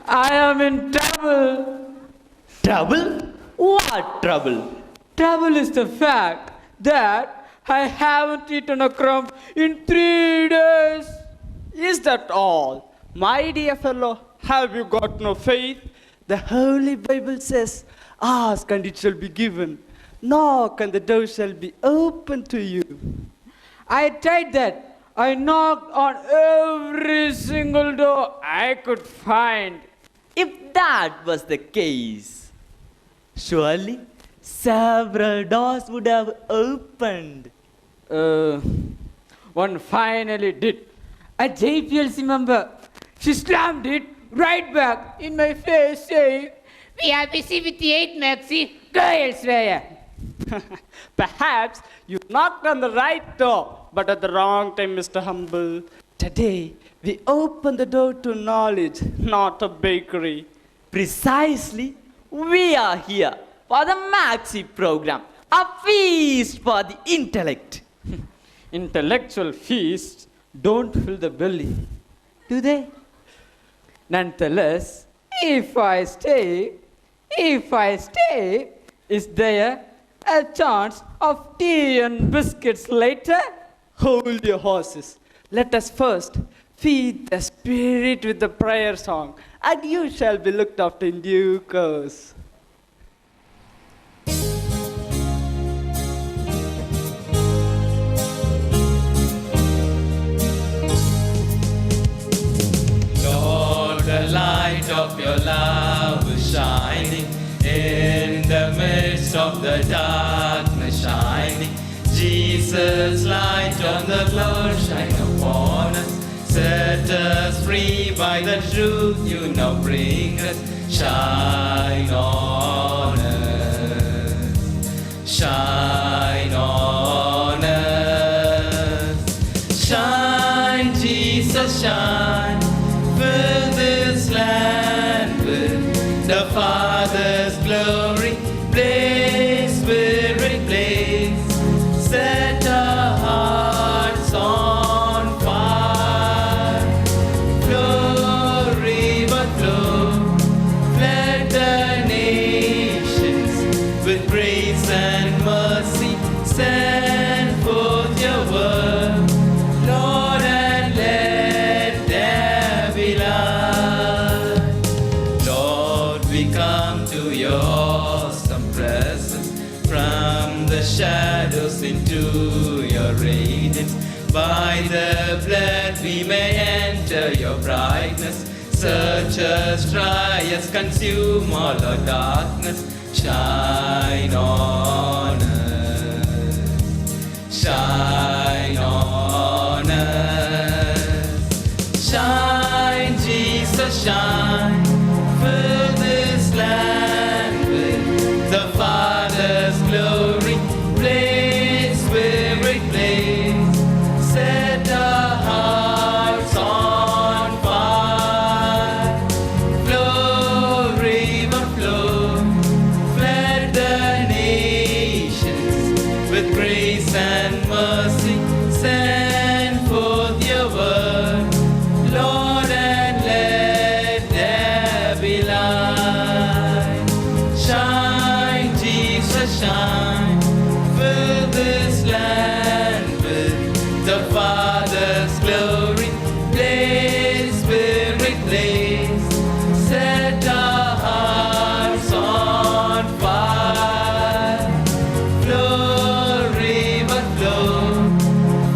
I am in trouble. Trouble? What trouble? Trouble is the fact that I haven't eaten a crumb in 3 days. Is that all? My dear fellow, have you got no faith? The Holy Bible says, ask and it shall be given. Knock and the door shall be opened to you. I tried that. I knocked on every single door I could find. If that was the case, surely several doors would have opened. One finally did. A JPLC member. She slammed it right back in my face saying, "We are busy with the 8 Maxi. Go elsewhere." Perhaps you knocked on the right door, but at the wrong time, Mr. Humble. Today, we open the door to knowledge, not a bakery. Precisely, we are here for the Maxi program, a feast for the intellect. Intellectual feasts don't fill the belly, do they? Nonetheless, if I stay, is there a chance of tea and biscuits later? Hold your horses. Let us first feed the spirit with the prayer song, and you shall be looked after in due course. Lord, the light of your love is shining in the midst of the darkness shining. Jesus, light on the cloud, shine upon us. Set us free by the truth you now bring us. Shine on us. Shine on us. Shine, Jesus, shine. Fill this land with the Father's glory. Blaze, Spirit, blaze. Set our hearts on fire. Flow, river, flow. Flood the nations with grace and mercy. Send forth your word, Lord, and let there be light. Lord, we come to your awesome presence, from the shadows into your radiance. By the blood we may enter your brightness. Search us, try us, consume all our darkness. Shine on us. Shine on us. Shine, Jesus, shine. Fill this land with the Father's glory. Blaze, Spirit, blaze. Set our hearts on fire. Flow, river, flow. Flood the nations with grace and mercy. Send forth your word, Lord, and let there be light. Shine, Jesus, shine. Fill this land with the Father's glory. Blaze, Spirit, blaze. Set our hearts on fire. Flow, river, flow.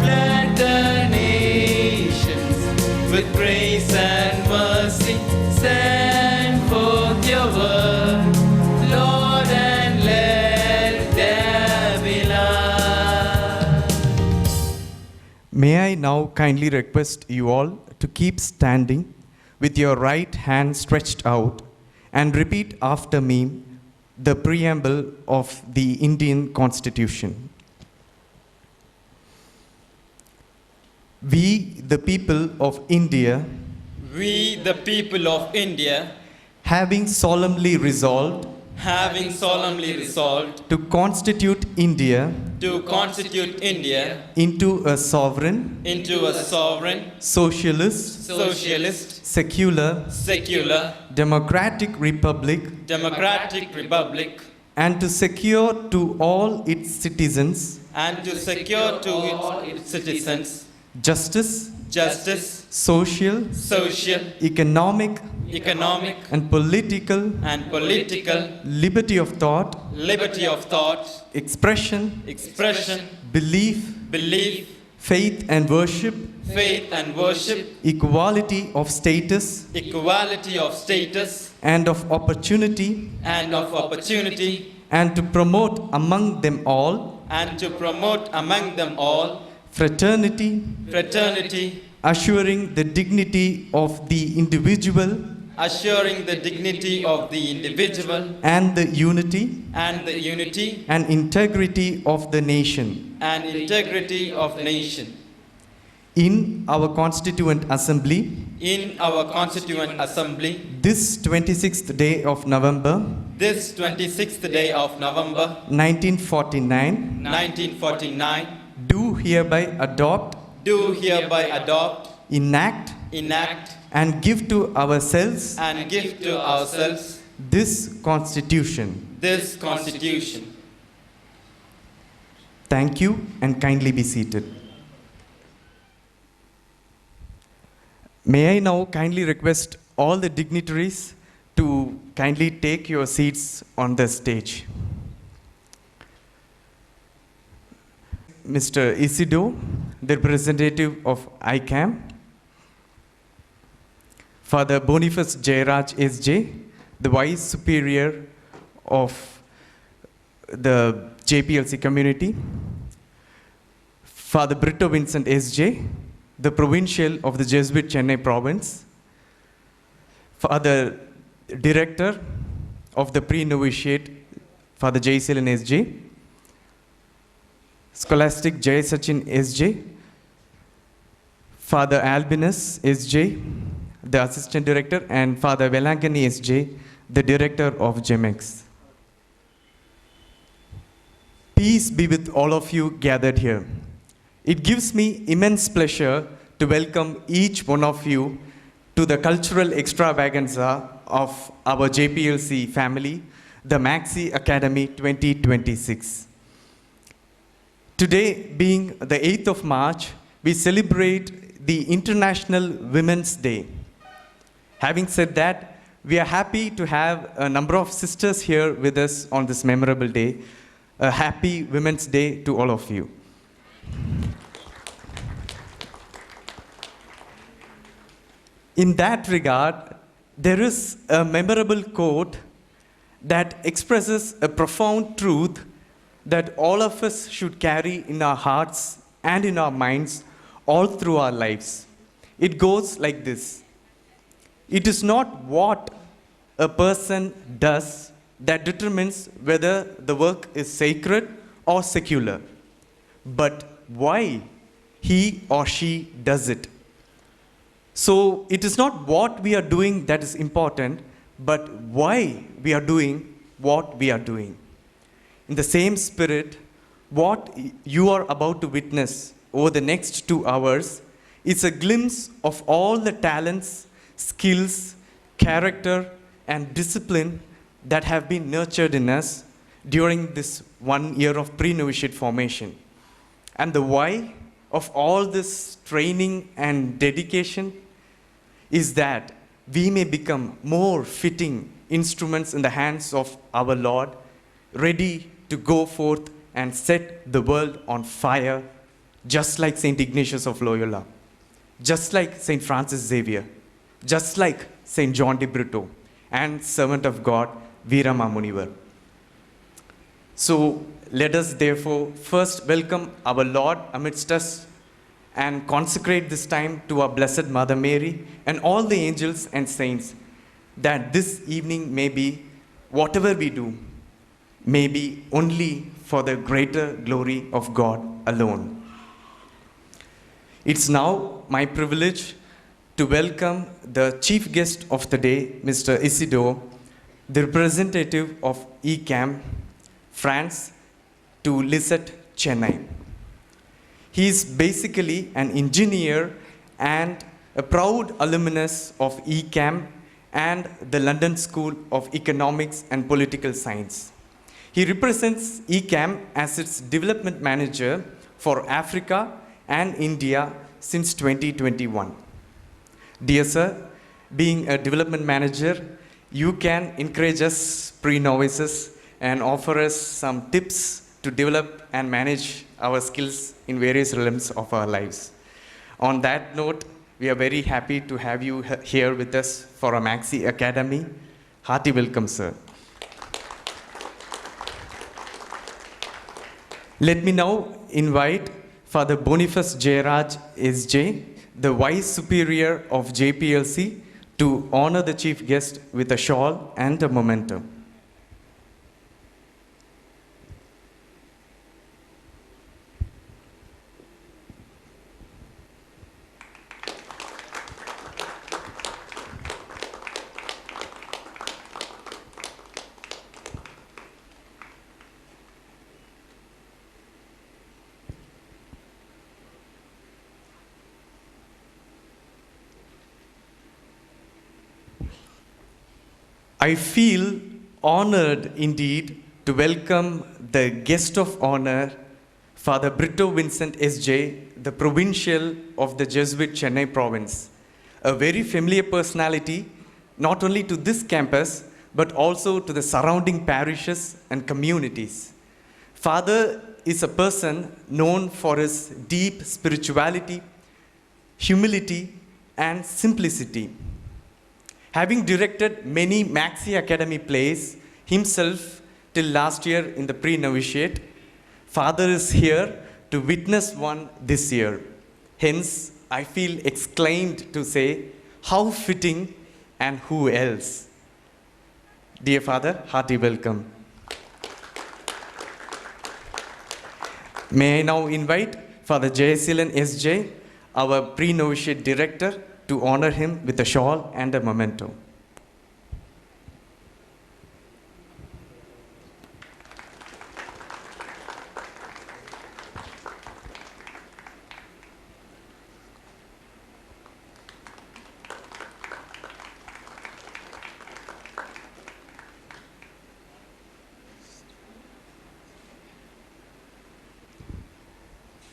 Flood the nations with grace and mercy. Send forth your word, Lord, and let there be light. May I now kindly request you all to keep standing with your right hand stretched out and repeat after me the preamble of the Indian Constitution. We, the people of India, We, the people of India, having solemnly resolved having solemnly resolved to constitute India to constitute India into a sovereign, socialist, secular, democratic republic, and to secure to all its citizens justice, social, economic, and political liberty of thought, expression, belief, faith and worship, equality of status, and of opportunity, and to promote among them all fraternity, assuring the dignity of the individual and the unity and integrity of the nation. In our Constituent Assembly, this 26th day of November, 1949, do hereby adopt, enact, and give to ourselves this Constitution. Thank you, and kindly be seated. May I now kindly request all the dignitaries to kindly take your seats on the stage. Mr. Isidore, the representative of ICAM. Father Boniface Jairaj SJ, the Vice Superior of the JPLC community. Father Britto Vincent SJ, the Provincial of the Jesuit Chennai province. Father Director of the Pre-novitiate, Father Jaiselan SJ. Scholastic Jay Sachin SJ. Father Albinus SJ, the Assistant Director, and Father Velangani SJ, the Director of GEMEX. Peace be with all of you gathered here. It gives me immense pleasure to welcome each one of you to the cultural extravaganza of our JPLC family, the Maxi-Academy 2026. Today, being the 8th of March, we celebrate the International Women's Day. Having said that, we are happy to have a number of sisters here with us on this memorable day. A happy Women's Day to all of you. In that regard, there is a memorable quote that expresses a profound truth that all of us should carry in our hearts and in our minds all through our lives. It goes like this: it is not what a person does that determines whether the work is sacred or secular, but why he or she does it. So it is not what we are doing that is important, but why we are doing what we are doing. In the same spirit, what you are about to witness over the next 2 hours is a glimpse of all the talents, skills, character, and discipline that have been nurtured in us during this 1 year of pre-novitiate formation. And the why of all this training and dedication is that we may become more fitting instruments in the hands of our Lord, ready to go forth and set the world on fire, just like St. Ignatius of Loyola, just like St. Francis Xavier, just like St. John de Britto, and servant of God, Veerama Munivar. So let us therefore first welcome our Lord amidst us and consecrate this time to our Blessed Mother Mary and all the angels and saints, that this evening may be, whatever we do, may be only for the greater glory of God alone. It's now my privilege to welcome the chief guest of the day, Mr. Isidore, the representative of ICAM, France, to LICET Chennai. He is basically an engineer and a proud alumnus of ICAM and the London School of Economics and Political Science. He represents ICAM as its development manager for Africa and India since 2021. Dear sir, being a development manager, you can encourage us pre-novices and offer us some tips to develop and manage our skills in various realms of our lives. On that note, we are very happy to have you here with us for our Maxi-Academy. Hearty welcome, sir. Let me now invite Father Boniface Jairaj SJ, the Vice Superior of JPLC, to honor the chief guest with a shawl and a memento. I feel honored indeed to welcome the guest of honor, Father Britto Vincent SJ, the Provincial of the Jesuit Chennai province, a very familiar personality not only to this campus but also to the surrounding parishes and communities. Father is a person known for his deep spirituality, humility, and simplicity. Having directed many Maxi-Academy plays himself till last year in the Pre-novitiate, Father is here to witness one this year. Hence, I feel exclaimed to say, how fitting and who else? Dear Father, hearty welcome. May I now invite Father Jayasilan SJ, our Pre-novitiate director, to honor him with a shawl and a memento.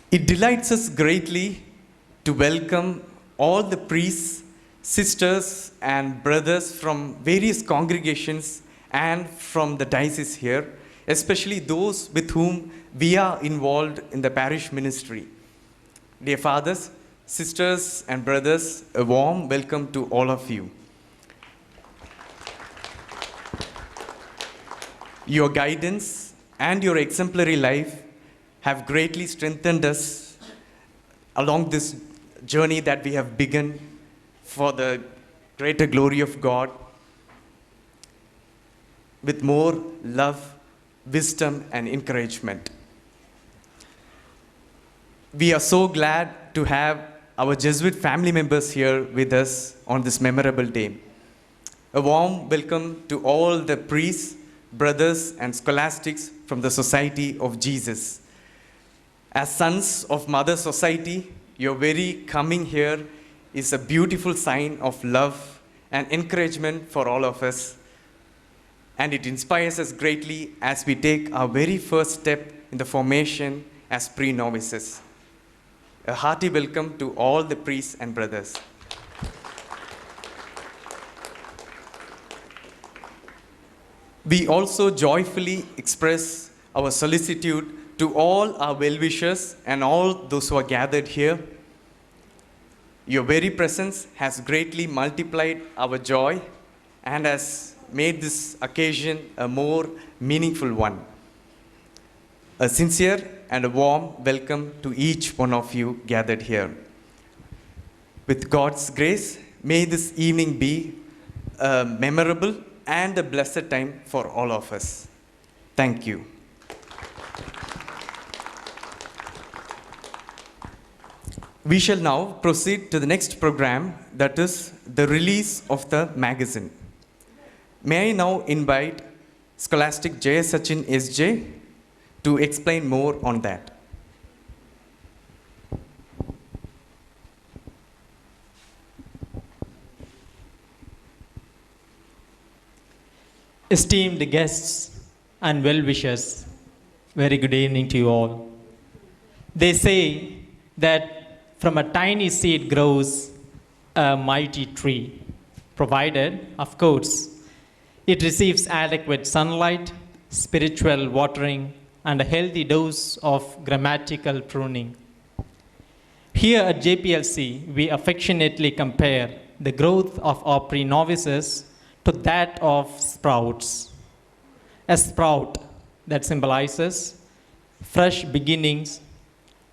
It delights us greatly to welcome all the priests, sisters, and brothers from various congregations and from the diocese here, especially those with whom we are involved in the parish ministry. Dear fathers, sisters, and brothers, a warm welcome to all of you. Your guidance and your exemplary life have greatly strengthened us along this journey that we have begun for the greater glory of God with more love, wisdom, and encouragement. We are so glad to have our Jesuit family members here with us on this memorable day. A warm welcome to all the priests, brothers, and scholastics from the Society of Jesus. As sons of Mother Society, your very coming here is a beautiful sign of love and encouragement for all of us. And it inspires us greatly as we take our very first step in the formation as pre-novices. A hearty welcome to all the priests and brothers. We also joyfully express our solicitude to all our well-wishers and all those who are gathered here. Your very presence has greatly multiplied our joy and has made this occasion a more meaningful one. A sincere and a warm welcome to each one of you gathered here. With God's grace, may this evening be a memorable and a blessed time for all of us. Thank you. We shall now proceed to the next program, that is the release of the magazine. May I now invite Scholastic J. Sachin SJ to explain more on that. Esteemed guests and well-wishers, very good evening to you all. They say that from a tiny seed grows a mighty tree, provided, of course, it receives adequate sunlight, spiritual watering, and a healthy dose of grammatical pruning. Here at JPLC, we affectionately compare the growth of our pre-novices to that of sprouts. A sprout that symbolizes fresh beginnings,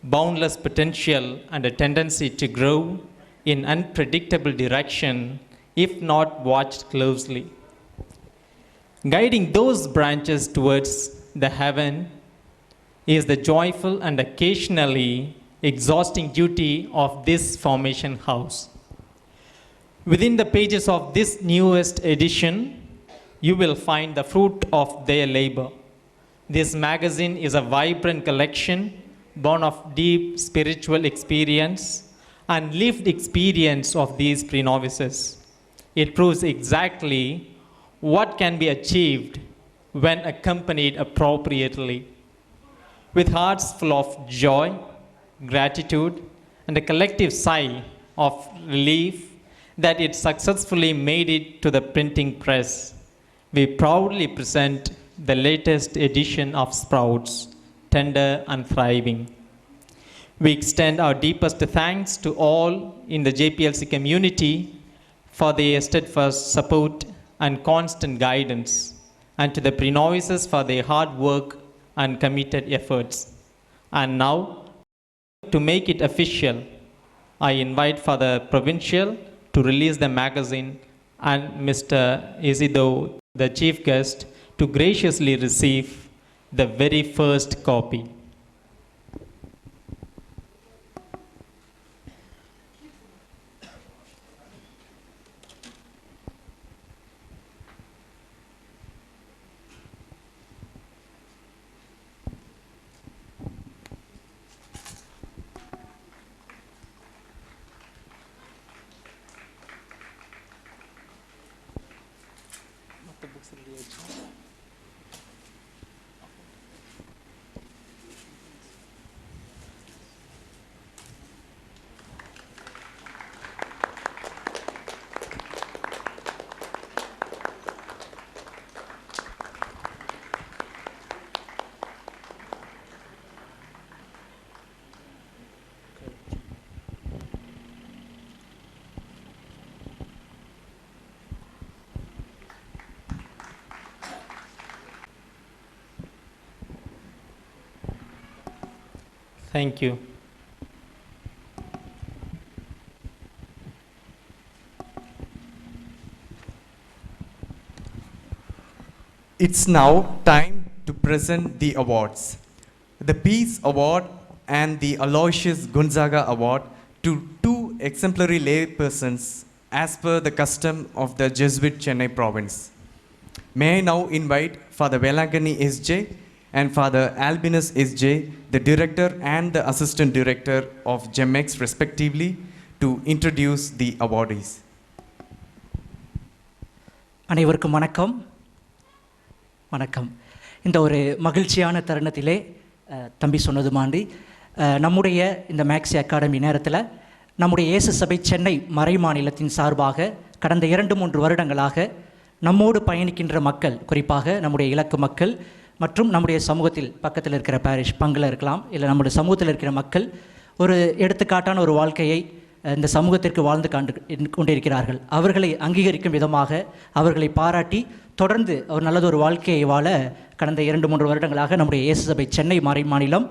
boundless potential, and a tendency to grow in unpredictable direction if not watched closely. Guiding those branches towards the heaven is the joyful and occasionally exhausting duty of this formation house. Within the pages of this newest edition, you will find the fruit of their labor. This magazine is a vibrant collection born of deep spiritual experience and lived experience of these pre-novices. It proves exactly what can be achieved when accompanied appropriately. With hearts full of joy, gratitude, and a collective sigh of relief that it successfully made it to the printing press, we proudly present the latest edition of Sprouts, Tender and Thriving. We extend our deepest thanks to all in the JPLC community for their steadfast support and constant guidance, and to the pre-novices for their hard work and committed efforts. And now, to make it official, I invite Father Provincial to release the magazine and Mr. Isidore, the chief guest, to graciously receive the very first copy. Thank you. It's now time to present the awards. The Peace Award and the Aloysius Gonzaga Award to two exemplary laypersons as per the custom of the Jesuit Chennai province. May I now invite Father Velangani SJ and Father Albinus SJ, the director and the assistant director of GEMEX respectively, to introduce the awardees. அனைவருக்கும் வணக்கம். வணக்கம். இந்த ஒரு மகிழ்ச்சியான தருணத்திலே தம்பி சொன்னது மாதிரி நம்முடைய இந்த மேக்ஸி அகாடமி நேரத்தில் நம்முடைய இயேசு சபை சென்னை மறை மாநிலத்தின் சார்பாக கடந்த 2-3 வருடங்களாக நம்மோடு பயணிக்கின்ற மக்கள், குறிப்பாக நம்முடைய இலக்கு மக்கள் மற்றும் நம்முடைய சமூகத்தில் பக்கத்தில் இருக்கிற பாரிஷ் பங்கில் இருக்கலாம், இல்லை நம்முடைய சமூகத்தில் இருக்கிற மக்கள் ஒரு எடுத்துக்காட்டான ஒரு வாழ்க்கையை இந்த சமூகத்திற்கு வாழ்ந்து கொண்டிருக்கிறார்கள். அவர்களை அங்கீகரிக்கும் விதமாக அவர்களை பாராட்டி தொடர்ந்து ஒரு நல்லதொரு வாழ்க்கையை வாழ கடந்த 2-3 வருடங்களாக நம்முடைய இயேசு சபை சென்னை மறை மாநிலம்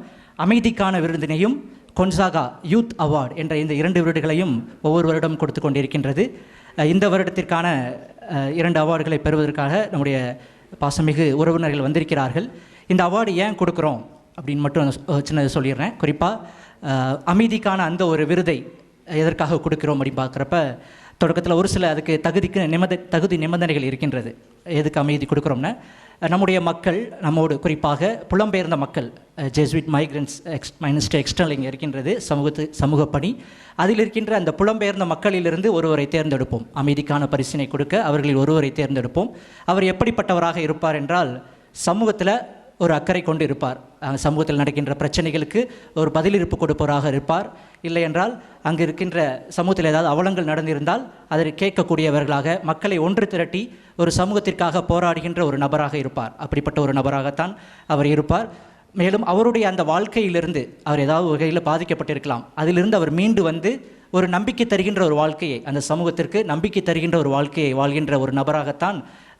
அமைதிக்கான விருதினையும் கொன்சாகா யூத் அவார்டு என்ற இந்த 2 விருதுகளையும் ஒவ்வொரு வருடம் கொடுத்து கொண்டிருக்கின்றது. இந்த வருடத்திற்கான 2 அவார்டுகளை பெறுவதற்காக நம்முடைய பாசமிகு உறவினர்கள் வந்திருக்கிறார்கள். இந்த அவார்டு ஏன் கொடுக்குறோம் அப்படின்னு மட்டும் சின்னது சொல்லிடுறேன். குறிப்பாக அமைதிக்கான அந்த ஒரு விருதை எதற்காக கொடுக்குறோம் அப்படின்னு பார்க்குறப்ப, தொடக்கத்தில் ஒரு சில அதுக்கு தகுதி நிபந்தனைகள் இருக்கின்றது. எதுக்கு அமைதி கொடுக்குறோம்னா, நம்முடைய மக்கள், நம்மோடு குறிப்பாக புலம்பெயர்ந்த மக்கள், ஜெசுவிட் மைக்ரன்ஸ் மைனஸ்ட் எக்ஸ்டர்னல் இங்கே இருக்கின்றது, சமூக பணி. அதில் இருக்கின்ற அந்த புலம்பெயர்ந்த மக்களிலிருந்து ஒருவரை தேர்ந்தெடுப்போம். அமைதிக்கான பரிசினை கொடுக்க அவர்களில் ஒருவரை தேர்ந்தெடுப்போம். அவர் எப்படிப்பட்டவராக இருப்பார் என்றால், சமூகத்தில் ஒரு அக்கறை கொண்டு இருப்பார். சமூகத்தில் நடக்கின்ற பிரச்சனைகளுக்கு ஒரு பதிலிருப்பு கொடுப்பவராக இருப்பார். இல்லை என்றால் அங்கு இருக்கின்ற சமூகத்தில் ஏதாவது அவலங்கள் நடந்திருந்தால் அதை கேட்கக்கூடியவர்களாக, மக்களை ஒன்று திரட்டி ஒரு சமூகத்திற்காக போராடுகின்ற ஒரு நபராக இருப்பார். அப்படிப்பட்ட ஒரு நபராகத்தான் அவர் இருப்பார். மேலும் அவருடைய அந்த வாழ்க்கையிலிருந்து அவர் ஏதாவது வகையில் பாதிக்கப்பட்டிருக்கலாம், அதிலிருந்து அவர் மீண்டு வந்து ஒரு நம்பிக்கை தருகின்ற ஒரு வாழ்க்கையை, அந்த சமூகத்திற்கு நம்பிக்கை தருகின்ற ஒரு வாழ்க்கையை வாழ்கின்ற ஒரு நபராகத்தான்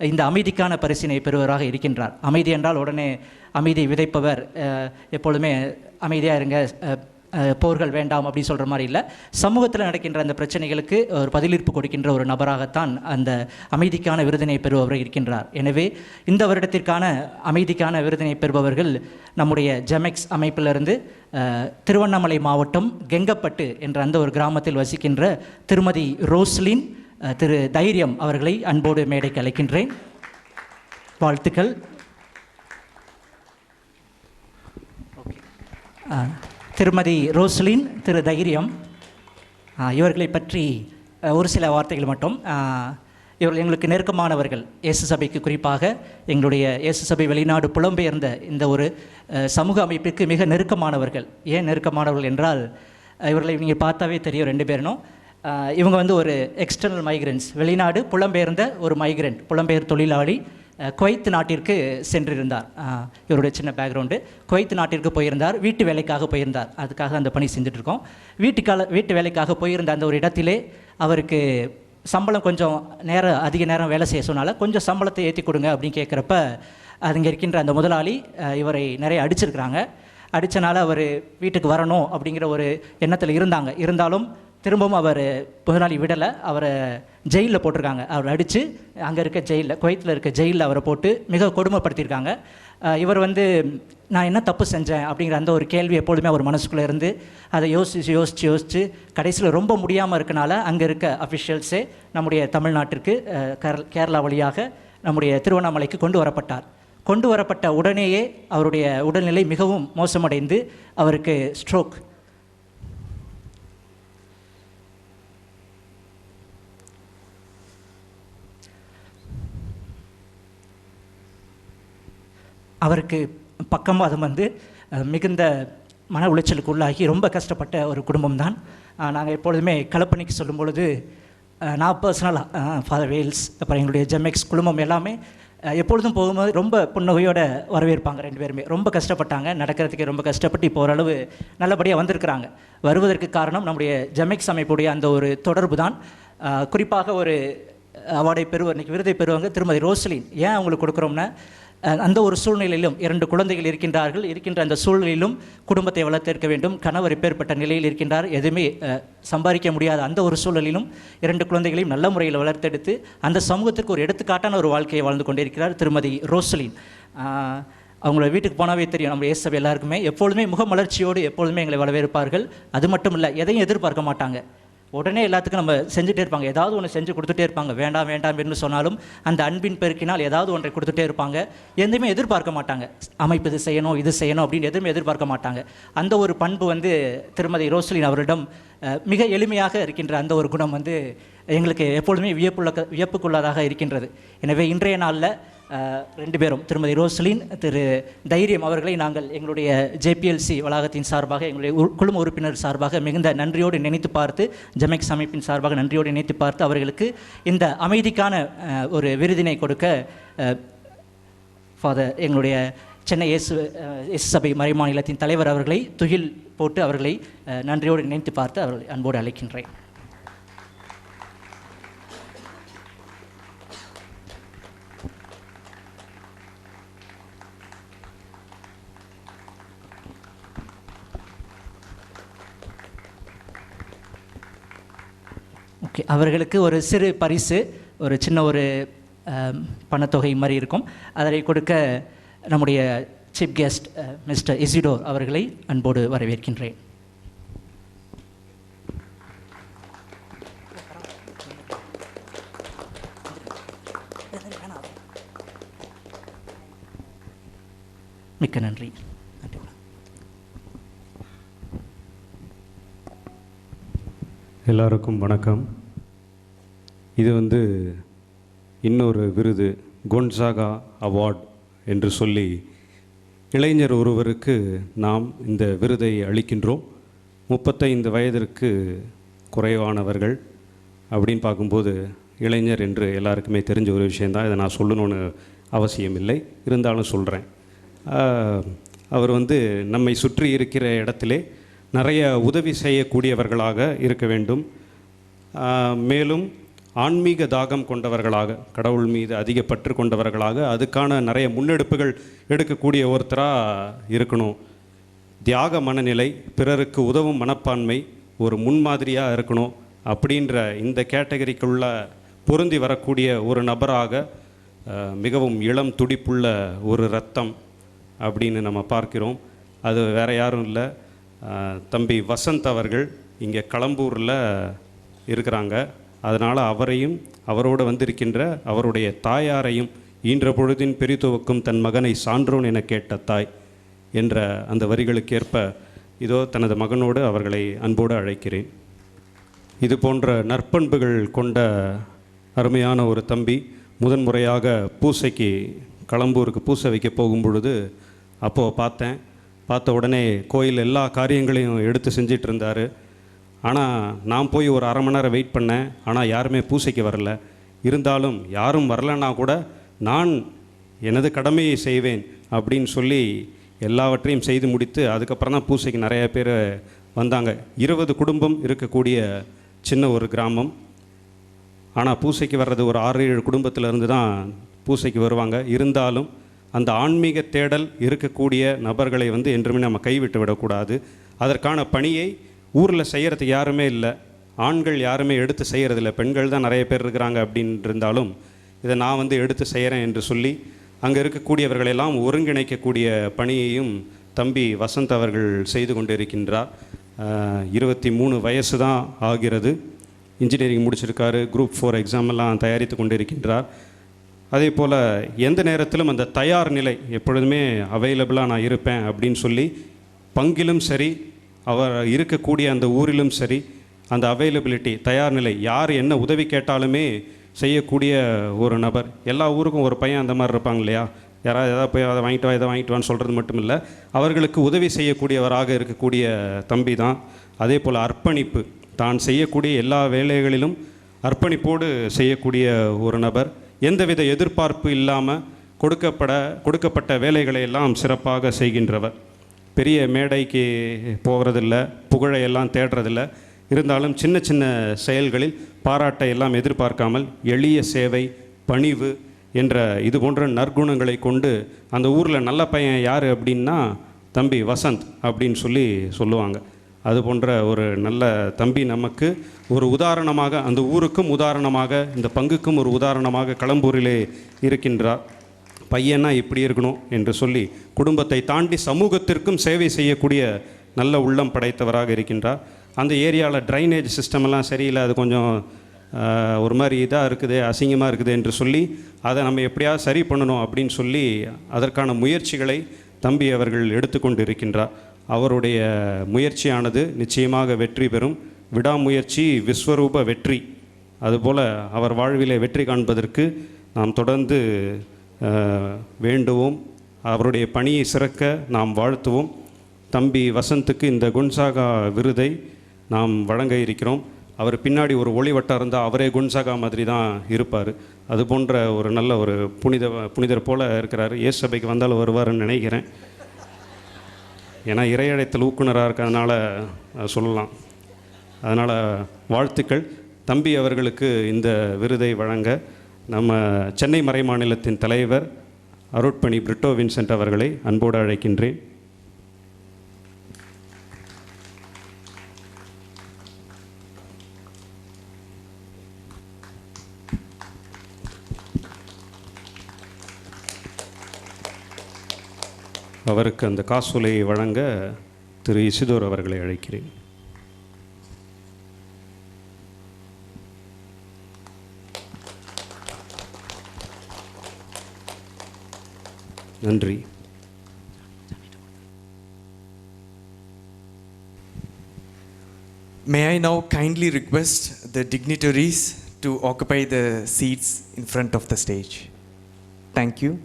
இந்த அமைதிக்கான பரிசினை பெறுவராக இருக்கின்றார். அமைதி என்றால் உடனே அமைதியை விதைப்பவர், எப்பொழுதுமே அமைதியாக இருங்க, போர்கள் வேண்டாம் அப்படின்னு சொல்கிற மாதிரி இல்லை. சமூகத்தில் நடக்கின்ற அந்த பிரச்சனைகளுக்கு ஒரு பதிலீர்ப்பு கொடுக்கின்ற ஒரு நபராகத்தான் அந்த அமைதிக்கான விருதினை பெறுபவர் இருக்கின்றார். எனவே இந்த வருடத்திற்கான அமைதிக்கான விருதினை பெறுபவர்கள் நம்முடைய ஜெமெக்ஸ் அமைப்பிலிருந்து திருவண்ணாமலை மாவட்டம் கெங்கப்பட்டு என்ற அந்த ஒரு கிராமத்தில் வசிக்கின்ற திருமதி ரோஸ்லின், திரு தைரியம் அவர்களை அன்போடு மேடைக்கு அழைக்கின்றேன். வாழ்த்துக்கள். திருமதி ரோஸ்லின், திரு தைரியம், இவர்களை பற்றி ஒரு சில வார்த்தைகள் மட்டும். இவர்கள் எங்களுக்கு நெருக்கமானவர்கள். இயேசு சபைக்கு, குறிப்பாக எங்களுடைய இயேசு சபை வெளிநாடு புலம்பெயர்ந்த இந்த ஒரு சமூக அமைப்பிற்கு மிக நெருக்கமானவர்கள். ஏன் நெருக்கமானவர்கள் என்றால், இவர்களை நீங்கள் பார்த்தாவே தெரியும், ரெண்டு பேரும். இவங்க வந்து ஒரு எக்ஸ்டர்னல் மைக்ரன்ஸ், வெளிநாடு புலம்பெயர்ந்த ஒரு மைக்ரண்ட், புலம்பெயர் தொழிலாளி. குவைத் நாட்டிற்கு சென்றிருந்தார். இவருடைய சின்ன பேக்ரவுண்டு, குவைத் நாட்டிற்கு போயிருந்தார், வீட்டு வேலைக்காக போயிருந்தார். அதுக்காக அந்த பணி செஞ்சுட்ருக்கோம். வீட்டு வேலைக்காக போயிருந்த அந்த ஒரு இடத்திலே அவருக்கு சம்பளம் கொஞ்சம் அதிக நேரம் வேலை செய்ய சொன்னால கொஞ்சம் சம்பளத்தை ஏற்றி கொடுங்க அப்படின்னு கேட்குறப்ப, அதுங்க இருக்கின்ற அந்த முதலாளி இவரை நிறைய அடிச்சிருக்கிறாங்க. அடித்தனால அவர் வீட்டுக்கு வரணும் அப்படிங்கிற ஒரு எண்ணத்தில் இருந்தாலும் திரும்பவும் அவர் முதலாளி விடலை, அவரை ஜெயிலில் போட்டிருக்காங்க. அவர் அடித்து அங்கே இருக்க ஜெயிலில், குவைத்தில் இருக்க ஜெயிலில் அவரை போட்டு மிக கொடுமைப்படுத்தியிருக்காங்க. இவர் வந்து நான் என்ன தப்பு செஞ்சேன் அப்படிங்கிற அந்த ஒரு கேள்வி எப்பொழுதுமே அவர் மனசுக்குள்ளே இருந்து அதை யோசித்து கடைசியில் ரொம்ப முடியாமல் இருக்கனால அங்கே இருக்க அஃபிஷியல்ஸே நம்முடைய தமிழ்நாட்டிற்கு கேரளா வழியாக நம்முடைய திருவண்ணாமலைக்கு கொண்டு வரப்பட்ட உடனேயே அவருடைய உடல்நிலை மிகவும் மோசமடைந்து அவருக்கு ஸ்ட்ரோக், அவருக்கு பக்கவாதம் வந்து மிகுந்த மன உளைச்சலுக்கு உள்ளாகி ரொம்ப கஷ்டப்பட்ட ஒரு குடும்பம்தான். நாங்கள் எப்பொழுதுமே களப்பணிக்கு சொல்லும் பொழுது, நான் பர்சனலாக ஃபாதர் வேல்ஸ், அப்புறம் எங்களுடைய ஜெமெக்ஸ் குழுமம் எல்லாமே எப்பொழுதும் போகும்போது ரொம்ப புன்னகையோட வரவேற்பாங்க. ரெண்டு பேருமே ரொம்ப கஷ்டப்பட்டாங்க, நடக்கிறதுக்கு ரொம்ப கஷ்டப்பட்டு இப்போ ஓரளவு நல்லபடியாக வந்திருக்கிறாங்க. வருவதற்கு காரணம் நம்முடைய ஜெமெக்ஸ் அமைப்புடைய அந்த ஒரு தொடர்பு தான். குறிப்பாக ஒரு அவார்டை இன்றைக்கி விருதை பெறுவாங்க திருமதி ரோஸ்லின். ஏன் அவங்களுக்கு கொடுக்குறோம்னா, அந்த ஒரு சூழ்நிலையிலும் 2 குழந்தைகள் இருக்கின்ற அந்த சூழ்நிலையிலும் குடும்பத்தை வளர்த்திருக்க வேண்டும். கணவர் இப்பேற்பட்ட நிலையில் இருக்கின்றார், எதுவுமே சம்பாதிக்க முடியாத அந்த ஒரு சூழலிலும் 2 குழந்தைகளையும் நல்ல முறையில் வளர்த்தெடுத்து அந்த சமூகத்திற்கு ஒரு எடுத்துக்காட்டான ஒரு வாழ்க்கையை வாழ்ந்து கொண்டிருக்கிறார் திருமதி ரோஸ்லின். அவங்கள வீட்டுக்கு போனாவே தெரியும், நம்ம இயேசு சபை எல்லாருக்குமே எப்பொழுதுமே முகமலர்ச்சியோடு எப்பொழுதுமே எங்களை வரவேற்பார்கள். அது மட்டும் இல்லை, எதையும் எதிர்பார்க்க மாட்டாங்க. உடனே எல்லாத்துக்கும் நம்ம செஞ்சுட்டே இருப்பாங்க, ஏதாவது ஒன்று செஞ்சு கொடுத்துட்டே இருப்பாங்க. வேண்டாம் என்று சொன்னாலும் அந்த அன்பின் பெருக்கினால் ஏதாவது ஒன்றை கொடுத்துட்டே இருப்பாங்க. எதுவுமே எதிர்பார்க்க மாட்டாங்க, அமைப்பு இது செய்யணும் அப்படின்னு எதுவுமே எதிர்பார்க்க மாட்டாங்க. அந்த ஒரு பண்பு வந்து திருமதி ரோஸ்லின் அவரிடம் மிக எளிமையாக இருக்கின்ற அந்த ஒரு குணம் வந்து எங்களுக்கு எப்பொழுதுமே வியப்புக்குள்ளதாக இருக்கின்றது. எனவே இன்றைய நாளில் 2 பேரும், திருமதி ரோஸ்லின், திரு தைரியம் அவர்களை நாங்கள் எங்களுடைய ஜேபிஎல்சி வளாகத்தின் சார்பாக, எங்களுடைய குழும உறுப்பினர் சார்பாக மிகுந்த நன்றியோடு நினைத்து பார்த்து, ஜெமெக்ஸ் அமைப்பின் சார்பாக நன்றியோடு நினைத்து பார்த்து அவர்களுக்கு இந்த அமைதிக்கான ஒரு விருதினை கொடுக்க ஃபாதர் எங்களுடைய சென்னை இயேசு சபை மறைமாநிலத்தின் தலைவர் அவர்களை துகில் போட்டு அவர்களை நன்றியோடு நினைத்து பார்த்து அவர்களை அன்போடு அழைக்கின்றேன். ஓகே, அவர்களுக்கு ஒரு சிறு பரிசு, ஒரு சின்ன ஒரு பணத்தொகை மாதிரி இருக்கும். அதை கொடுக்க நம்முடைய சீஃப் கெஸ்ட் மிஸ்டர் இசிடோர் அவர்களை அன்போடு வரவேற்கின்றேன். மிக்க நன்றி. நன்றி. எல்லாருக்கும் வணக்கம். இது இன்னொரு விருது, கொன்சாகா அவார்ட் என்று சொல்லி இளைஞர் ஒருவருக்கு நாம் இந்த விருதை அளிக்கின்றோம். 35 வயதிற்கு குறைவானவர்கள் அப்படின்னு பார்க்கும்போது இளைஞர் என்று எல்லாருக்குமே தெரிஞ்ச ஒரு விஷயந்தான். இதை நான் சொல்லணும்னு அவசியம் இல்லை, இருந்தாலும் சொல்கிறேன். அவர் நம்மை சுற்றி இருக்கிற இடத்திலே நிறைய உதவி செய்யக்கூடியவர்களாக இருக்க வேண்டும். மேலும் ஆன்மீக தாகம் கொண்டவர்களாக, கடவுள் மீது அதிக பற்று கொண்டவர்களாக, அதுக்கான நிறைய முன்னெடுப்புகள் எடுக்கக்கூடிய ஒருத்தராக இருக்கணும். தியாக மனநிலை, பிறருக்கு உதவும் மனப்பான்மை, ஒரு முன்மாதிரியாக இருக்கணும். அப்படின்ற இந்த கேட்டகரிக்குள்ள பொருந்தி வரக்கூடிய ஒரு நபராக மிகவும் இளம் துடிப்புள்ள ஒரு ரத்தம் அப்படின்னு நம்ம பார்க்கிறோம். அது வேறு யாரும் இல்லை, தம்பி வசந்த் அவர்கள் இங்கே களம்பூரில் இருக்கிறாங்க. அதனால் அவரையும் அவரோடு வந்திருக்கின்ற அவருடைய தாயாரையும், ஈன்ற பொழுதின் பெரிதுவக்கும் தன் மகனை சான்றோன் என கேட்ட தாய் என்ற அந்த வரிகளுக்கேற்ப இதோ தனது மகனோடு அவர்களை அன்போடு அழைக்கிறேன். இது போன்ற நற்பண்புகள் கொண்ட அருமையான ஒரு தம்பி முதன்முறையாக பூசைக்கு களம்பூருக்கு பூசை வைக்க போகும் பொழுது அப்போது பார்த்த உடனே கோயில் எல்லா காரியங்களையும் எடுத்து செஞ்சிட்டு இருந்தார். ஆனால் நான் போய் ஒரு அரை மணி நேரம் வெயிட் பண்ணேன். ஆனால் யாருமே பூசைக்கு வரல. இருந்தாலும் யாரும் வரலன்னா கூட நான் எனது கடமையை செய்வேன் அப்படின்னு சொல்லி எல்லாவற்றையும் செய்து முடித்து அதுக்கப்புறம் தான் பூசைக்கு நிறைய பேர் வந்தாங்க. 20 குடும்பம் இருக்கக்கூடிய சின்ன ஒரு கிராமம். ஆனால் பூசைக்கு வர்றது ஒரு 6-7 குடும்பத்திலேருந்து தான் பூசைக்கு வருவாங்க. இருந்தாலும் அந்த ஆன்மீக தேடல் இருக்கக்கூடிய நபர்களை என்றுமே நம்ம கைவிட்டு விடக்கூடாது. அதற்கான பணியை ஊரில் செய்கிறதுக்கு யாருமே இல்லை, ஆண்கள் யாருமே எடுத்து செய்கிறதில்ல, பெண்கள் தான் நிறைய பேர் இருக்கிறாங்க அப்படின்னு இருந்தாலும் இதை நான் எடுத்து செய்கிறேன் என்று சொல்லி அங்கே இருக்கக்கூடியவர்களெல்லாம் ஒருங்கிணைக்கக்கூடிய பணியையும் தம்பி வசந்த் அவர்கள் செய்து கொண்டு இருக்கின்றார். 23 வயசு தான் ஆகிறது. இன்ஜினியரிங் முடிச்சிருக்காரு. குரூப் 4 எக்ஸாமெல்லாம் தயாரித்து கொண்டு இருக்கின்றார். அதே போல் எந்த நேரத்திலும் அந்த தயார் நிலை, எப்பொழுதுமே அவைலபிளாக நான் இருப்பேன் அப்படின்னு சொல்லி பங்கிலும் சரி, அவர் இருக்கக்கூடிய அந்த ஊரிலும் சரி, அந்த அவைலபிலிட்டி, தயார் நிலை, யார் என்ன உதவி கேட்டாலுமே செய்யக்கூடிய ஒரு நபர். எல்லா ஊருக்கும் ஒரு பையன் அந்த மாதிரி இருப்பாங்க இல்லையா, யாராவது எதாவது போய் அதை வாங்கிட்டு வா, இதை வாங்கிட்டு வான்னு சொல்கிறது மட்டும் இல்லை, அவர்களுக்கு உதவி செய்யக்கூடியவராக இருக்கக்கூடிய தம்பி தான். அதே போல் அர்ப்பணிப்பு, தான் செய்யக்கூடிய எல்லா வேலைகளிலும் அர்ப்பணிப்போடு செய்யக்கூடிய ஒரு நபர். எந்தவித எதிர்பார்ப்பு இல்லாமல் கொடுக்கப்பட்ட வேலைகளை எல்லாம் சிறப்பாக செய்கின்றவர். பெரிய மேடைக்கு போகிறதில்ல, புகழையெல்லாம் தேடுறதில்ல. இருந்தாலும் சின்ன சின்ன செயல்களில் பாராட்டை எல்லாம் எதிர்பார்க்காமல் எளிய சேவை, பணிவு என்ற இது போன்ற நற்குணங்களை கொண்டு அந்த ஊரில் நல்ல பையன் யார் அப்படின்னா தம்பி வசந்த் அப்படின்னு சொல்லுவாங்க. அது போன்ற ஒரு நல்ல தம்பி நமக்கு ஒரு உதாரணமாக, அந்த ஊருக்கும் உதாரணமாக, இந்த பங்குக்கும் ஒரு உதாரணமாக களம்பூரிலே இருக்கின்றார். பையனா இப்படி இருக்கணும் என்று சொல்லி குடும்பத்தை தாண்டி சமூகத்திற்கும் சேவை செய்யக்கூடிய நல்ல உள்ளம் படைத்தவராக இருக்கின்றார். அந்த ஏரியாவில் ட்ரைனேஜ் சிஸ்டமெல்லாம் சரியில்லை, அது கொஞ்சம் ஒரு மாதிரி இதாக இருக்குது, அசிங்கமாக இருக்குது என்று சொல்லி அதை நம்ம எப்படியாவது சரி பண்ணணும் அப்படின்னு சொல்லி அதற்கான முயற்சிகளை தம்பி அவர்கள் எடுத்துக்கொண்டு இருக்கின்றார். அவருடைய முயற்சியானது நிச்சயமாக வெற்றி பெறும். விடாமுயற்சி விஸ்வரூப வெற்றி. அதுபோல் அவர் வாழ்விலே வெற்றி காண்பதற்கு நாம் தொடர்ந்து வேண்டுவோம். அவருடைய பணியை சிறக்க நாம் வாழ்த்துவோம். தம்பி வசந்துக்கு இந்த கொன்சாகா விருதை நாம் வழங்க இருக்கிறோம். அவர் பின்னாடி ஒரு ஒளிவட்டம் இருந்தால் அவரே கொன்சாகா மாதிரி தான் இருப்பார். அது போன்ற ஒரு நல்ல ஒரு புனிதர் போல் இருக்கிறார். இயேசு சபைக்கு வந்தாலும் வருவார்னு நினைக்கிறேன். ஏன்னா இறையழைத்தல் ஊக்குனராக இருக்கிறதுனால சொல்லலாம். அதனால் வாழ்த்துக்கள். தம்பி அவர்களுக்கு இந்த விருதை வழங்க நம்ம சென்னை மறைமாநிலத்தின் தலைவர் அருட்பணி பிரிட்டோ வின்சென்ட் அவர்களை அன்போடு அழைக்கின்றேன். அவருக்கு அந்த காசோலையை வழங்க திரு இசிதோர் அவர்களை அழைக்கிறேன். நன்றி. May I now kindly request the dignitaries to occupy the seats in front of the stage. Thank you.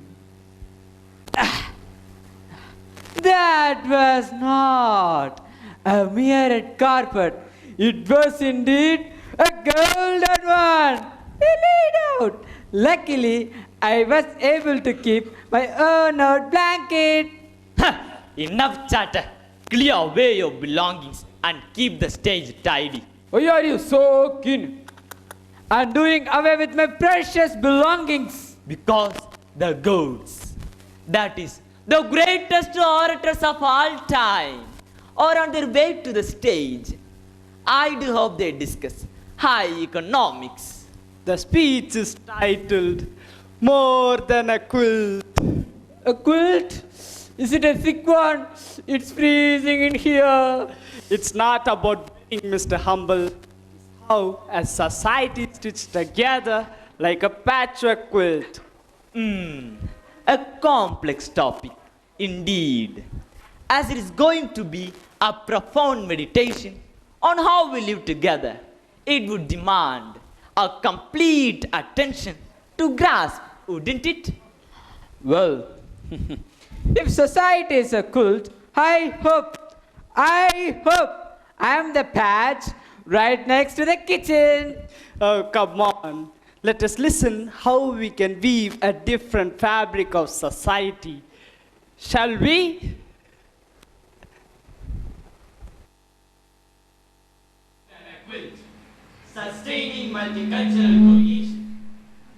That was not a mere red carpet. It was indeed a golden one. It laid out. Luckily, I was able to keep my honored blanket. Enough chatter. Clear away your belongings and keep the stage tidy. Why are you so keen on doing away with my precious belongings? Because the goats, that is, the greatest orators of all time, are on their way to the stage. I do hope they discuss high economics. The speech is titled More Than a Quilt. A quilt? Is it a thick one? It's freezing in here. It's not about being Mr. Humble. It's how a society is stitched together like a patchwork quilt. A complex topic, indeed, as it is going to be a profound meditation on how we live together. It would demand a complete attention to grasp, wouldn't it? Well, if society is a cult, I hope I am the patch right next to the kitchen. Oh, come on. Let us listen how we can weave a different fabric of society. Shall we? Sustaining multicultural cohesion.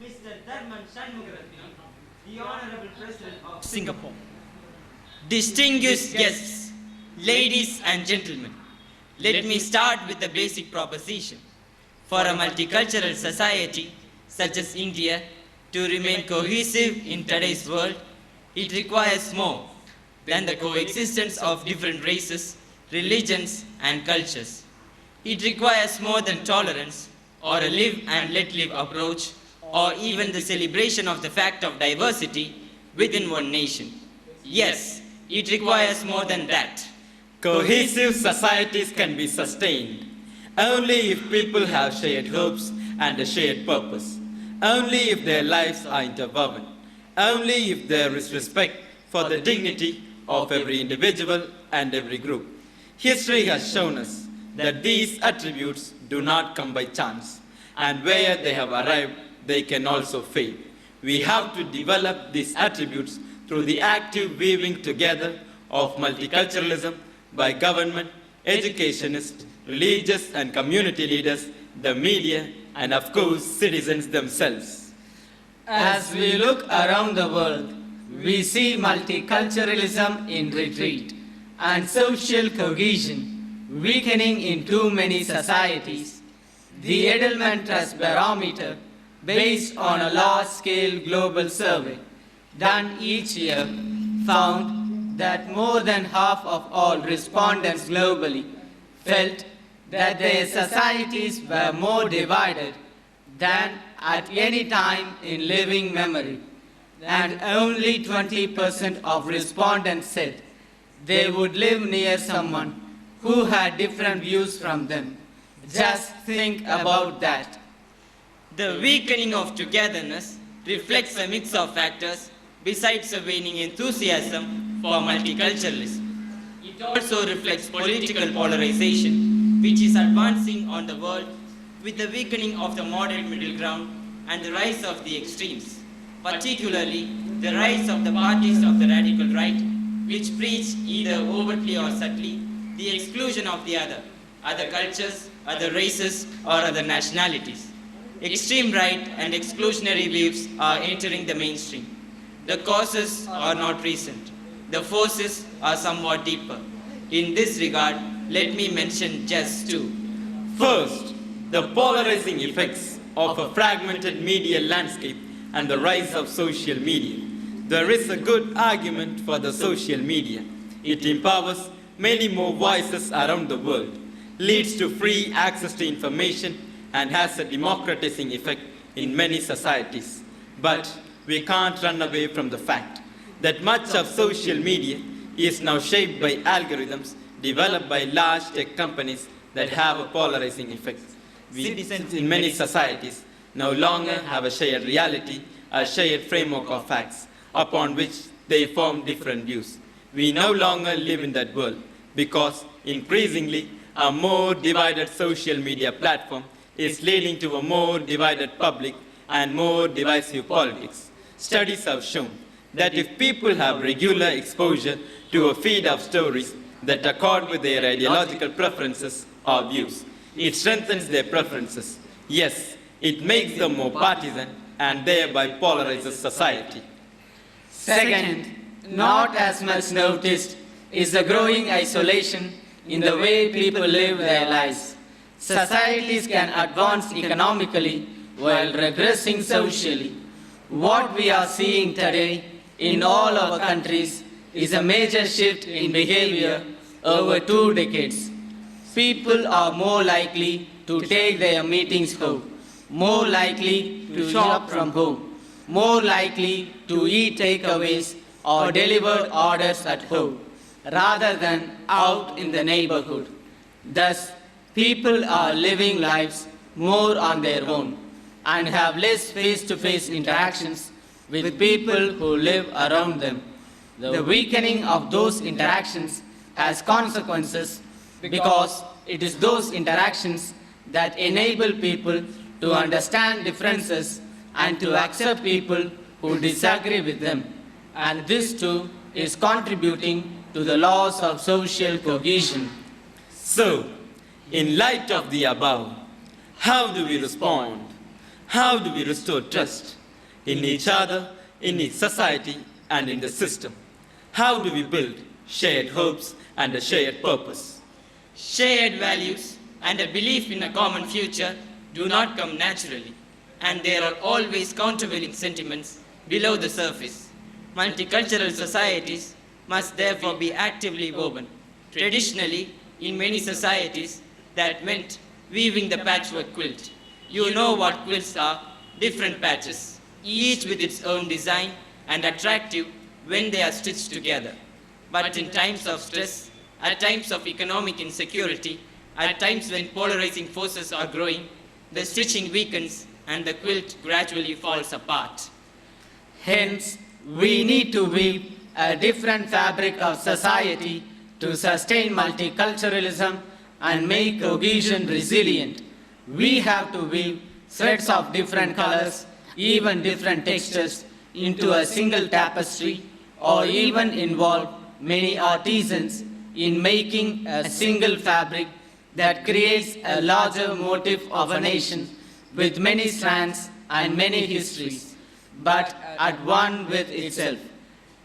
Mr. Tharman Shanmugaratnam, the Honourable President of Singapore. Distinguished guests, ladies and gentlemen, let me start with the basic proposition. For a multicultural society such as India to remain cohesive in today's world, it requires more than the coexistence of different races, religions, and cultures. It requires more than tolerance or a live and let live approach or even the celebration of the fact of diversity within one nation. Yes, it requires more than that. Cohesive societies can be sustained only if people have shared hopes and a shared purpose, only if their lives are interwoven, only if there is respect for the dignity of every individual and every group. History has shown us that these attributes do not come by chance, and where they have arrived, they can also fade. We have to develop these attributes through the active weaving together of multiculturalism by government, educationists, religious and community leaders, the media, and of course, citizens themselves. As we look around the world, we see multiculturalism in retreat and social cohesion weakening in too many societies. The Edelman Trust Barometer, based on a large-scale global survey done each year, found that more than half of all respondents globally felt that their societies were more divided than at any time in living memory, and only 20% of respondents said they would live near someone who had different views from them. Just think about that. The weakening of togetherness reflects a mix of factors besides a waning enthusiasm for multiculturalism. It also reflects political polarization, which is advancing on the world with the weakening of the moderate middle ground and the rise of the extremes, particularly the rise of the parties of the radical right, which preach either overtly or subtly the exclusion of the other cultures, other races, or other nationalities. Extreme right and exclusionary views are entering the mainstream. The causes are not recent. The forces are somewhat deeper. In this regard, let me mention just two. First, the polarizing effects of a fragmented media landscape and the rise of social media. There is a good argument for the social media. It empowers many more voices around the world, leads to free access to information, and has a democratizing effect in many societies. But we can't run away from the fact that much of social media is now shaped by algorithms developed by large tech companies that have a polarizing effect. Citizens in many societies no longer have a shared reality, a shared framework of facts upon which they form different views. We no longer live in that world because increasingly a more divided social media platform is leading to a more divided public and more divisive politics. Studies have shown that if people have regular exposure to a feed of stories that accord with their ideological preferences or views, it strengthens their preferences. Yes, it makes them more partisan and thereby polarizes society. Second, not as much noticed is the growing isolation in the way people live their lives. Societies can advance economically while regressing socially. What we are seeing today in all our countries is a major shift in behavior over 2 decades. People are more likely to take their meetings home, more likely to shop from home, more likely to eat takeaways or deliver orders at home, rather than out in the neighborhood. Thus, people are living lives more on their own and have less face-to-face interactions with people who live around them. The weakening of those interactions has consequences because it is those interactions that enable people to understand differences and to accept people who disagree with them. And this too is contributing to the loss of social cohesion. So, in light of the above, how do we respond? How do we restore trust in each other, in each society, and in the system? How do we build shared hopes and a shared purpose? Shared values and a belief in a common future do not come naturally, and there are always countervailing sentiments below the surface. Multicultural societies must therefore be actively woven. Traditionally, in many societies, that meant weaving the patchwork quilt. You know what quilts are, different patches, each with its own design and attractive when they are stitched together. But in times of stress, at times of economic insecurity, at times when polarizing forces are growing, the stitching weakens and the quilt gradually falls apart. Hence, we need to weave a different fabric of society to sustain multiculturalism and make cohesion resilient. We have to weave threads of different colors, even different textures, into a single tapestry, or even involve many artisans in making a single fabric that creates a larger motif of a nation with many strands and many histories, but at one with itself.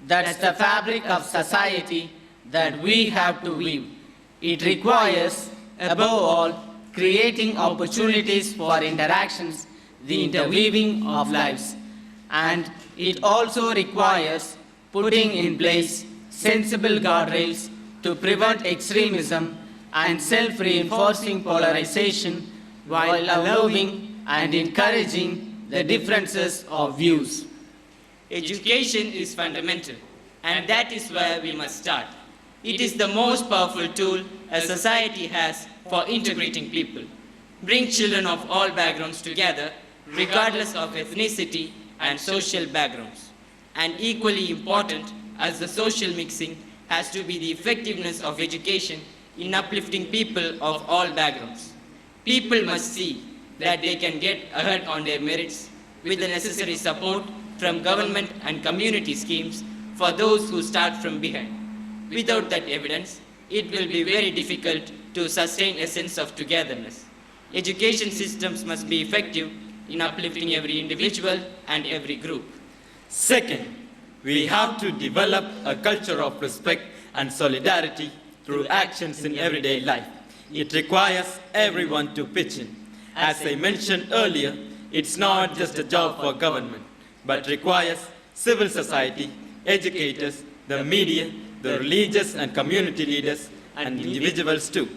That's the fabric of society that we have to weave. It requires, above all, creating opportunities for interactions, the interweaving of lives. And it also requires putting in place sensible guardrails to prevent extremism and self-reinforcing polarization while allowing and encouraging the differences of views. Education is fundamental, and that is where we must start. It is the most powerful tool a society has for integrating people. Bring children of all backgrounds together, regardless of ethnicity and social backgrounds. And equally important as the social mixing has to be the effectiveness of education in uplifting people of all backgrounds. People must see that they can get ahead on their merits with the necessary support from government and community schemes for those who start from behind. Without that evidence, it will be very difficult to sustain a sense of togetherness. Education systems must be effective in uplifting every individual and every group. Second, we have to develop a culture of respect and solidarity through actions in everyday life. It requires everyone to pitch in. As I mentioned earlier, it's not just a job for government, but requires civil society, educators, the media, the religious and community leaders, and individuals too.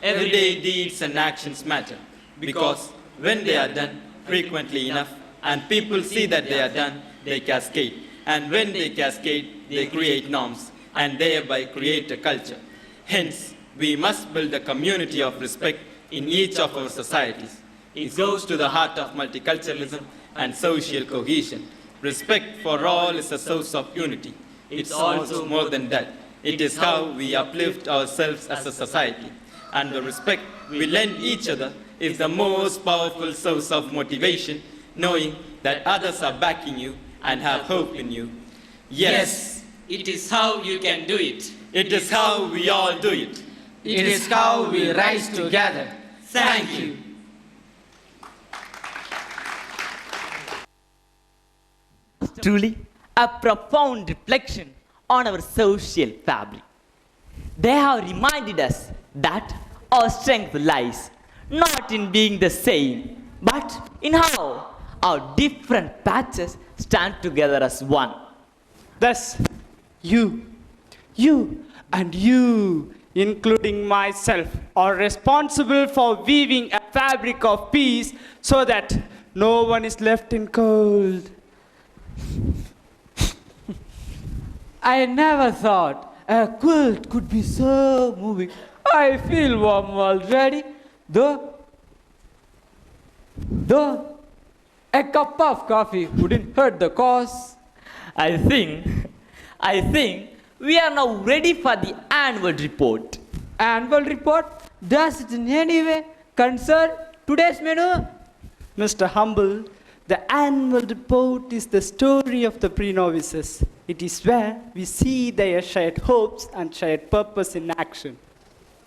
Everyday deeds and actions matter, because when they are done frequently enough, and people see that they are done, they cascade. And when they cascade, they create norms, and thereby create a culture. Hence, We must build a community of respect in each of our societies. It goes to the heart of multiculturalism and social cohesion. Respect for all is a source of unity. It's also more than that. It is how we uplift ourselves as a society. And the respect we lend each other is the most powerful source of motivation, knowing that others are backing you and have hope in you. Yes, it is how you can do it. it is how we all do it. It is how we rise together. Thank you. Truly, a profound reflection on our social fabric. They have reminded us that our strength lies not in being the same, but in how our different patches stand together as one. Thus, you, and you, including myself, are responsible for weaving a fabric of peace so that no one is left in cold. I never thought a quilt could be so moving. I feel warm already, though a cup of coffee wouldn't hurt the cause. I think we are now ready for the annual report. Annual report? Does it in any way concern today's menu? Mr. Humble, the annual report is the story of the pre-novices. It is where we see their shared hopes and shared purpose in action.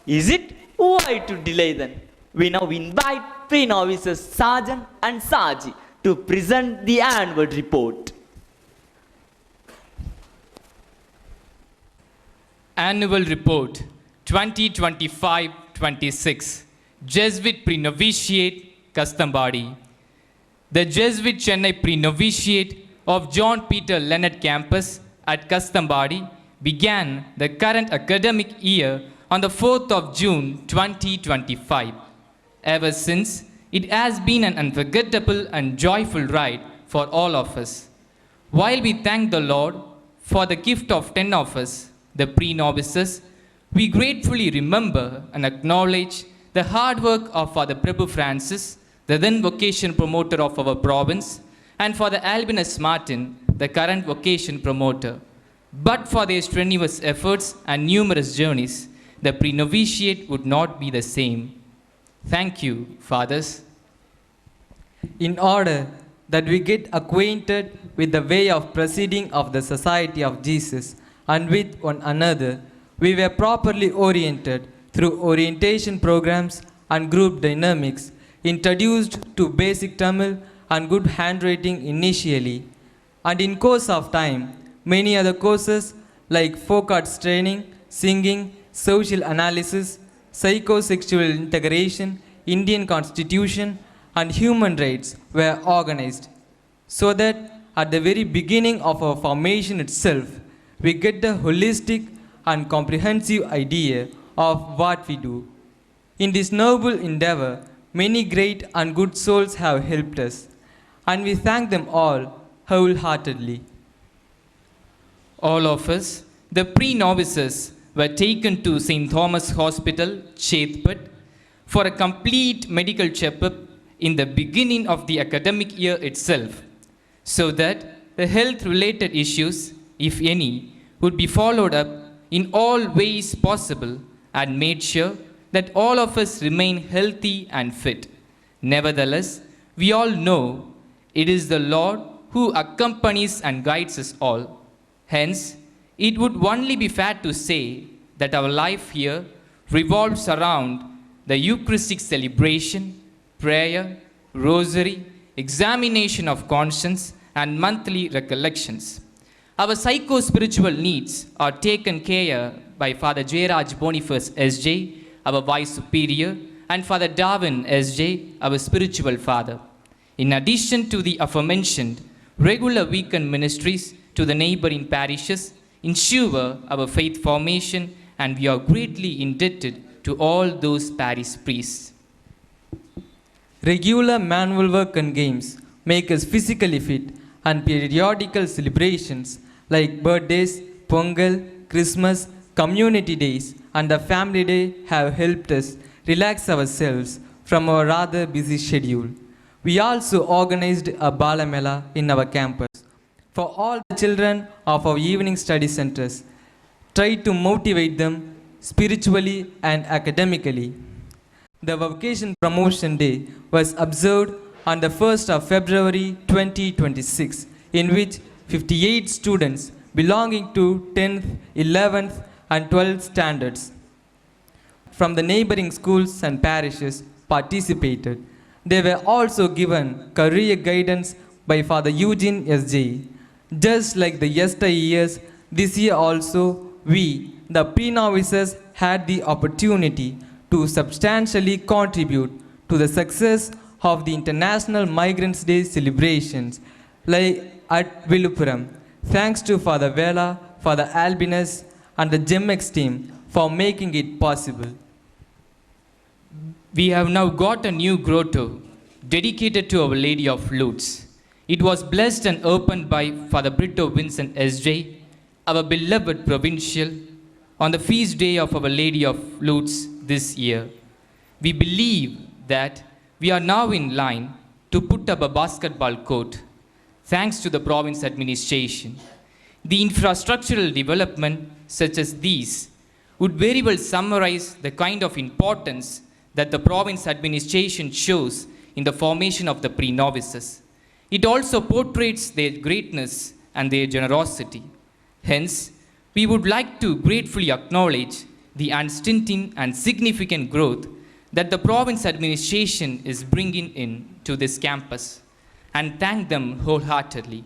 Is it? Why to delay then? We now invite pre-novices Sajan and Shaji to present the annual report. Annual Report 2025-26 Jesuit Pre-novitiate Custom-body. The Jesuit Chennai Pre-novitiate of John Peter Leonard campus at Custom-body began the current academic year on the 4th of June 2025. Ever since, it has been an unforgettable and joyful ride for all of us. While we thank the Lord for the gift of 10 of us, the pre-novices, we gratefully remember and acknowledge the hard work of Father Prabhu Francis, the then vocation promoter of our province, and Father Albinus Martin, the current vocation promoter. But for their strenuous efforts and numerous journeys, the pre-novitiate would not be the same. Thank you, fathers. In order that we get acquainted with the way of proceeding of the Society of Jesus and with one another, we were properly oriented through orientation programs and group dynamics, introduced to basic Tamil and good handwriting initially, and in course of time, many other courses like folk arts training, singing, social analysis, psychosexual integration, Indian Constitution, and human rights were organized, so that at the very beginning of our formation itself, we get the holistic and comprehensive idea of what we do. In this noble endeavor, many great and good souls have helped us, and we thank them all wholeheartedly. All of us, the pre-novices, were taken to St. Thomas Hospital, Chetpat, for a complete medical checkup in the beginning of the academic year itself, so that the health-related issues, if any, would be followed up in all ways possible and made sure that all of us remain healthy and fit. Nevertheless, we all know it is the Lord who accompanies and guides us all. Hence, it would only be fair to say that our life here revolves around the Eucharistic celebration, prayer, rosary, examination of conscience, and monthly recollections. Our psycho-spiritual needs are taken care by Father Jairaj Boniface S.J., our Vice Superior, and Father Darwin S.J., our spiritual father. In addition to the aforementioned, regular weekend ministries to the neighboring parishes ensure our faith formation, and we are greatly indebted to all those parish priests. Regular manual work and games make us physically fit, and periodical celebrations like birthdays, Pongal, Christmas, community days, and the family day have helped us relax ourselves from our rather busy schedule. We also organized a Balamela in our campus for all the children of our evening study centers, tried to motivate them spiritually and academically. The Vocation Promotion Day was observed on the 1st of February 2026, in which 58 students belonging to 10th, 11th and 12th standards from the neighboring schools and parishes participated. They were also given career guidance by Father Eugene S.J. Just like the yesteryears, this year also we, the pre-novices, had the opportunity to substantially contribute to the success of the International Migrants' Day celebrations, like at Viluppuram. Thanks to Father Vela, Father Albinus, and the GEMX team for making it possible. We have now got a new grotto dedicated to Our Lady of Lutes. It was blessed and opened by Father Britto Vincent S.J., our beloved Provincial, on the feast day of Our Lady of Lutes this year. We believe that we are now in line to put up a basketball court, thanks to the province administration. The infrastructural development such as these would very well summarize the kind of importance that the province administration shows in the formation of the pre-novices. It also portrays their greatness and their generosity. Hence, we would like to gratefully acknowledge the unstinting and significant growth that the province administration is bringing in to this campus, and thank them wholeheartedly,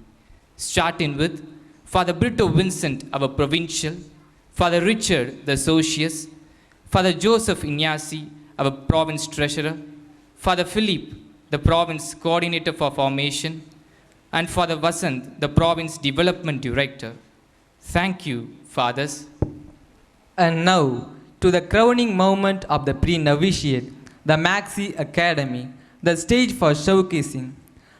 starting with Father Britto Vincent, our Provincial, Father Richard, the Socius, Father Joseph Ignasi, our Province Treasurer, Father Philip, the Province Coordinator for Formation, and Father Vasant, the Province Development Director. Thank you, Fathers. And now, to the crowning moment of the pre-novitiate, the Maxi-Academy, the stage for showcasing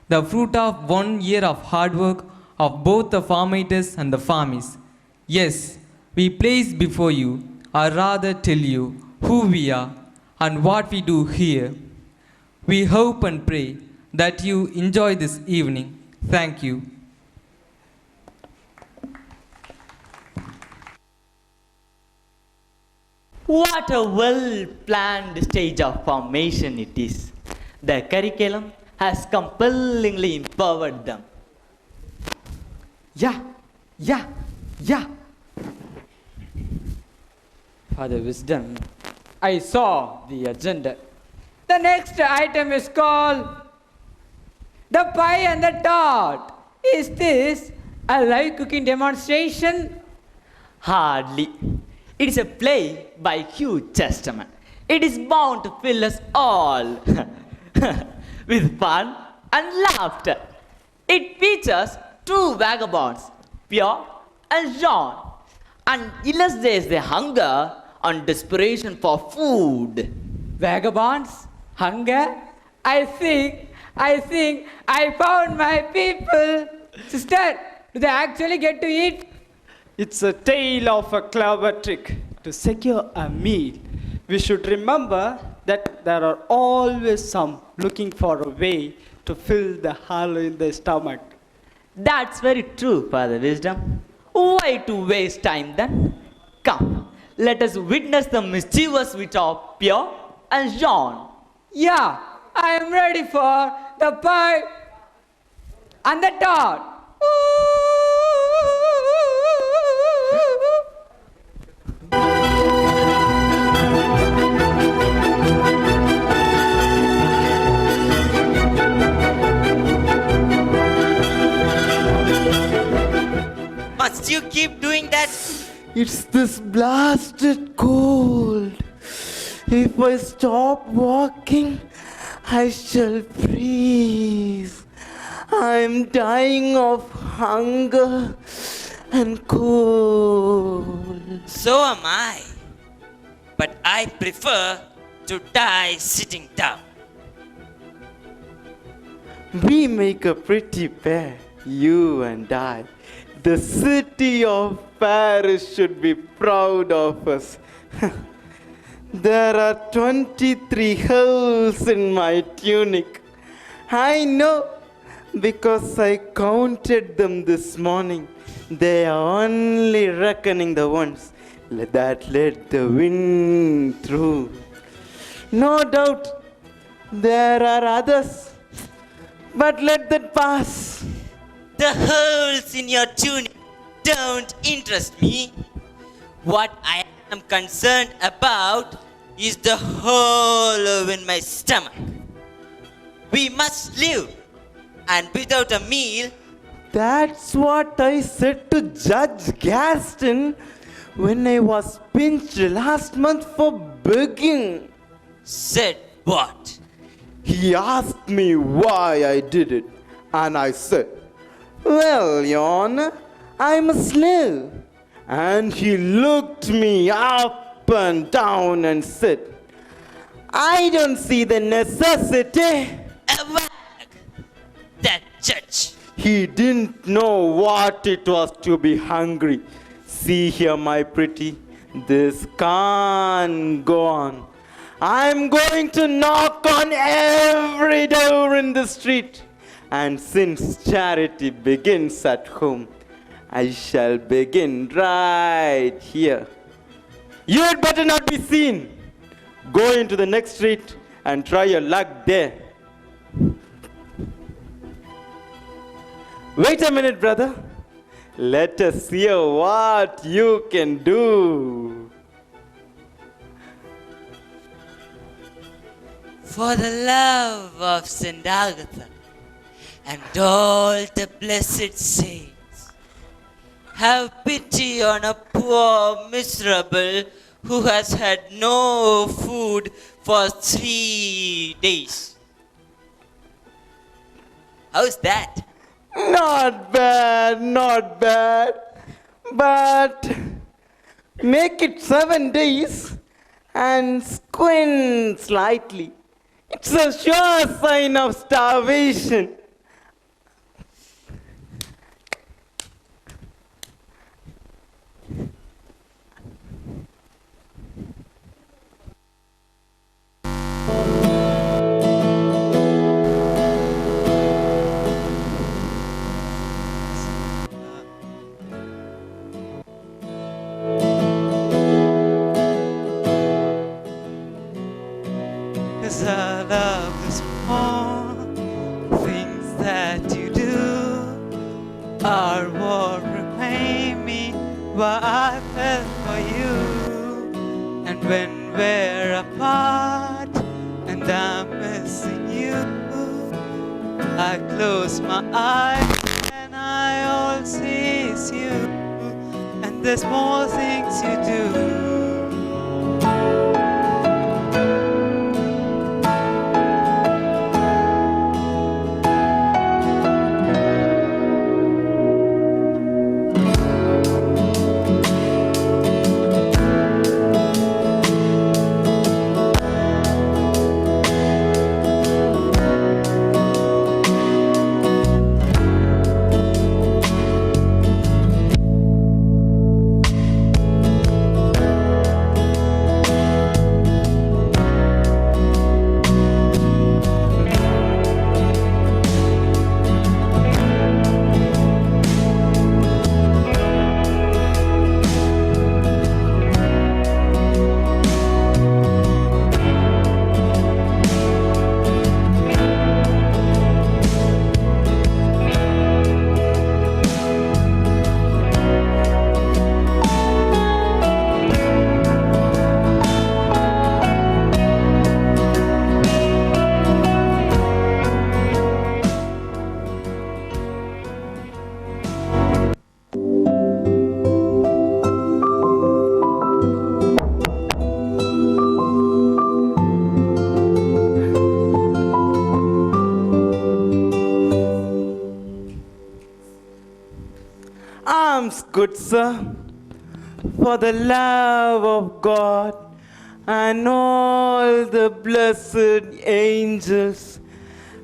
the fruit of 1 year of hard work of both the formators and the farmies. Yes, we place before you, or rather tell you, who we are and what we do here. We hope and pray that you enjoy this evening. Thank you. What a well-planned stage of formation it is. The curriculum has compellingly empowered them. Yeah. Father Wisdom, I saw the agenda. The next item is called the pie and the tart. Is this a live cooking demonstration? Hardly. It is a play by Hugh Chesterman. It is bound to fill us all with fun and laughter. It features two vagabonds, Pierre and Jean, and illustrates their hunger and desperation for food. Vagabonds? Hunger? I think I found my people. Sister, do they actually get to eat? It's a tale of a clever trick to secure a meal. We should remember that there are always some looking for a way to fill the hollow in the stomach. That's very true, Father Wisdom. Why to waste time then? Come, let us witness the mischievous wit of Pierre and Jean. Yeah, I am ready for the pie and the tart. Must you keep doing that? It's this blasted cold. If I stop walking, I shall freeze. I'm dying of hunger and cold. So am I. But I prefer to die sitting down. We make a pretty pair, you and I. The city of Paris should be proud of us. There are 23 holes in my tunic. I know because I counted them this morning. They are only reckoning the ones that let the wind through. No doubt there are others, but let that pass. The holes in your tunic don't interest me. What I am concerned about is the hole in my stomach. We must live, and without a meal. That's what I said to Judge Gaston when I was pinched last month for begging. Said what? He asked me why I did it, and I said, "Well, Your Honor, I'm a slave." And he looked me up and down and said, "I don't see the necessity." A wag! That judge. He didn't know what it was to be hungry. See here, my pretty, this can't go on. I'm going to knock on every door in the street. And since charity begins at home, I shall begin right here. You'd better not be seen. Go into the next street and try your luck there. Wait a minute, brother. Let us hear what you can do. For the love of St. Agatha and all the blessed saints, have pity on a poor miserable who has had no food for 3 days. How's that? Not bad, not bad. But make it 7 days and squint slightly. It's a sure sign of starvation. Cause I love the small things that you do are what remain me what I felt for you. And when we're apart and I'm missing you, I close my eyes and I all see is you and the small things you do. Good sir, for the love of God and all the blessed angels,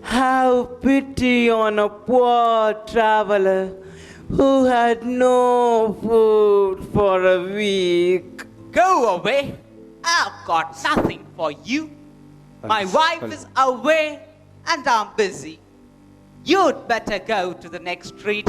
have pity on a poor traveler who had no food for a week. Go away. I've got nothing for you. My wife is away and I'm busy. You'd better go to the next street.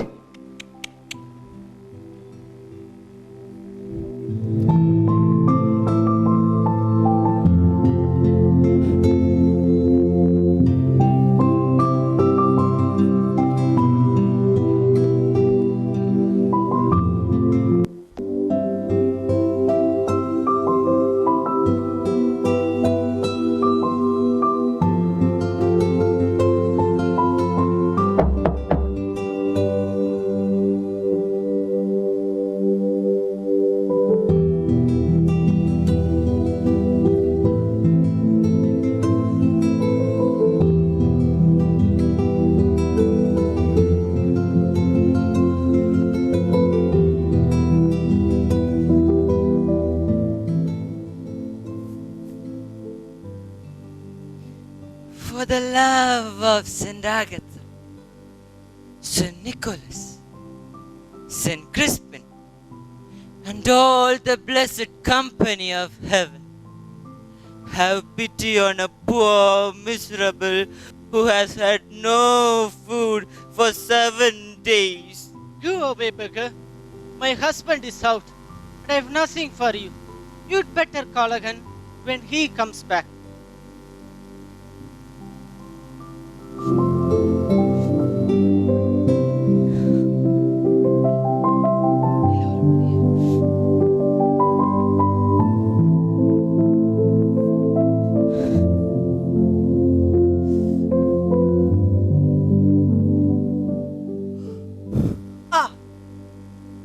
For the love of St. Agatha, St. Nicholas, St. Crispin, and all the blessed company of heaven, have pity on a poor miserable who has had no food for 7 days. Go away, beggar. My husband is out, and I have nothing for you. You'd better call again when he comes back.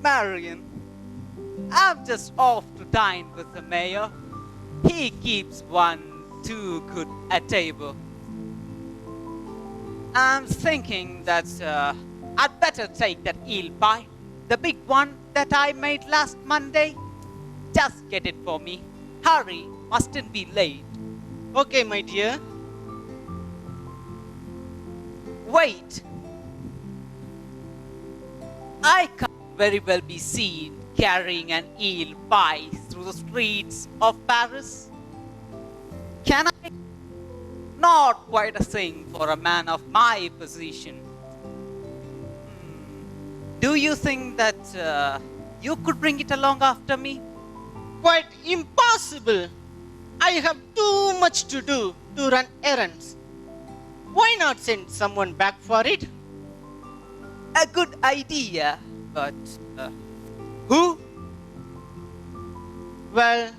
Marion, I'm just off to dine with the mayor. He keeps one too good at table. I'm thinking that I'd better take that eel pie, the big one that I made last Monday. Just get it for me. Hurry, mustn't be late. Okay, my dear. Wait. I can't very well be seen carrying an eel pie through the streets of Paris. Can I? Not quite a thing for a man of my position. Do you think that you could bring it along after me? Quite impossible. I have too much to do to run errands. Why not send someone back for it? A good idea, but who? Well,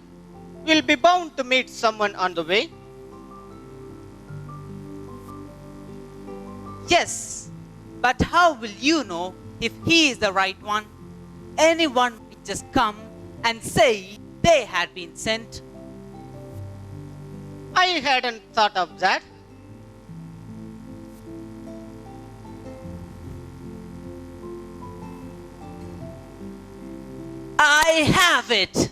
we'll be bound to meet someone on the way. Yes, but how will you know if he is the right one? Anyone would just come and say they had been sent. I hadn't thought of that. I have it!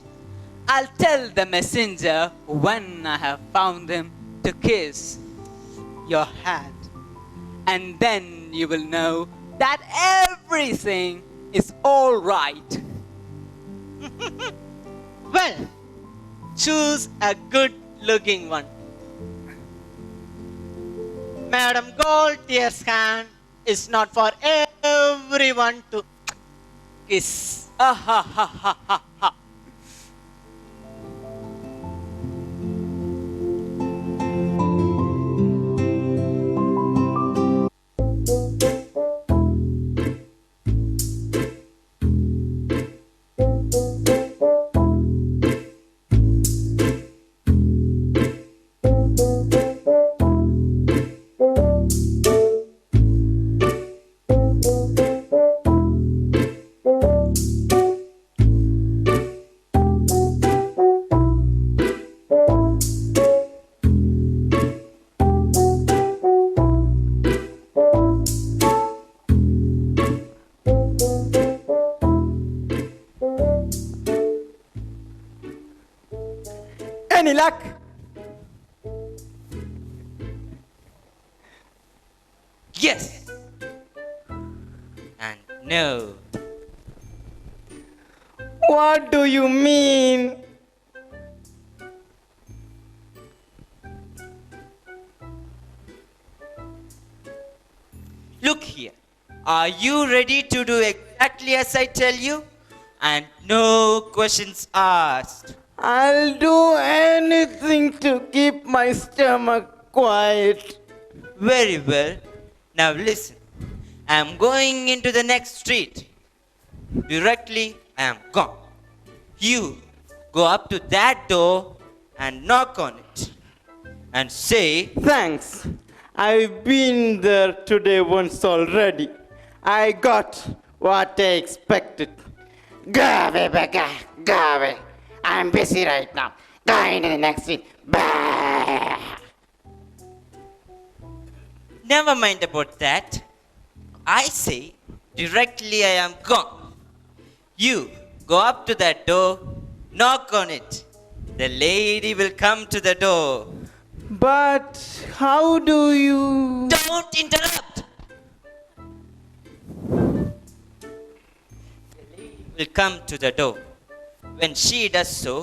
I'll tell the messenger when I have found him to kiss your hand. And then you will know that everything is all right. Well, choose a good-looking one. Madam Gaultier's hand is not for everyone to kiss. Ah ha ha ha ha ha. Any luck? Yes. And no. What do you mean? Look here. Are you ready to do exactly as I tell you? And no questions asked. I'll do anything to keep my stomach quiet. Very well. Now listen. I am going into the next street. Directly, I am gone. You go up to that door and knock on it. And say, Thanks. I've been there today once already. I got what I expected. Go away, Becca. Go away. I'm busy right now. Go into the next scene. Bah. never mind about that. I say, directly I am gone. You go up to that door, knock on it. The lady will come to the door. But how do you... Don't interrupt! The lady will come to the door. When she does so,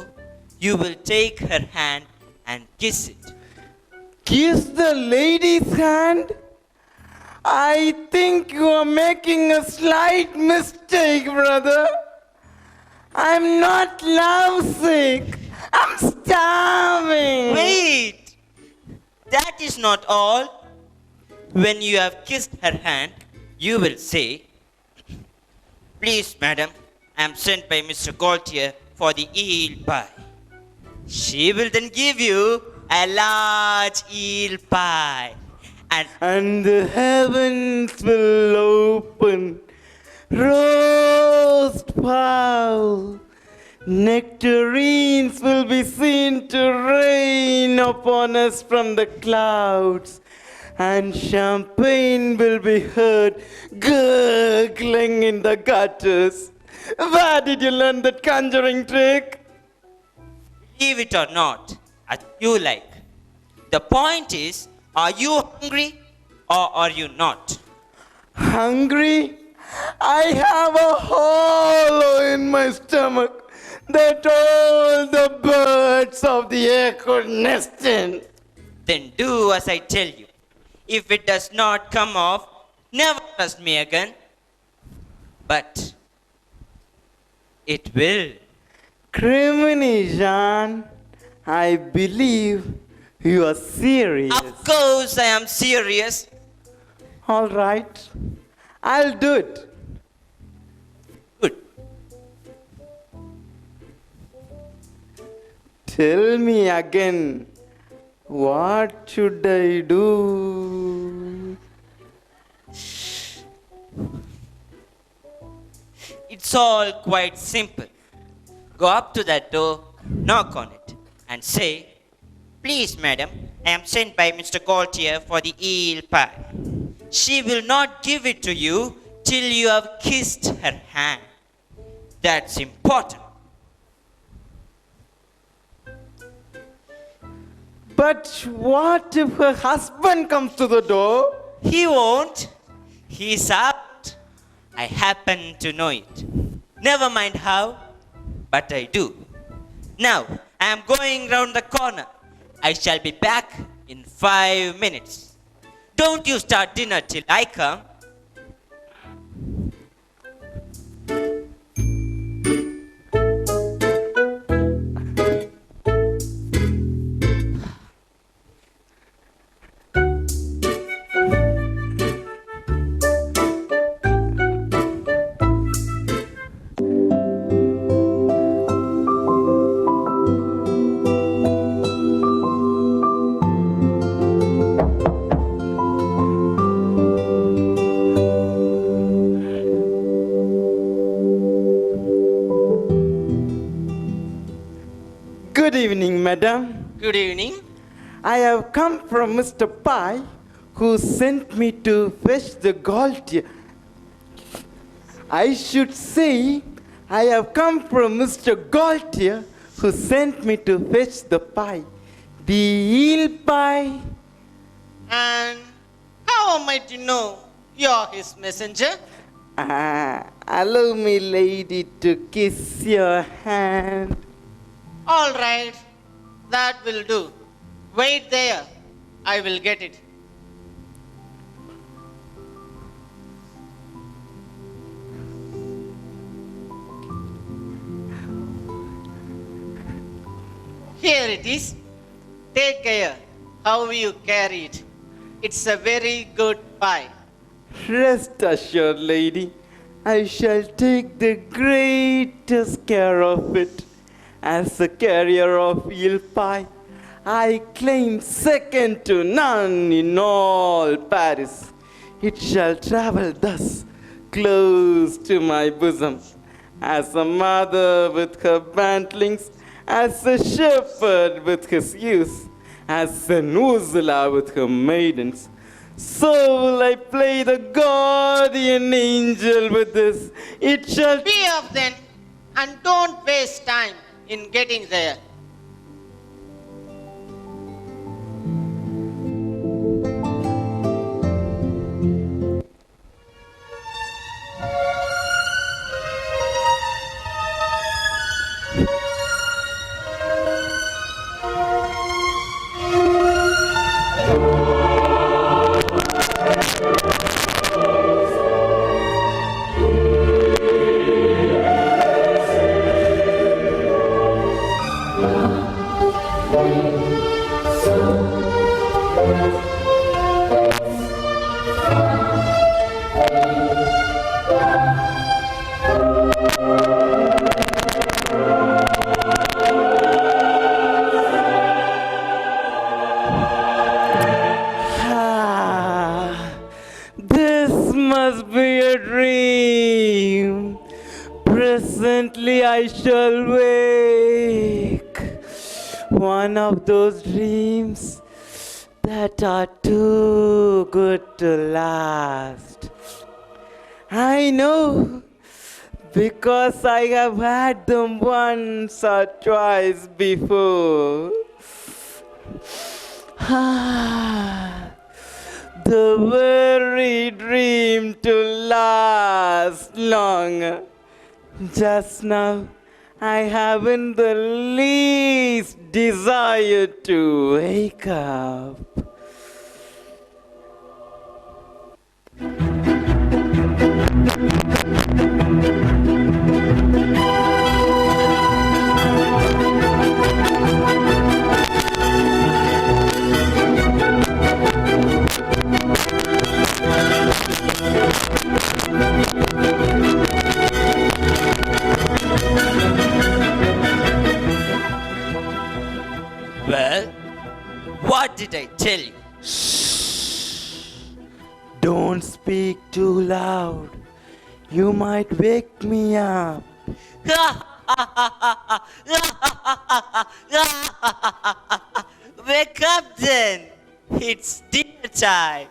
you will take her hand and kiss it. Kiss the lady's hand? I think you are making a slight mistake, brother. I'm not lovesick. I'm starving. Wait! That is not all. When you have kissed her hand, you will say, "Please, madam, I am sent by Mr. Gaultier for the eel pie." She will then give you a large eel pie. And the heavens will open. Roast fowl. Nectarines will be seen to rain upon us from the clouds. And champagne will be heard gurgling in the gutters. Where did you learn that conjuring trick? Believe it or not, as you like. The point is, are you hungry or are you not? Hungry? I have a hollow in my stomach that all the birds of the air could nest in. Then do as I tell you. If it does not come off, never trust me again. But it will. Criminy, Jean, I believe you are serious. Of course I am serious. All right, I'll do it. Good. Tell me again, what should I do? It's all quite simple. Go up to that door, knock on it, and say, "Please, madam, I am sent by Mr. Gaultier for the eel pie." She will not give it to you till you have kissed her hand. That's important. But what if her husband comes to the door? He won't. He's out. I happen to know it. Never mind how, but I do. Now, I am going round the corner. I shall be back in 5 minutes. Don't you start dinner till I come. Good evening, madam. Good evening. I have come from Mr. Pai, who sent me to fetch the Gaultier. I should say, I have come from Mr. Gaultier, who sent me to fetch the pie. The eel pie. And how am I to know you're his messenger? Allow me, lady, to kiss your hand. All right, that will do. Wait there. I will get it. Here it is. Take care how you carry it. It's a very good pie. Rest assured, lady, I shall take the greatest care of it. As a carrier of eel pie, I claim second to none in all Paris. It shall travel thus, close to my bosom, as a mother with her bantlings, as a shepherd with his ewes, as an Ursula with her maidens. So will I play the guardian angel with this. It shall be off then, and don't waste time in getting there. I shall wake. One of those dreams that are too good to last. I know, because I have had them once or twice before. The very dream to last long. Just now, I haven't the least desire to wake up. Well, what did I tell you? Don't speak too loud. You might wake me up. Wake up then. It's dinner time.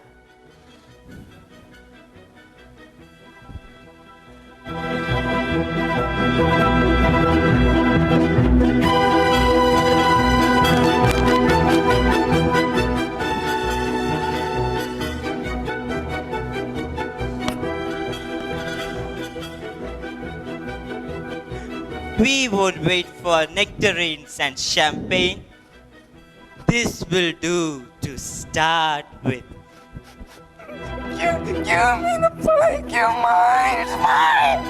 We won't wait for nectarines and champagne. This will do to start with. Give me the plate, you're mine, it's mine.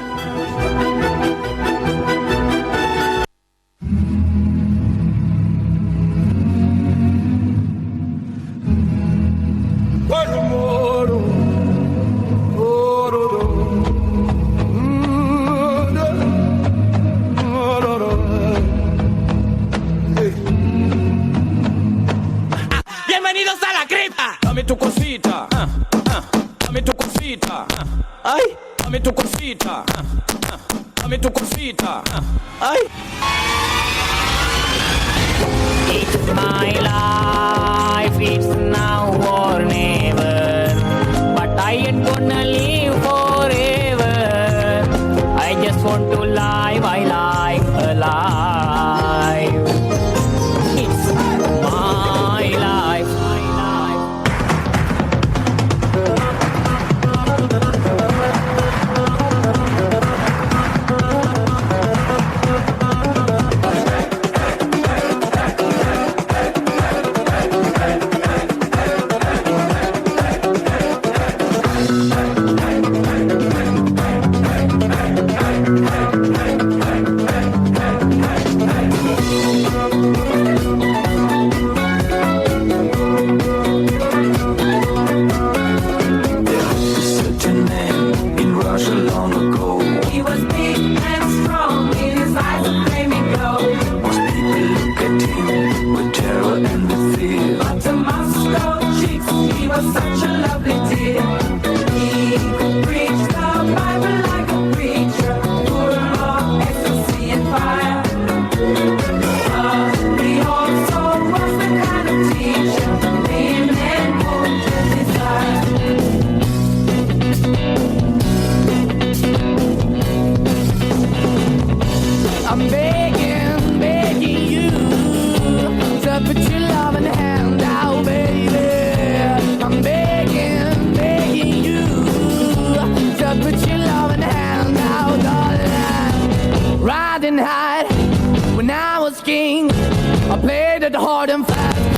Bienvenidos a la cripta. Dame tu cosita, dame tu cosita, ay, dame tu cosita, dame tu cosita, ay. It's my life, it's now or never, but I ain't gonna live forever. I just want to live, I live alive. It's my life. hard and fast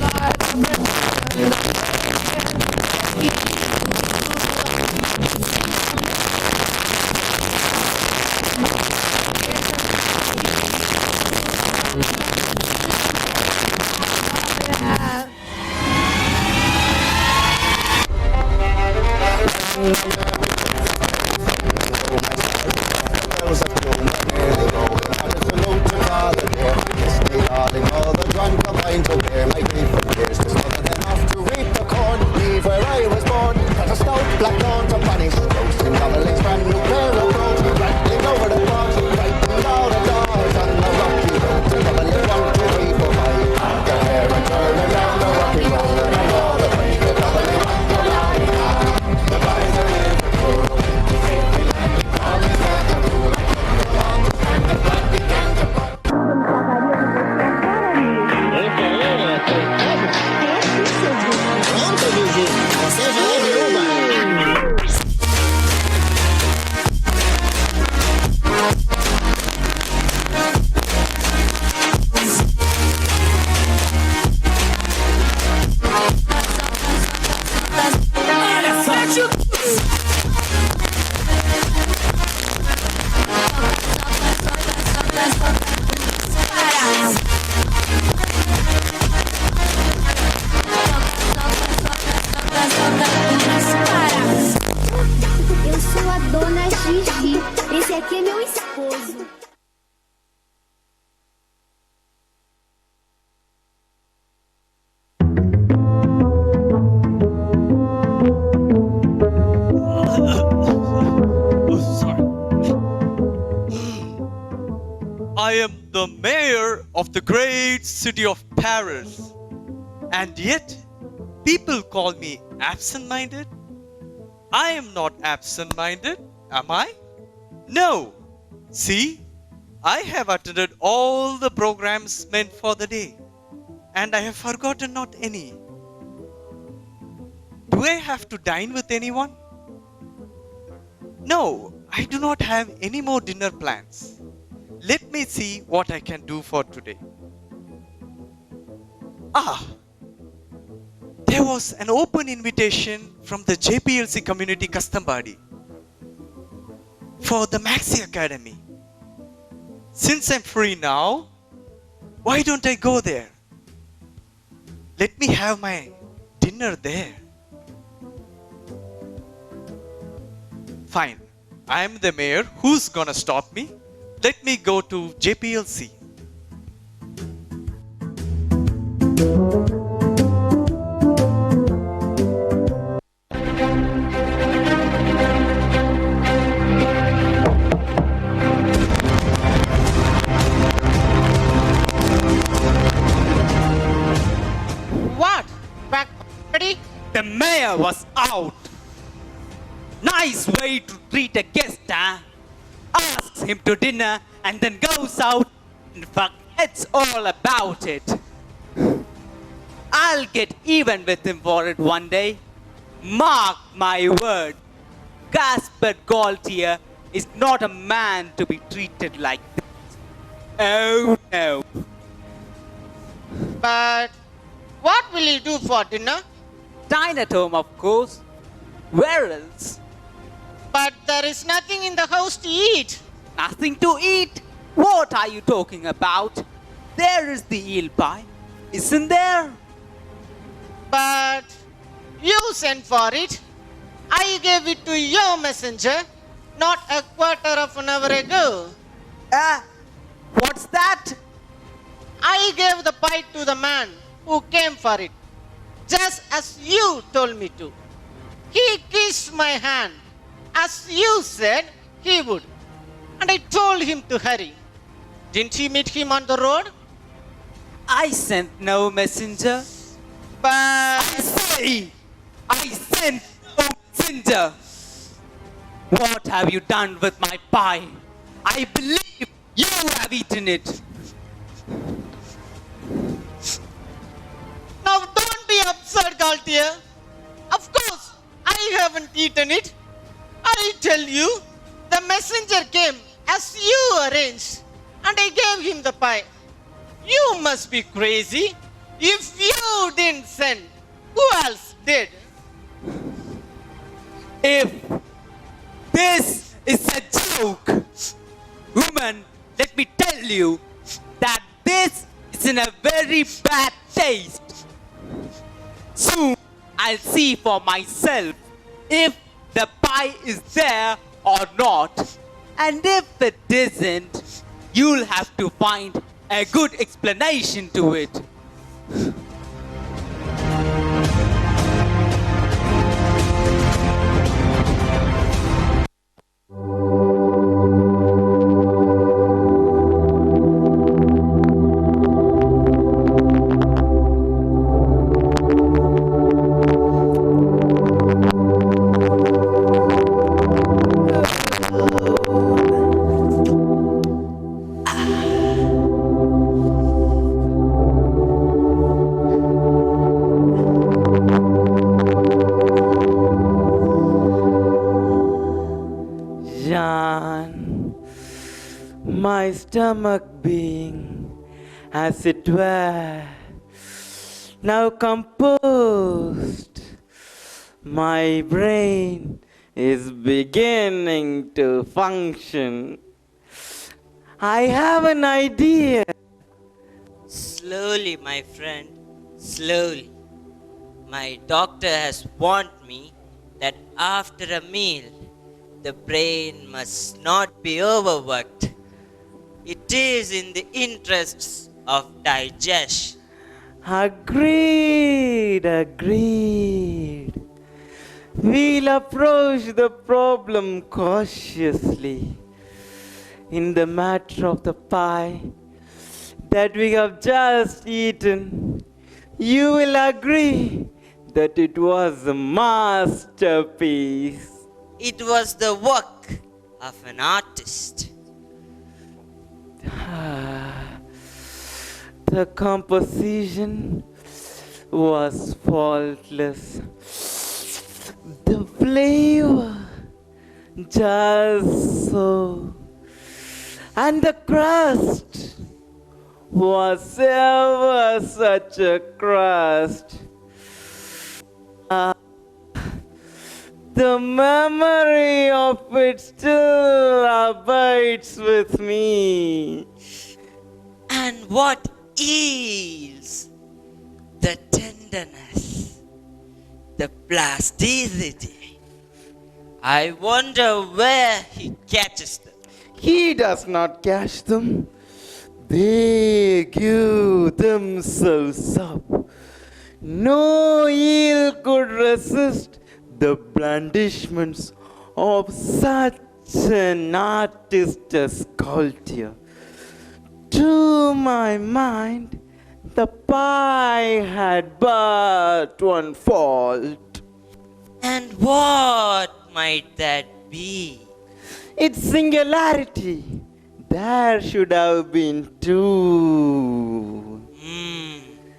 like I am the mayor of the great city of Paris, and yet people call me absent-minded. I am not absent-minded, am I? No. See, I have attended all the programs meant for the day, and I have forgotten not any. Do I have to dine with anyone? No, I do not have any more dinner plans. Let me see what I can do for today. There was an open invitation from the JPLC community custom body for the Maxi-Academy. Since I'm free now, why don't I go there? Let me have my dinner there. Fine, I'm the mayor. Who's gonna stop me? Let me go to JPLC. What? Back already? The mayor was out. Nice way to treat a guest, huh? Asks him to dinner and then goes out and forgets all about it. I'll get even with him for it one day. Mark my word. Gaspard Gaultier is not a man to be treated like this. Oh no. But what will you do for dinner? Dine at home, of course. Where else? But there is nothing in the house to eat. Nothing to eat? What are you talking about? There is the eel pie, isn't there? But you sent for it. I gave it to your messenger not a quarter of an hour ago. What's that? I gave the pie to the man who came for it, just as you told me to. He kissed my hand, as you said he would, and I told him to hurry. Didn't you meet him on the road? I sent no messenger. But I sent no messenger. What have you done with my pie? I believe you have eaten it. Now don't be absurd, Gaultier. Of course, I haven't eaten it. I tell you, the messenger came as you arranged, and I gave him the pie. You must be crazy. If you didn't send, who else did? If this is a joke, woman, let me tell you that this is in a very bad taste. Soon I'll see for myself if the pie is there or not. And if it isn't, you'll have to find a good explanation to it. My stomach being, as it were, now composed. My brain is beginning to function. I have an idea. Slowly, my friend, slowly. My doctor has warned me that after a meal, the brain must not be overworked. It is in the interests of digestion. Agreed. We'll approach the problem cautiously. In the matter of the pie that we have just eaten, you will agree that it was a masterpiece. It was the work of an artist. The composition was faultless. The flavor just so. And the crust was ever such a crust. The memory of it still abides with me. And what is the tenderness, the plasticity? I wonder where he catches them. He does not catch them. They give themselves up. No eel could resist the blandishments of such an artist as Gaultier. To my mind, the pie had but one fault. And what might that be? Its singularity. There should have been two.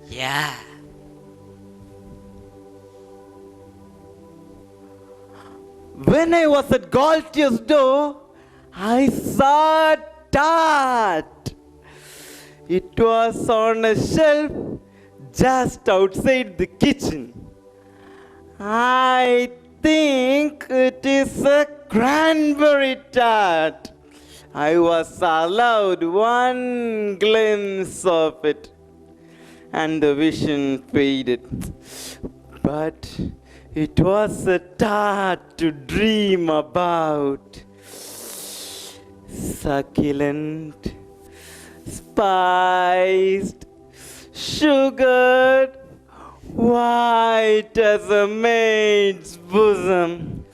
Yeah. When I was at Gaultier's door, I saw Tart. It was on a shelf just outside the kitchen. I think it is a cranberry tart. I was allowed one glimpse of it, and the vision faded. But it was a tart to dream about. Succulent, spiced, sugared, white as a maid's bosom.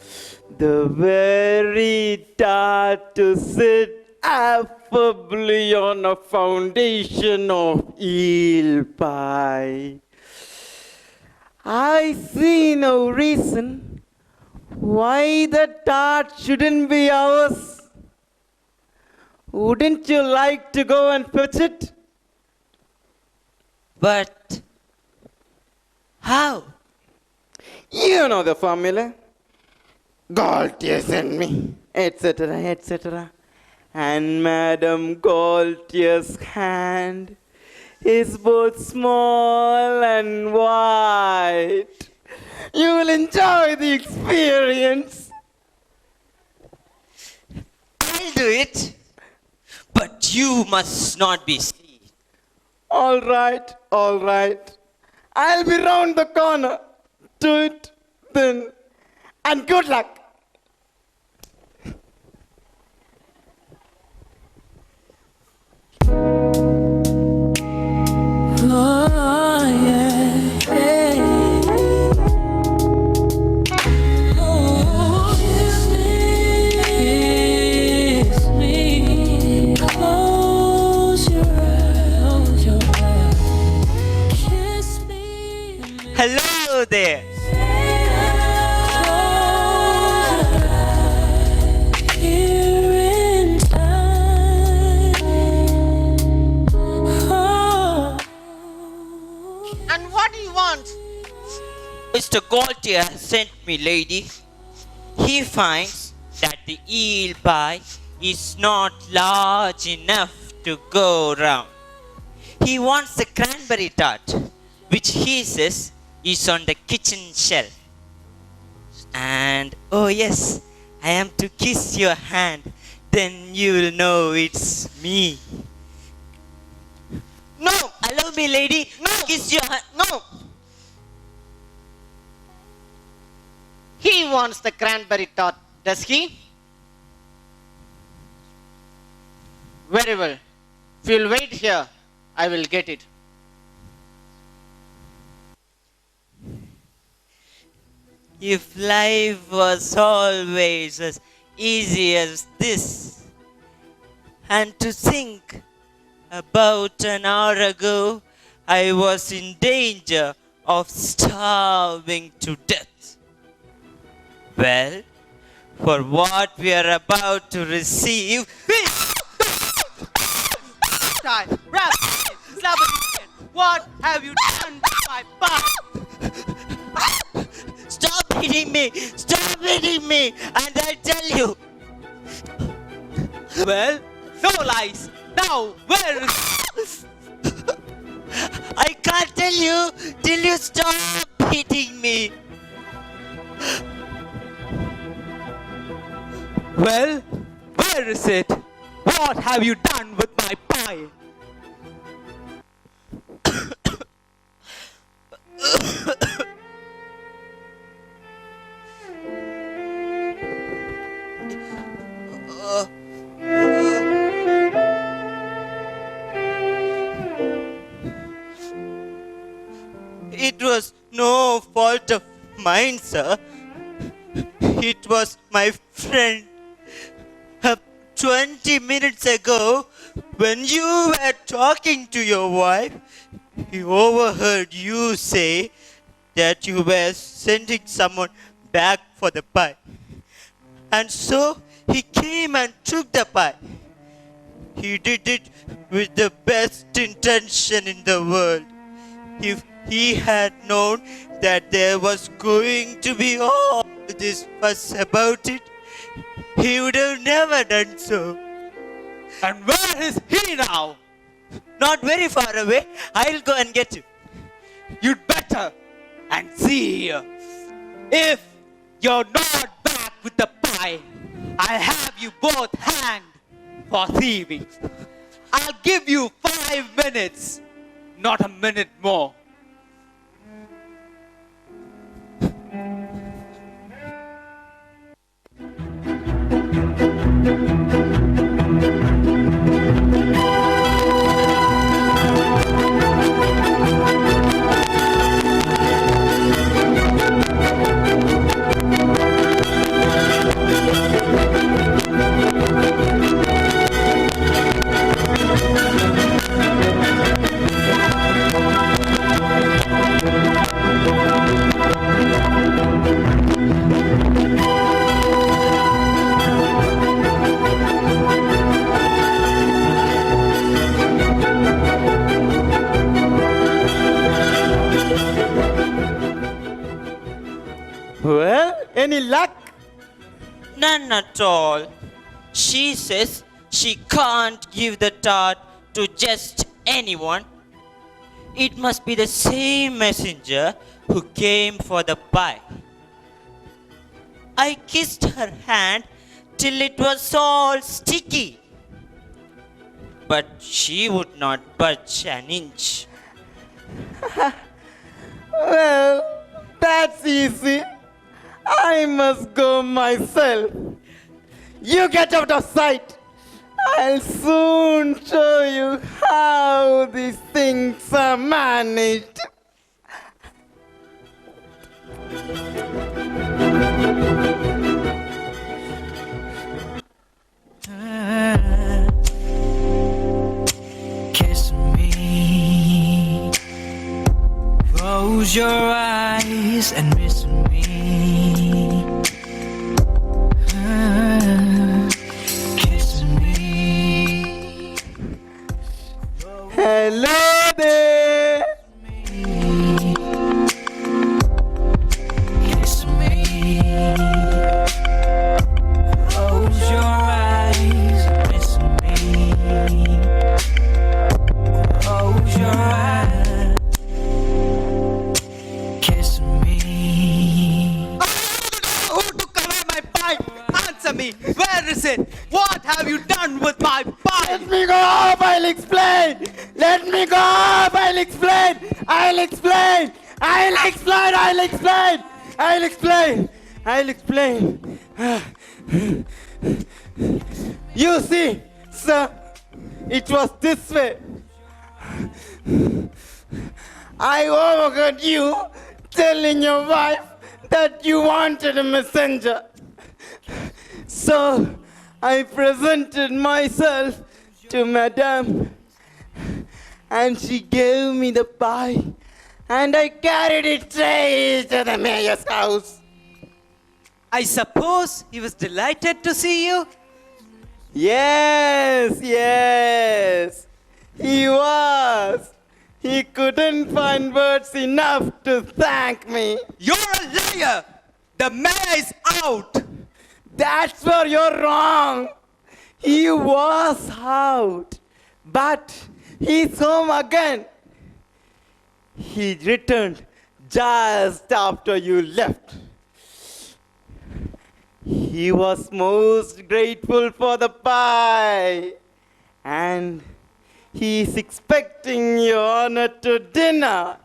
The very tart to sit affably on a foundation of eel pie. I see no reason why the tart shouldn't be ours. Wouldn't you like to go and fetch it? But how? You know the formula. Gaultier sent me, etc., etc. And Madame Gaultier's hand is both small and white. You will enjoy the experience. I'll do it. But you must not be seen. All right, all right. I'll be round the corner. Do it then. And good luck. Hello there. And what do you want? Mr. Gaultier sent me, lady. He finds that the eel pie is not large enough to go round. He wants the cranberry tart, which he says is on the kitchen shelf. And oh yes, I am to kiss your hand, then you will know it's me. No, allow me, lady. No, kiss your hand. No. He wants the cranberry tart, does he? Very well. If you'll wait here, I will get it. If life was always as easy as this, and to think, about an hour ago, I was in danger of starving to death. Well, for what we are about to receive, What have you done to my pie? Stop hitting me! Stop hitting me! And I tell you. Well, no lies. Now, where is... I can't tell you till you stop hitting me. Well, where is it? What have you done with my pie? It was no fault of mine, sir. It was my friend. 20 minutes ago, when you were talking to your wife, he overheard you say that you were sending someone back for the pie. And so he came and took the pie. He did it with the best intention in the world. If he had known that there was going to be all this fuss about it, he would have never done so. And where is he now? Not very far away. I'll go and get you. You'd better. And see here. If you're not back with the pie, I'll have you both hanged for thieving. I'll give you 5 minutes, not a minute more. Well, any luck? None at all. She says she can't give the tart to just anyone It must be the same messenger who came for the pie. I kissed her hand till it was all sticky. But she would not budge an inch. Well, that's easy. I must go myself. You get out of sight. I'll soon show you how these things are managed. Kiss me. Close your eyes and miss me. Kiss me. Hello there. Kiss me. Close your eyes and miss me. Close your eyes. Kiss me. Who took away my pipe? Answer me. Where is it? What have you done with my pipe? Let me go up, I'll explain. Let me go up, I'll explain. I'll explain. I'll explain. I'll explain. I'll explain. I'll explain. You see, sir, it was this way. I overheard you telling your wife that you wanted a messenger. So I presented myself to Madame, and she gave me the pie, and I carried it straight to the mayor's house. I suppose he was delighted to see you? Yes, yes, he was. He couldn't find words enough to thank me. You're a liar! The mayor is out! That's where you're wrong. He was out, but he's home again. He returned just after you left. He was most grateful for the pie, and he's expecting your honor to dinner.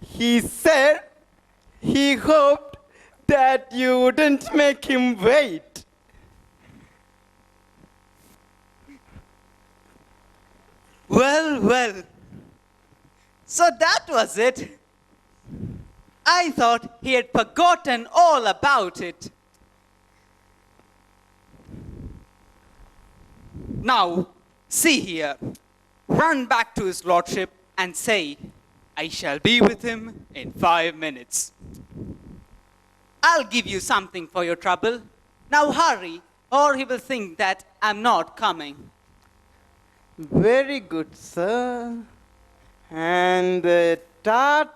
He said he hoped that you wouldn't make him wait. Well, well. So that was it. I thought he had forgotten all about it. Now, see here. Run back to his lordship and say, I shall be with him in 5 minutes. I'll give you something for your trouble. Now hurry, or he will think that I'm not coming. Very good, sir. And the tart?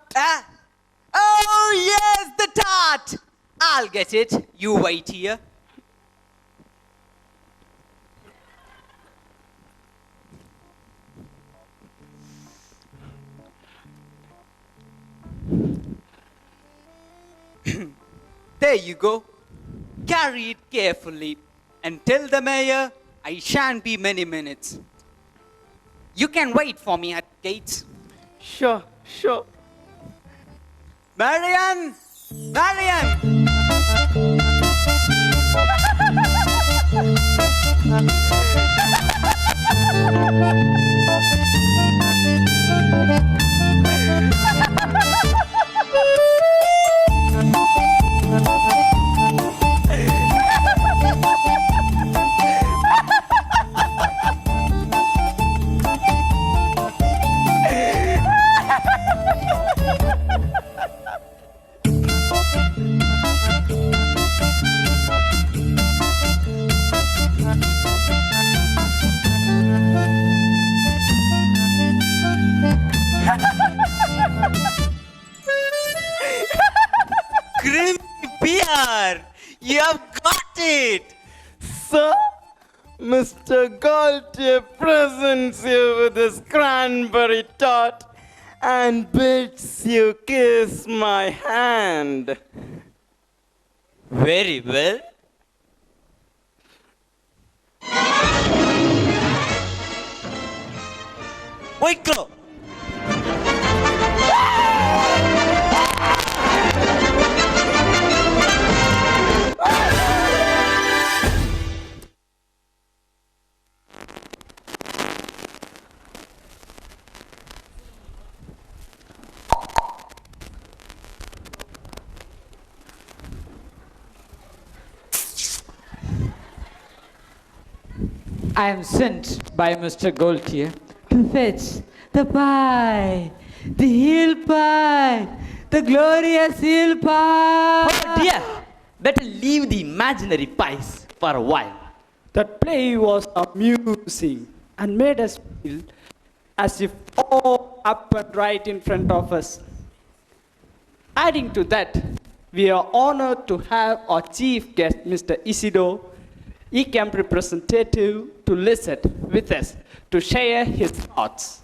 Oh, yes, the tart! I'll get it. You wait here. There you go. Carry it carefully and tell the mayor I shan't be many minutes. You can wait for me at gates. Sure, sure. Marian! Marian! Grim Bear! You have got it! Sir, Mr. Gaultier presents you with this cranberry tart and bids you kiss my hand. Very well. White Claw. I am sent by Mr. Gaultier to fetch the pie, the heel pie, the glorious heel pie. Oh dear, better leave the imaginary pies for a while. That play was amusing and made us feel as if all happened right in front of us. Adding to that, we are honored to have our chief guest, Mr. Isidore, ICAM representative to LICET, with us to share his thoughts.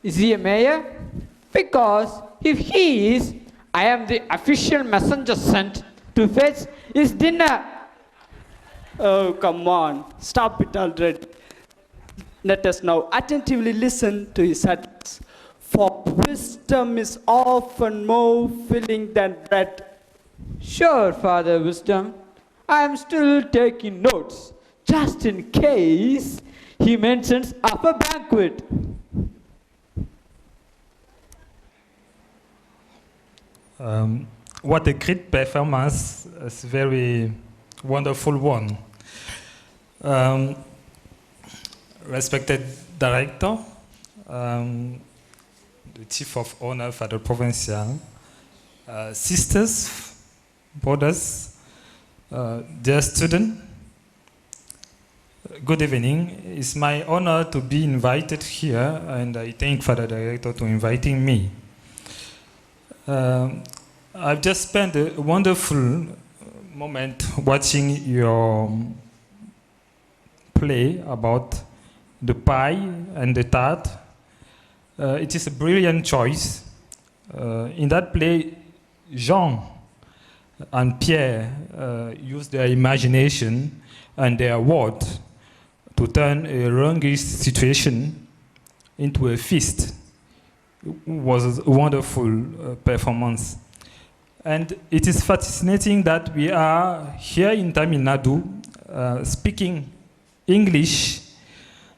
Is he a mayor? Because if he is, I am the official messenger sent to fetch his dinner. Oh, come on, stop it already. Let us now attentively listen to his address. For wisdom is often more filling than bread. Sure, Father Wisdom. I am still taking notes, just in case he mentions of a banquet. What a great performance, it's a very wonderful one. Respected director, the chief of honor for the Provincial, sisters, brothers, dear student, good evening. It's my honor to be invited here, and I thank Father Director for inviting me. I've just spent a wonderful moment watching your play about the pie and the tart. It is a brilliant choice. In that play, Jean and Pierre used their imagination and their words to turn a wrongish situation into a feast. It was a wonderful performance. And it is fascinating that we are here in Tamil Nadu speaking English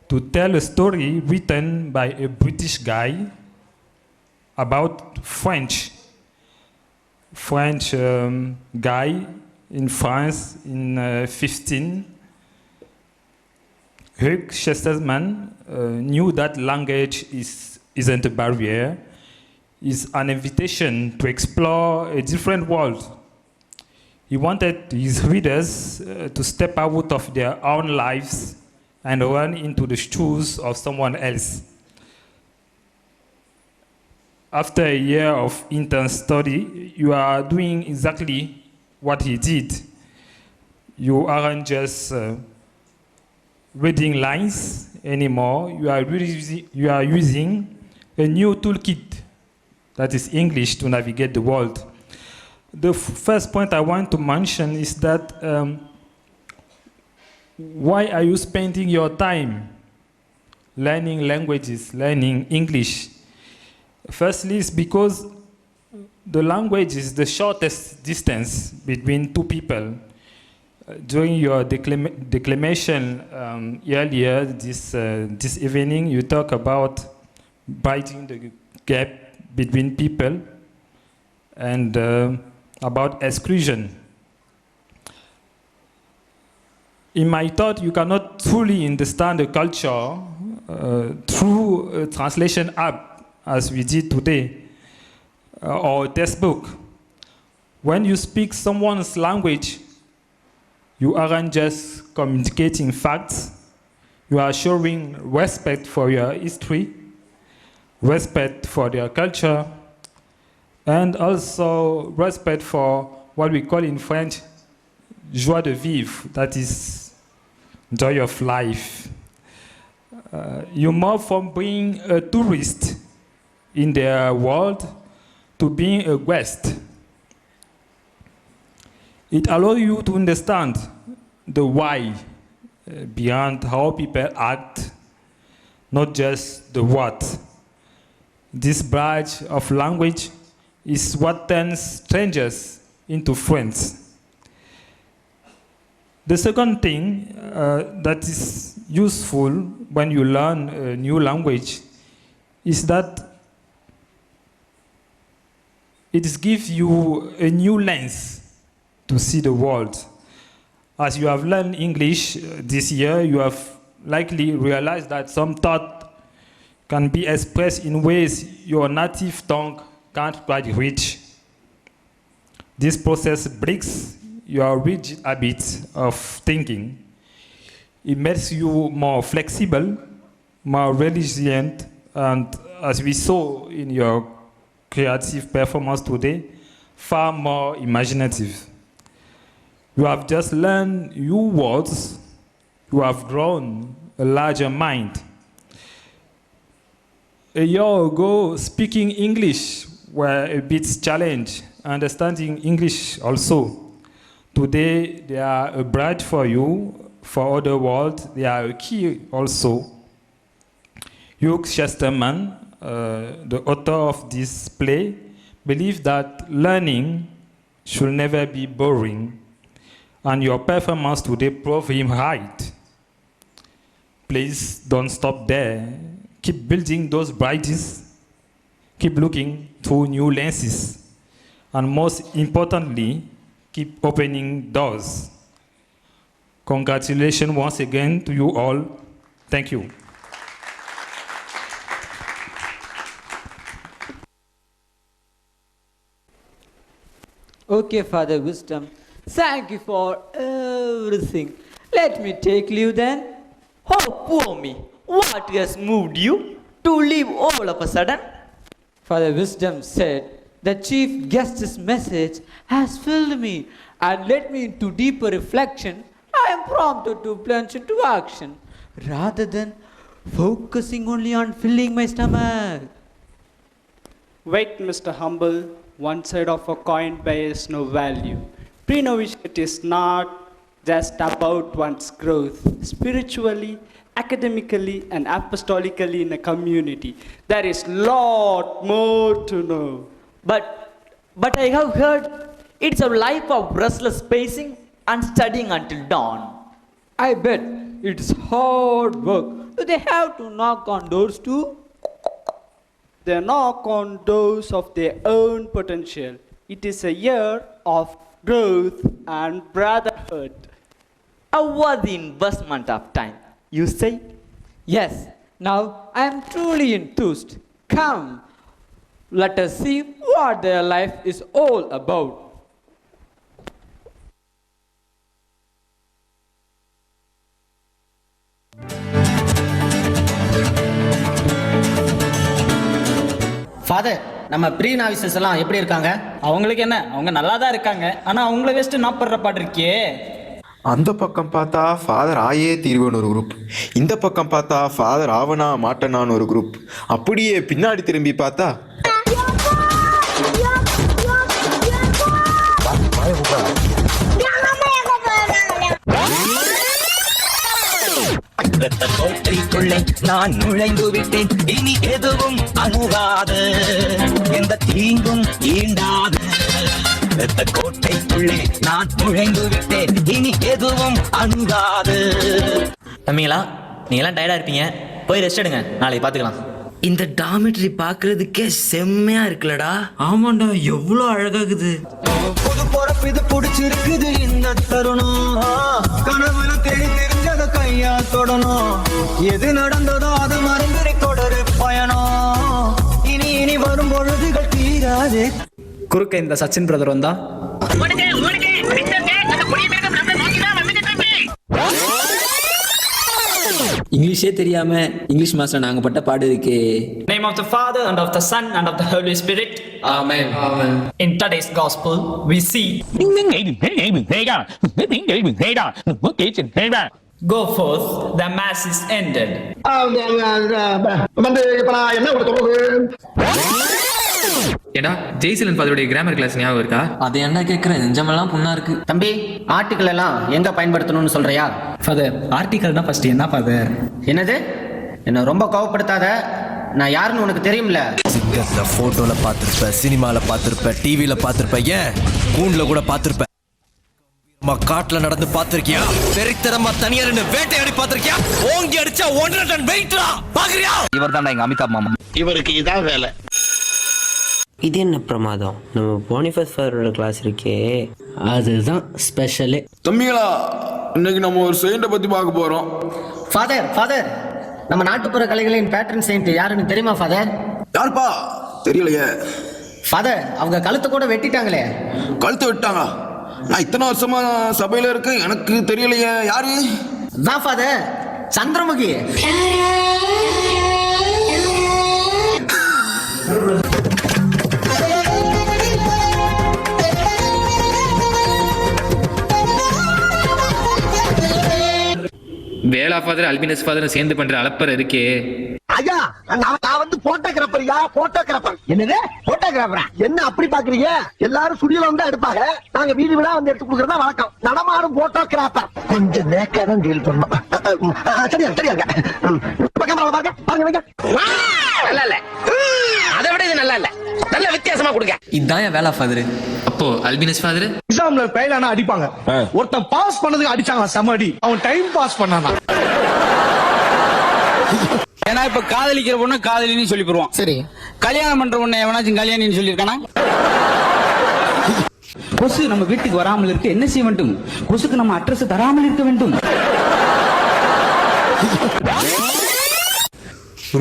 to tell a story written by a British guy about French guy in France in 15. Hugh Chesterman knew that language isn't a barrier. It's an invitation to explore a different world. He wanted his readers to step out of their own lives and run into the shoes of someone else. After a year of intense study, you are doing exactly what he did. You aren't just reading lines anymore. You are using a new toolkit that is English to navigate the world. The first point I want to mention is that why are you spending your time learning languages, learning English? Firstly, it's because the language is the shortest distance between two people. During your declamation earlier this evening, you talk about bridging the gap between people and about exclusion. In my thought, you cannot truly understand the culture through a translation app, as we did today, or a textbook. When you speak someone's language, you aren't just communicating facts, you are showing respect for your history, respect for their culture, and also respect for what we call in French, joie de vivre, that is joy of life. You move from being a tourist in the world to being a guest. It allows you to understand the why behind how people act, not just the what. This bridge of language is what turns strangers into friends. The second thing that is useful when you learn a new language is that it gives you a new lens to see the world. As you have learned English this year, you have likely realized that some thought can be expressed in ways your native tongue can't quite reach. This process breaks your rigid habits of thinking. It makes you more flexible, more resilient, and as we saw in your creative performance today, far more imaginative. You have just learned new words. You have grown a larger mind. A year ago, speaking English were a bit challenge, understanding English also. Today, they are a bridge for you. For other world, they are a key also. Hugh Chesterman, the author of this play, believed that learning should never be boring, and your performance today proved him right. Please don't stop there. Keep building those bridges. Keep looking through new lenses. And most importantly, keep opening doors. Congratulations once again to you all. Thank you. Okay, Father Wisdom, thank you for everything. Let me take leave then. Oh, poor me. What has moved you to leave all of a sudden? Father Wisdom said, the chief guest's message has filled me and led me into deeper reflection. I am prompted to plunge into action rather than focusing only on filling my stomach. Wait, Mr. Humble, one side of a coin bears no value. Pre-novitiate is not just about one's growth spiritually, academically, and apostolically in a community. There is lot more to know. But I have heard it's a life of restless pacing and studying until dawn. I bet it's hard work. Do they have to knock on doors too? They knock on doors of their own potential. It is a year of growth and brotherhood. A worthy investment of time, you say? Yes. Now I am truly enthused. Come, let us see what their life is all about. Father, நம்ம ப்ரீ-நாவிசஸ் எல்லாம் எப்படி இருக்காங்க? அவங்களுக்கு என்ன, அவங்க நல்லா தான் இருக்காங்க. ஆனால் அவங்கள வச்சுட்டு நான் படுற பாடு இருக்கே. அந்த பக்கம் பார்த்தா ஃபாதர் ஆயே தீர்வன் ஒரு குரூப், இந்த பக்கம் பார்த்தா ஃபாதர் ஆவனா மாட்டனான்னு ஒரு குரூப், அப்படியே பின்னாடி திரும்பி பார்த்தா கோட்டைக்குள்ளே நான் நுழைந்து விட்டேன், இனி எதுவும் அணுகாது, எந்த தீங்கும் ஈண்டாது. கோட்டைக்குள்ளே நான் நுழைந்து விட்டேன், இனி எதுவும் அணுகாது. தம்பிங்களா, நீங்களாம் டயர்டாக இருப்பீங்க, போய் ரெஸ்ட் எடுங்க, நாளைக்கு பார்த்துக்கலாம். இந்த டாமெட்ரி பார்க்கறதுக்கே செம்மையா இருக்குல்லடா. ஆமாண்டா, எவ்வளோ அழகாகுது. புது பொறப்பு இது பிடிச்சிருக்குது இந்த தருணம், கனவுல தேடி தெரிஞ்சத கையா தொடணும், எது நடந்ததோ அது மறந்துரை தொடரு பயணம், இனி இனி வரும் பொழுதுகள் தீராதே. குறுக்க இந்த சச்சின் பிரதர் வந்தா இங்கிலீஷே தெரியாம இங்கிலீஷ் மாஸ்டர் நாங்க பட்ட பாடு இருக்கே. Name of the Father and of the Son and of the Holy Spirit. Amen. Amen. In today's gospel we see Go forth, the mass is ended. வந்து இப்ப நான் என்ன ஒரு சொல்றது? ஏடா ஜெய்சிலன் ஃபாதருடைய கிராமர் கிளாஸ் ஞாபகம் இருக்கா? அது என்ன கேட்குறேன், நெஞ்சமெல்லாம் புண்ணா இருக்கு. தம்பி, ஆர்டிக்கல் எல்லாம் எங்க பயன்படுத்தணும்னு சொல்றியா? ஃபாதர், ஆர்டிக்கல்னா ஃபர்ஸ்ட் என்ன ஃபாதர்? என்னது? என்ன ரொம்ப கோவப்படுத்தாத. நான் யாருன்னு உனக்கு தெரியும்ல. சிங்கத்தை போட்டோல பார்த்திருப்ப, சினிமால பார்த்திருப்ப, டிவில பார்த்திருப்ப, ஏன் கூண்டுல கூட பார்த்திருப்ப. காட்டுல நடந்து பார்த்திருக்கியா? வெறித்தரமா தனியா நின்னு வேட்டையாடி பார்த்திருக்கியா? ஓங்கி அடிச்சா 1.5 டன் வெயிட்ரா பாக்குறியா? இவர் தான் எங்க அமிதாப் மாமா. இவருக்கு இதான் வேலை. இது என்ன பிரமாதம், நம்ம போனிஃபஸ் ஃபாதரோட கிளாஸ் இருக்கே, அதுதான் ஸ்பெஷலே. தம்பிகளா, இன்னைக்கு நம்ம ஒரு செயின்ட்டை பத்தி பார்க்க போறோம். ஃபாதர், ஃபாதர், நம்ம நாட்டுப்புற கலைகளின் பேட்ரன் செயின்ட் யாருன்னு தெரியுமா ஃபாதர்? யாருப்பா? தெரியலையே. ஃபாதர், அவங்க கழுத்தை கூட வெட்டிட்டாங்களே. கழுத்தை வெட்டாங்களா? நான் இத்தனை வருஷமா சபையில இருக்கு, எனக்கு தெரியலையே. யாரு? தான் ஃபாதர், சந்திரமுகி. வேளா ஃபாதர் அல்பினஸ் ஃபாதர் சேர்ந்து பண்ற அலப்பற இருக்கே. ஐயா, நான் வந்து போட்டோகிராஃபர்யா, போட்டோகிராஃபர். என்னது போட்டோகிராஃபரா? என்ன அப்படி பாக்குறீங்க? எல்லாரும் ஸ்டுடியோல வந்து எடுப்பாங்க, நாங்க வீடு வீடா வந்து எடுத்து கொடுக்கறதா வழக்கம். நடமாடும் போட்டோகிராஃபர். கொஞ்சம் நேக்கா தான் டீல் பண்ணணும். சரியா சரியா பாருங்க பாருங்க. நல்லா இல்ல, அதை விட இது நல்லா இல்ல, நல்ல வித்தியாசமா கொடுங்க. இதான் வேளா ஃபாதர். அப்போ அல்பினஸ் ஃபாதர் எக்ஸாம்ல ஃபெயில் ஆனா அடிப்பாங்க. ஒருத்தன் பாஸ் பண்ணதுக்கு அடிச்சாங்க செமடி. அவன் டைம் பாஸ் பண்ணானா. ஏன்னா இப்ப காதலிக்கிற பொண்ணு காதலின்னு சொல்லி போடுவான். சரி, கல்யாணம் பண்ற பொண்ணு எவனாச்சும் கல்யாணின்னு சொல்லியிருக்கானா? கொசு நம்ம வீட்டுக்கு வராமல் இருக்க என்ன செய்ய வேண்டும்? கொசுக்கு நம்ம அட்ரஸ் தராமல் இருக்க வேண்டும்.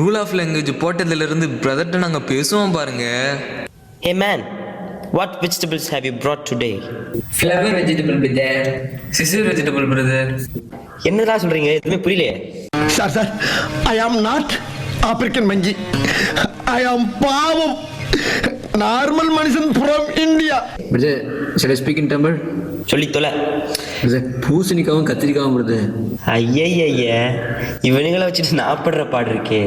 ரூல் ஆஃப் லாங்குவேஜ் போட்டதுல இருந்து பிரதர்ட்ட நாங்க பேசுவோம் பாருங்க. Hey man, what vegetables have you brought today? Flower vegetable brother, scissor vegetable brother. என்னடா சொல்றீங்க? எதுவுமே புரியலையே. Sir sir, I am not African மஞ்சி. ஐ ஆம் பாவம் நார்மல் மனுஷன் from India. brother, shall I speak in Tamil? சொல்லி தொலை. பூசணிக்காவும் கத்திரிக்காவும் brother. ஐயய்ய, இவனுங்களை வச்சுட்டு நான் படுற பாடு இருக்கே.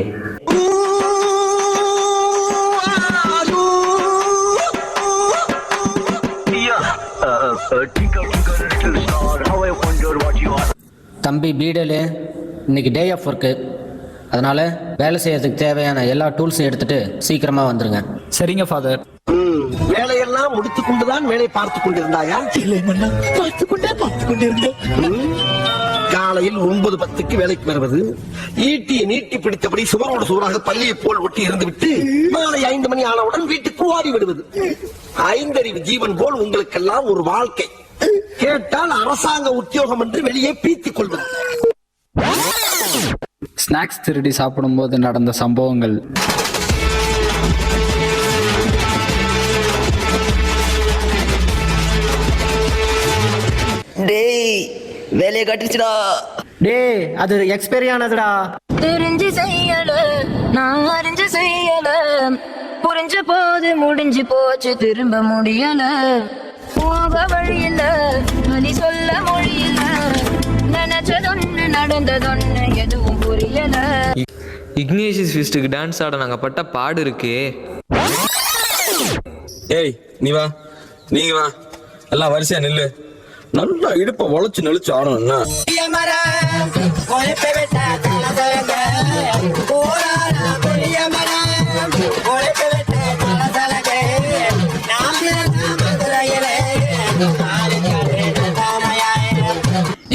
தம்பி பீடலு, இன்னைக்கு டே ஆஃப் ஒர்க்கு, அதனால வேலை செய்யறதுக்கு தேவையான எல்லா டூல்ஸும் எடுத்துட்டு சீக்கிரமா வந்துருங்க. சரிங்க ஃபாதர். வேலையெல்லாம் முடித்துக் கொண்டுதான் வேலை பார்த்துக் கொண்டிருந்தாயா? இல்லை மன்னா, பார்த்துக் கொண்டிருந்தேன். காலையில் 9:10 வேலைக்கு வருவது, ஈட்டியை நீட்டி பிடித்தபடி சுவரோடு சுவராக பள்ளியை போல் ஒட்டி இருந்துவிட்டு மாலை 5 மணி ஆனவுடன் வீட்டுக்கு ஓடி விடுவது. 5 அறிவு ஜீவன் போல் உங்களுக்கெல்லாம் ஒரு வாழ்க்கை. கேட்டால் அரசாங்க உத்தியோகம் என்று வெளியே பீத்திக் கொள்வது. ஸ்நாக்ஸ் திருடி சாப்பிடும் போது நடந்த சம்பவங்கள். டேய், வேலையை கட்டிச்சுடா. டேய், அது எக்ஸ்பைரி ஆனதுடா. தெரிஞ்சு செய்யல, நான் அறிஞ்சு செய்யல, புரிஞ்ச போது முடிஞ்சு போச்சு, திரும்ப முடியல, போக வழியில, வழி சொல்ல மொழியில, நினைச்சதொன்னு நடந்ததொன்னு எதுவும் புரியல. இக்னேஷியஸ் ஃபீஸ்டுக்கு டான்ஸ் ஆட நாங்க பட்ட பாடு இருக்கே. ஏய், நீ வா, நீங்க வா, எல்லாம் வரிசையா நில்லு. நல்லா இடுப்ப வளைச்சு நெளிச்சு ஆடணும்னா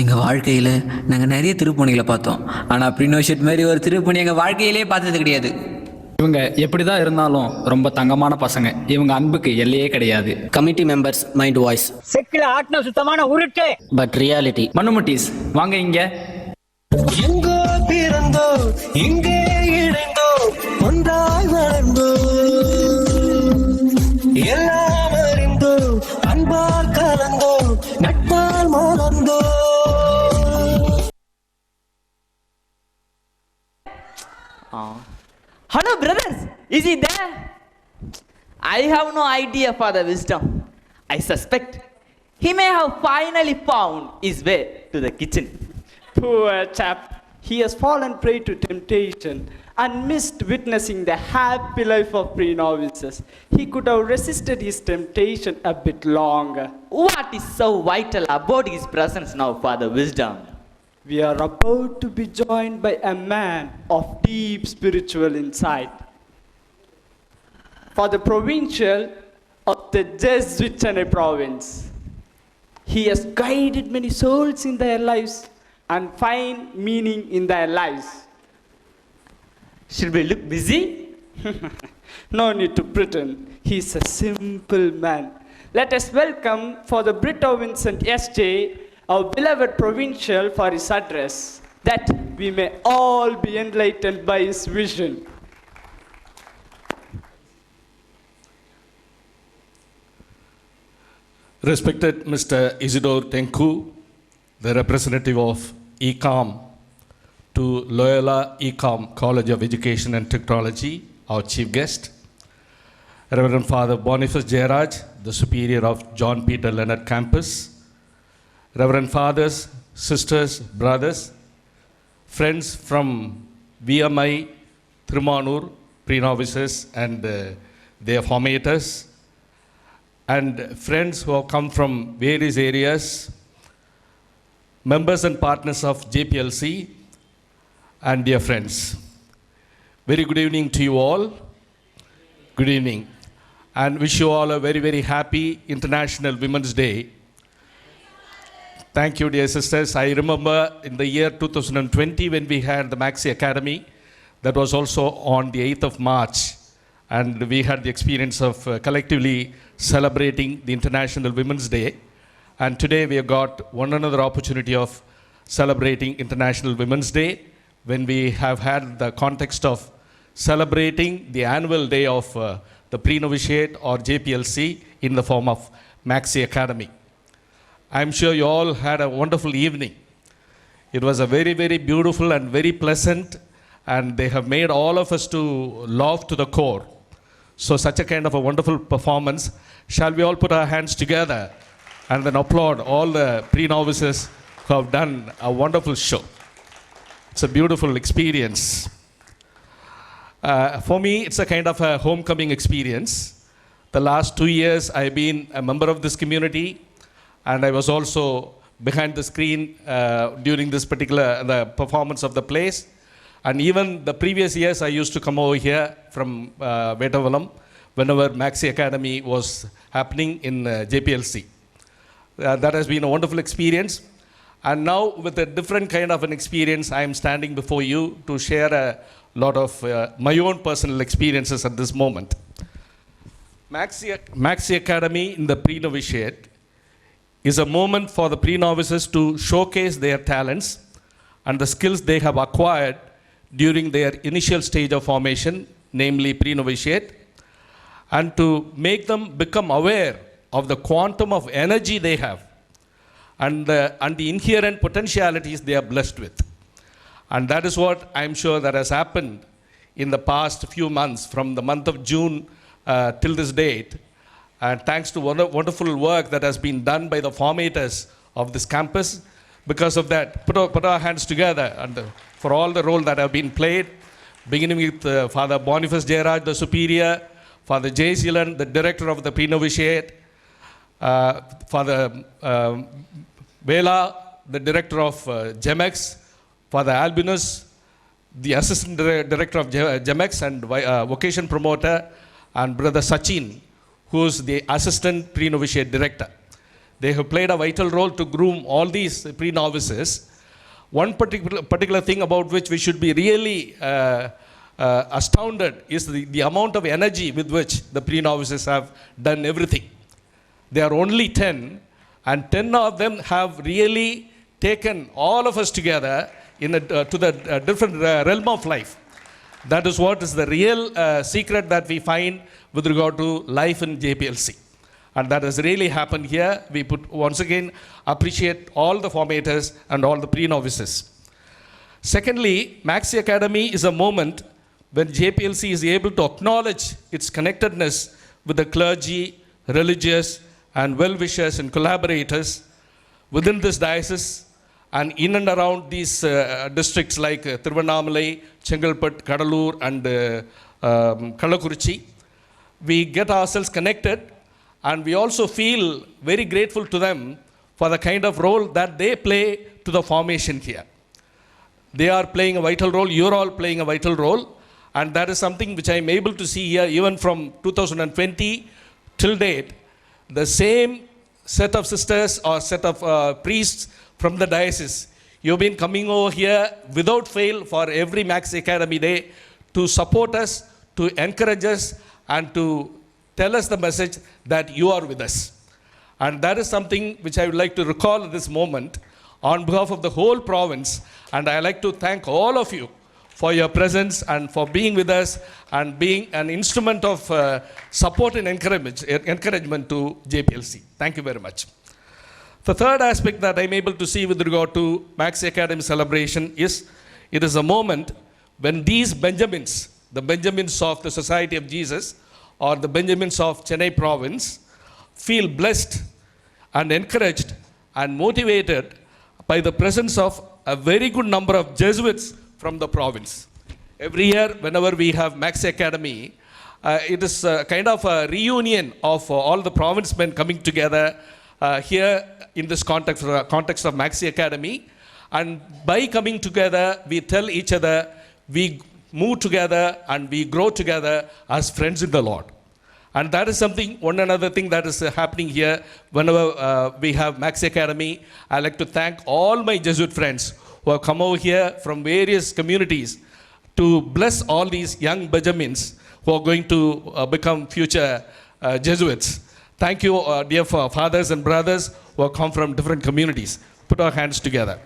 எங்க வாழ்க்கையில நாங்க நிறைய திருப்பணிகளை பார்த்தோம், ஆனா ப்ரீனோவிஷியேட் மாதிரி ஒரு திருப்பணி எங்க வாழ்க்கையிலே பார்த்தது கிடையாது. இவங்க எப்படிதான் இருந்தாலும் ரொம்ப தங்கமான பசங்க. இவங்க அன்புக்கு எல்லையே கிடையாது. Committee members mind voice. செக்கில ஆட்டின சுத்தமான உருட்டு. But reality. மனுமுட்டிஸ் வாங்க இங்க. எங்கோ பிறந்தோ இங்கே இணைந்தோ ஒன்றாய் வளர்ந்தோ எல்லாம் அறிந்தோ அன்பால் கலந்தோ நட்பால் மலர்ந்தோ. Hello brothers, is he there? I have no idea for the wisdom. I suspect he may have finally found his way to the kitchen. Poor chap. He has fallen prey to temptation and missed witnessing the happy life of pre-novices. He could have resisted his temptation a bit longer. What is so vital about his presence now, Father Wisdom? We are about to be joined by a man of deep spiritual insight. For the Provincial of the Jesuit Chennai province. He has guided many souls in their lives and find meaning in their lives. Should we look busy? No need to pretend. He's a simple man. Let us welcome for the Britto Vincent SJ, our beloved Provincial, for his address, that we may all be enlightened by his vision. Respected Mr. Isidore Tenku, the representative of ICAM to Loyola ICAM College of Education and Technology, our chief guest, Reverend Father Boniface Jairaj, the superior of John Peter Leonard campus, Reverend Fathers, sisters, brothers, friends from VMI, Thirumanur, pre-novices and their formators, and friends who have come from various areas, members and partners of JPLC, and dear friends. Very good evening to you all. Good evening. And wish you all a very, very happy International Women's Day. Thank you, dear sisters. I remember in the year 2020 when we had the Maxi-Academy, that was also on the 8th of March. And we had the experience of collectively celebrating the International Women's Day. And today we have got one another opportunity of celebrating International Women's Day when we have had the context of celebrating the annual day of the Pre-novitiate or JPLC in the form of Maxi-Academy. I'm sure you all had a wonderful evening. It was a very, very beautiful and very pleasant, and they have made all of us to laugh to the core. So such a kind of a wonderful performance. Shall we all put our hands together and then applaud all the pre-novices who have done a wonderful show. It's a beautiful experience. For me, it's a kind of a homecoming experience. The last 2 years, I've been a member of this community, and I was also behind the screen during this particular the performance of the plays. And even the previous years, I used to come over here from Vetavalam whenever Maxi-Academy was happening in JPLC. That has been a wonderful experience. And now with a different kind of an experience, I am standing before you to share a lot of my own personal experiences at this moment. Maxi-Academy in the pre-novitiate is a moment for the pre-novices to showcase their talents and the skills they have acquired during their initial stage of formation, namely pre-novitiate, and to make them become aware of the quantum of energy they have and the inherent potentialities they are blessed with. And that is what I'm sure that has happened in the past few months, from the month of June till this date. And thanks to wonderful work that has been done by the formators of this campus. Because of that, put our hands together and for all the role that have been played, beginning with Father Boniface Jairaj, the superior, Father J. Zealand, the director of the pre-novitiate, Father Vela, the director of GEMEX, Father Albinus, the assistant director of GEMEX and vocation promoter, and Brother Sachin, who is the assistant pre-novitiate director. They have played a vital role to groom all these pre-novices. One particular thing about which we should be really astounded is the amount of energy with which the pre-novices have done everything. They are only 10, and 10 of them have really taken all of us together to the different realm of life. That is what is the real secret that we find with regard to life in JPLC. And that has really happened here. We once again appreciate all the formators and all the pre-novices. Secondly, Maxi-Academy is a moment when JPLC is able to acknowledge its connectedness with the clergy, religious, and well-wishers and collaborators within this diocese And in and around these districts like Tiruvannamalai, Chengalpet, Kadalur and Kallakurichi, we get ourselves connected, and we also feel very grateful to them for the kind of role that they play to the formation here. They are playing a vital role, you're all playing a vital role, and that is something which I am able to see here even from 2020 till date. The same set of sisters or set of priests from the diocese, you've been coming over here without fail for every Maxi-Academy day to support us, to encourage us, and to tell us the message that you are with us. And that is something which I would like to recall at this moment on behalf of the whole province. And I like to thank all of you for your presence and for being with us and being an instrument of support and encouragement to JPLC. Thank you very much. The third aspect that I'm able to see with regard to Maxi-Academy celebration is it is a moment when these Benjamins, the Benjamins of the Society of Jesus or the Benjamins of Chennai province, feel blessed and encouraged and motivated by the presence of a very good number of Jesuits from the province. Every year, whenever we have Maxi-Academy, it is kind of a reunion of all the province men coming together here in this context of Maxi-Academy. And by coming together, we tell each other, we move together and we grow together as friends in the Lord. And that is something, one another thing that is happening here whenever we have Maxi-Academy. I'd like to thank all my Jesuit friends who have come over here from various communities to bless all these young Benjamins who are going to become future Jesuits. Thank you, dear fathers and brothers who have come from different communities. Put our hands together.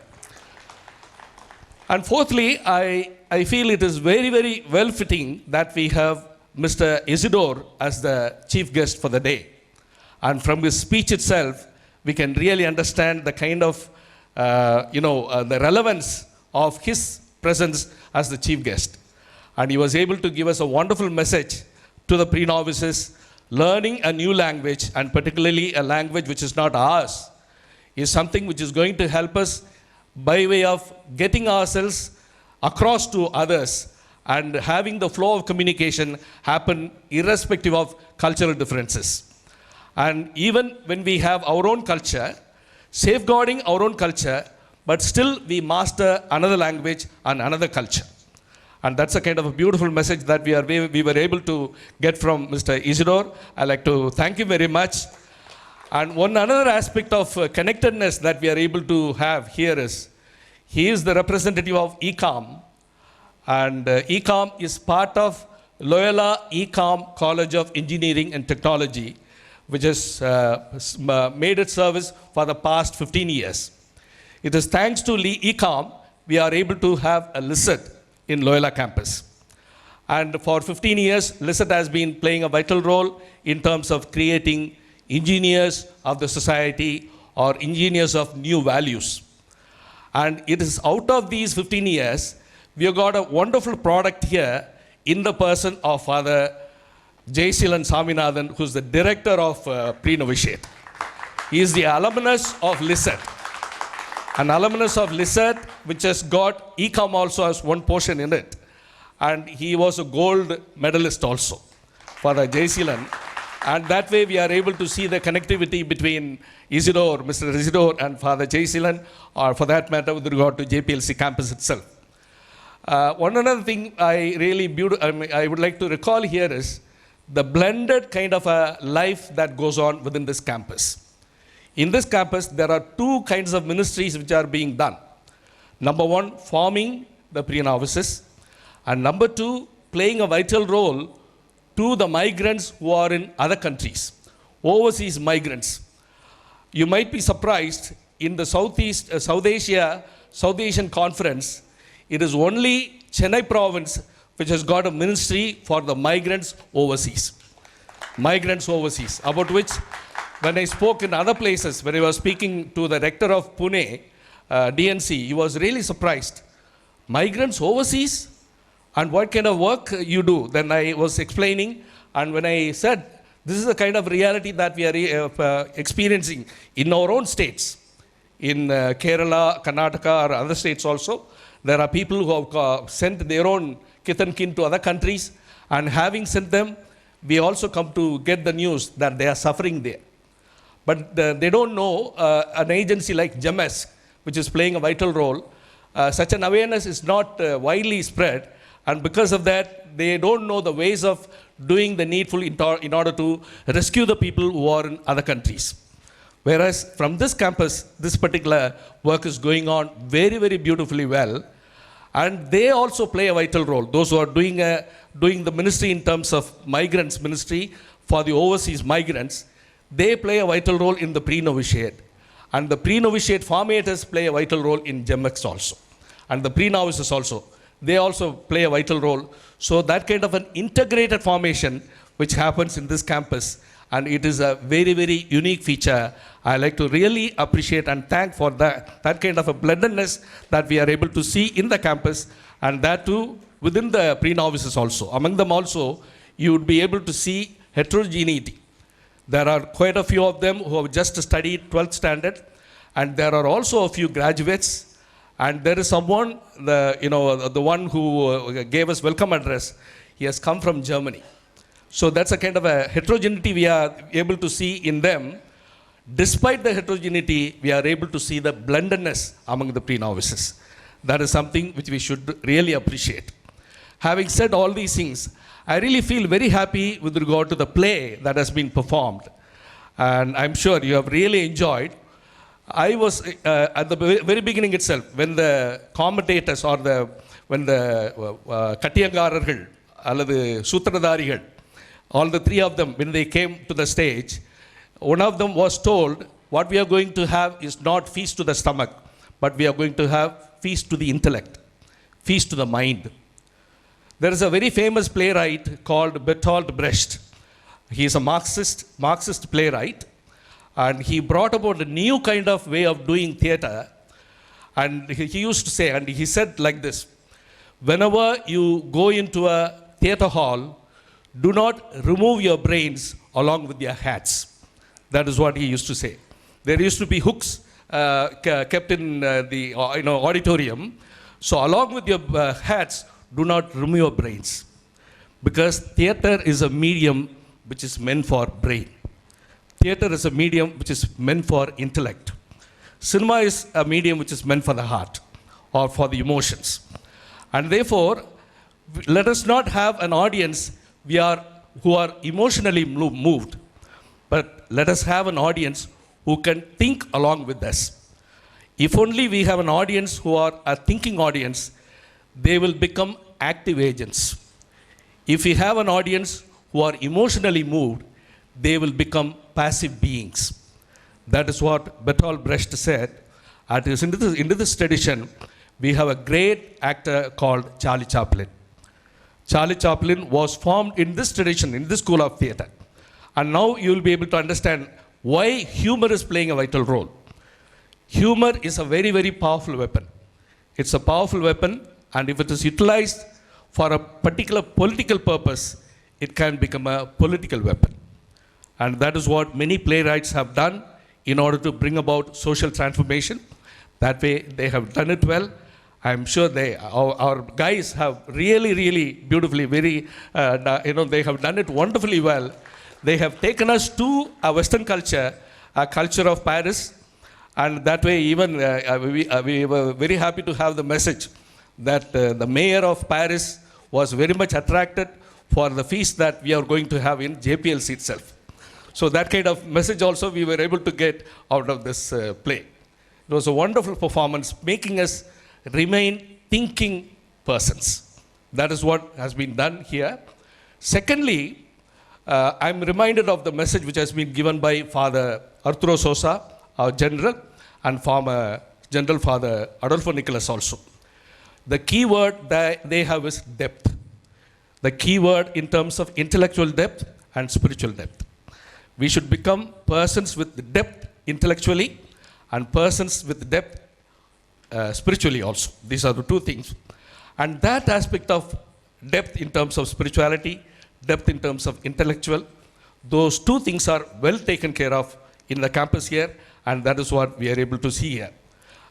And fourthly, I feel it is very, very well fitting that we have Mr. Isidore as the chief guest for the day. And from his speech itself, we can really understand the kind of, the relevance of his presence as the chief guest. And he was able to give us a wonderful message to the pre-novices. Learning a new language, and particularly a language which is not ours, is something which is going to help us by way of getting ourselves across to others and having the flow of communication happen irrespective of cultural differences. And even when we have our own culture, safeguarding our own culture, but still we master another language and another culture. And that's a kind of a beautiful message that we were able to get from Mr. Isidore. I'd like to thank you very much. And one another aspect of connectedness that we are able to have here is, he is the representative of ICAM. And ICAM is part of Loyola ICAM College of Engineering and Technology, which has made its service for the past 15 years. It is thanks to ICAM we are able to have a LICET in Loyola campus. And for 15 years, LICET has been playing a vital role in terms of creating engineers of the society or engineers of new values. And it is out of these 15 years, we have got a wonderful product here in the person of Father Jayasilan Saminathan, who is the director of Pre-novitiate. He is the alumnus of LICET. An alumnus of LICET, which has got ICAM also as one portion in it. And he was a gold medalist also, Father Jayasilan. And that way we are able to see the connectivity between Isidore, Mr. Isidore and Father Jayasilan, or for that matter with regard to JPLC campus itself. One another thing I would like to recall here is the blended kind of a life that goes on within this campus. In this campus, there are two kinds of ministries which are being done. Number one, forming the pre-novices, and number two, playing a vital role to the migrants who are in other countries, overseas migrants. You might be surprised, in the South Asian Conference, it is only Chennai province which has got a ministry for the migrants overseas. Migrants overseas, about which when I spoke in other places, when I was speaking to the rector of Pune, DNC, he was really surprised. Migrants overseas? And what kind of work you do? Then I was explaining, and when I said, this is the kind of reality that we are experiencing in our own states. in Kerala, Karnataka, or other states also. There are people who have sent their own kith and kin to other countries, and having sent them, we also come to get the news that they are suffering there. But they don't know an agency like GEMES, which is playing a vital role. Such an awareness is not widely spread, and because of that, they don't know the ways of doing the needful in order to rescue the people who are in other countries. Whereas from this campus, this particular work is going on very, very beautifully well. And they also play a vital role. Those who are doing the ministry in terms of migrants ministry for the overseas migrants, they play a vital role in the pre-novitiate. And the pre-novitiate formators play a vital role in GEMEX also. And the pre-novices also. They also play a vital role. So that kind of an integrated formation which happens in this campus, and it is a very, very unique feature. I like to really appreciate and thank for that kind of a blendedness that we are able to see in the campus, and that too within the pre-novices also. Among them also, you would be able to see heterogeneity. There are quite a few of them who have just studied 12th standard, and there are also a few graduates, and there is someone, the one who gave us welcome address, he has come from Germany. So that's a kind of a heterogeneity we are able to see in them. Despite the heterogeneity, we are able to see the blendedness among the pre-novices. That is something which we should really appreciate. Having said all these things, I really feel very happy with regard to the play that has been performed. And I'm sure you have really enjoyed. I was at the very beginning itself, when the commentators or when the Kattiyangarargal, அல்லது Sutradharigal, all the three of them, when they came to the stage, one of them was told, what we are going to have is not feast to the stomach, but we are going to have feast to the intellect, feast to the mind. There is a very famous playwright called Bertolt Brecht. He is a Marxist playwright, and he brought about a new kind of way of doing theatre. And he used to say, and he said like this, whenever you go into a theatre hall, do not remove your brains along with your hats. That is what he used to say. There used to be hooks kept in the auditorium. So along with your hats, do not remove your brains. Because theatre is a medium which is meant for brain. Theatre is a medium which is meant for intellect. Cinema is a medium which is meant for the heart or for the emotions. And therefore, let us not have an audience who are emotionally moved, but let us have an audience who can think along with us. If only we have an audience who are a thinking audience, they will become active agents. If we have an audience who are emotionally moved, they will become passive beings. That is what Bertolt Brecht said. Into this tradition, we have a great actor called Charlie Chaplin. Charlie Chaplin was formed in this tradition, in this school of theatre. And now you will be able to understand why humor is playing a vital role. Humor is a very, very powerful weapon. It's a powerful weapon, and if it is utilized for a particular political purpose, it can become a political weapon. And that is what many playwrights have done in order to bring about social transformation. That way, they have done it well. I'm sure our guys have really, really beautifully, they have done it wonderfully well. They have taken us to a Western culture, a culture of Paris, and that way even we were very happy to have the message that the mayor of Paris was very much attracted for the feast that we are going to have in JPLC itself. So that kind of message also we were able to get out of this play. It was a wonderful performance, making us remain thinking persons. That is what has been done here. Secondly, I'm reminded of the message which has been given by Father Arturo Sosa, our general, and former General Father Adolfo Nicholas also. The key word that they have is depth. The key word in terms of intellectual depth and spiritual depth. We should become persons with depth intellectually and persons with depth spiritually also. These are the two things. And that aspect of depth in terms of spirituality, depth in terms of intellectual, those two things are well taken care of in the campus here. And that is what we are able to see here.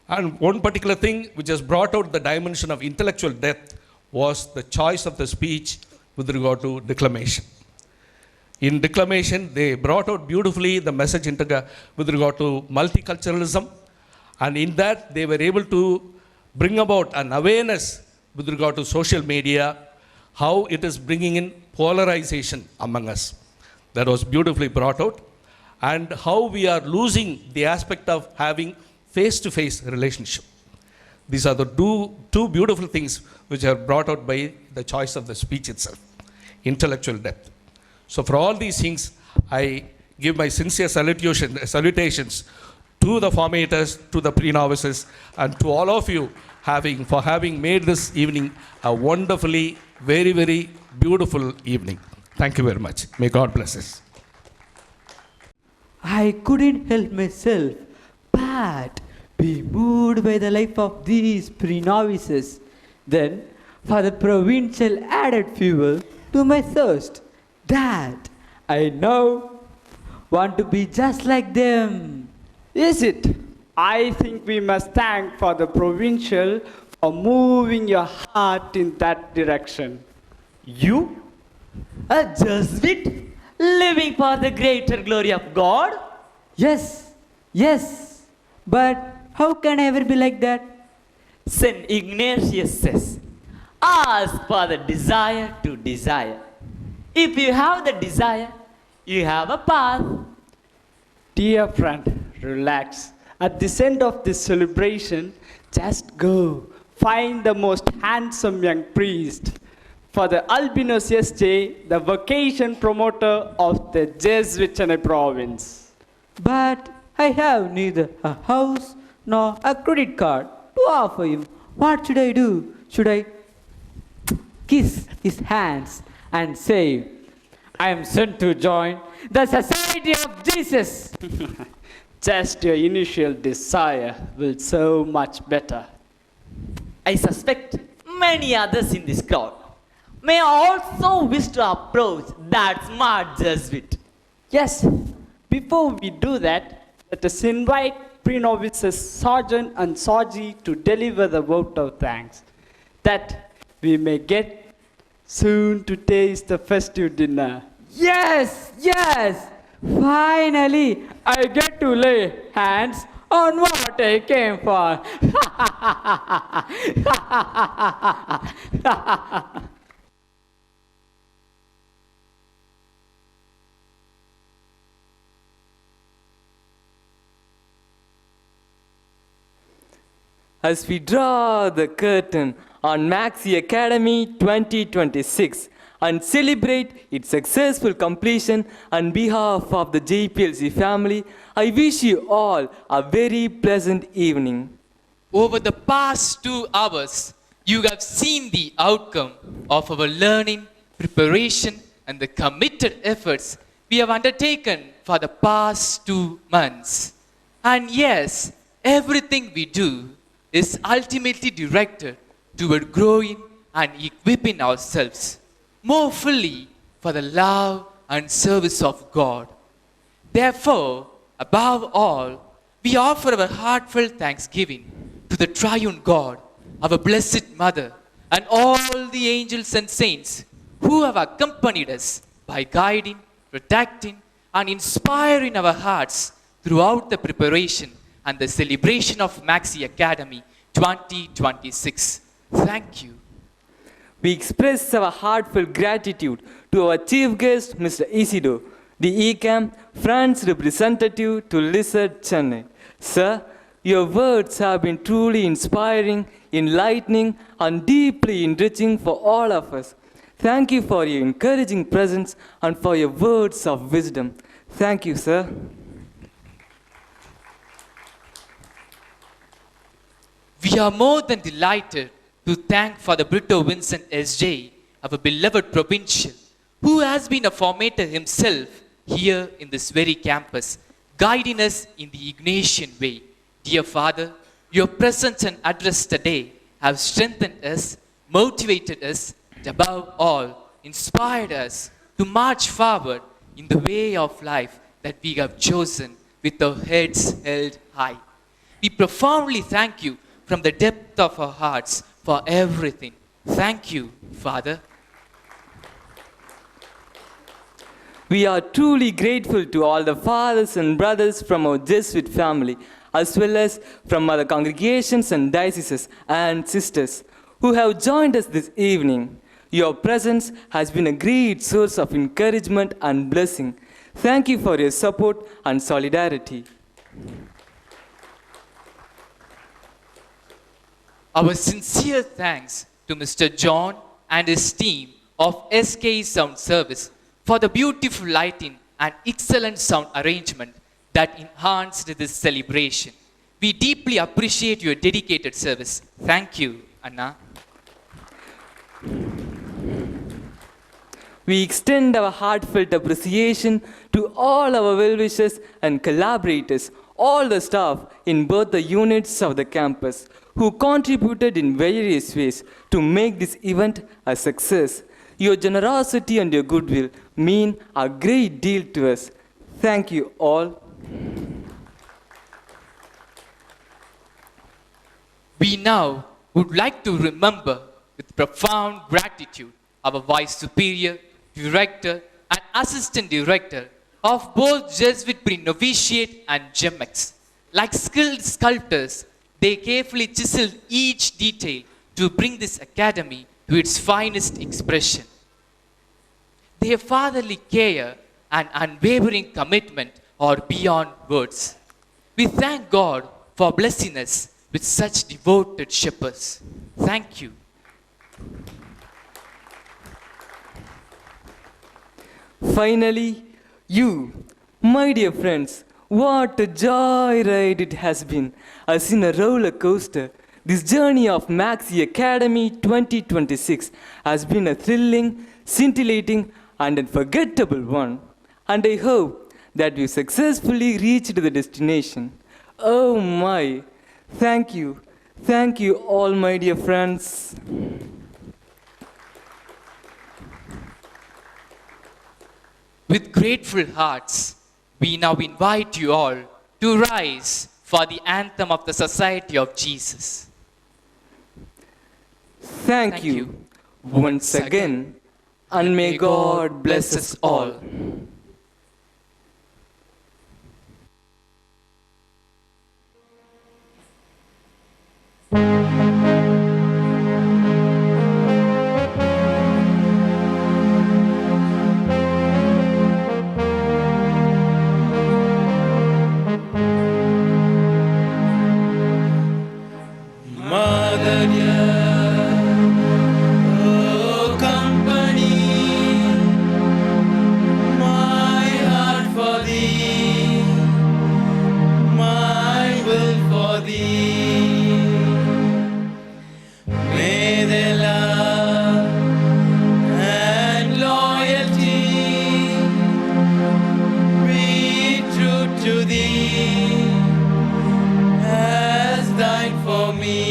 And one particular thing which has brought out the dimension of intellectual depth was the choice of the speech with regard to declamation. In declamation, they brought out beautifully the message with regard to multiculturalism, and in that they were able to bring about an awareness with regard to social media, how it is bringing in polarization among us. That was beautifully brought out, and how we are losing the aspect of having face-to-face relationship. These are the two beautiful things which are brought out by the choice of the speech itself, intellectual depth. So for all these things, I give my sincere salutations to the formators, to the pre-novices, and to all of you for having made this evening a wonderfully, very, very beautiful evening. Thank you very much. May God bless us. I couldn't help myself but be moved by the life of these pre-novices. Then Father Provincial added fuel to my thirst, that I now want to be just like them. Is it? I think we must thank Father Provincial for moving your heart in that direction. You? A Jesuit? Living for the greater glory of God? Yes. But how can I ever be like that? St. Ignatius says, ask for the desire to desire. If you have the desire, you have a path. Dear friend, relax. At this end of this celebration, just go find the most handsome young priest. For the Albinos SJ, the vocation promoter of the Jesuit Chennai province. But I have neither a house nor a credit card to offer him. What should I do? Should I kiss his hands and say, I am sent to join the Society of Jesus? Just your initial desire will so much better. I suspect many others in this crowd may also wish to approach that smart Jesuit. Yes, before we do that, let us invite pre-novices Sajan and Shaji to deliver the vote of thanks, that we may get soon to taste the festive dinner. Yes! Finally, I get to lay hands on what I came for. As we draw the curtain on Maxi-Academy 2026 and celebrate its successful completion on behalf of the JPLC family, I wish you all a very pleasant evening. Over the past 2 hours, you have seen the outcome of our learning, preparation, and the committed efforts we have undertaken for the past 2 months. And yes, everything we do is ultimately directed toward growing and equipping ourselves more fully for the love and service of God. Therefore, above all, we offer our heartfelt thanksgiving to the triune God, our Blessed Mother, and all the angels and saints who have accompanied us by guiding, protecting, and inspiring our hearts throughout the preparation and the celebration of Maxi-Academy 2026. Thank you. We express our heartfelt gratitude to our chief guest, Mr. Isidore, the ICAM France representative to LICET Chennai. Sir, your words have been truly inspiring, enlightening, and deeply enriching for all of us. Thank you for your encouraging presence and for your words of wisdom. Thank you, sir. We are more than delighted to thank Father Britto Vincent SJ, our beloved Provincial, who has been a formator himself here in this very campus, guiding us in the Ignatian way. Dear Father, your presence and address today have strengthened us, motivated us, and above all, inspired us to march forward in the way of life that we have chosen with our heads held high. We profoundly thank you from the depth of our hearts for everything. Thank you, Father. We are truly grateful to all the fathers and brothers from our Jesuit family, as well as from other congregations and dioceses and sisters who have joined us this evening. Your presence has been a great source of encouragement and blessing. Thank you for your support and solidarity. Our sincere thanks to Mr. John and his team of SK Sound Service for the beautiful lighting and excellent sound arrangement that enhanced this celebration. We deeply appreciate your dedicated service. Thank you, Anna. We extend our heartfelt appreciation to all our well-wishers and collaborators, all the staff in both the units of the campus who contributed in various ways to make this event a success. Your generosity and your goodwill mean a great deal to us. Thank you all. We now would like to remember with profound gratitude our Vice Superior, Director and Assistant Director of both Jesuit Pre-novitiate and GEMX. Like skilled sculptors, they carefully chiseled each detail to bring this academy to its finest expression. Their fatherly care and unwavering commitment are beyond words. We thank God for blessing us with such devoted shepherds. Thank you. Finally, you, my dear friends, what a joyride it has been, as in a roller coaster. This journey of Maxi-Academy 2026 has been a thrilling, scintillating, and unforgettable one. And I hope that we successfully reached the destination. Oh my, thank you all, my dear friends. With grateful hearts, we now invite you all to rise for the anthem of the Society of Jesus. Thank you once again, and may God bless us all. Mother dear, oh company, my heart for thee, my will for thee. May their love and loyalty be true to thee as died for me.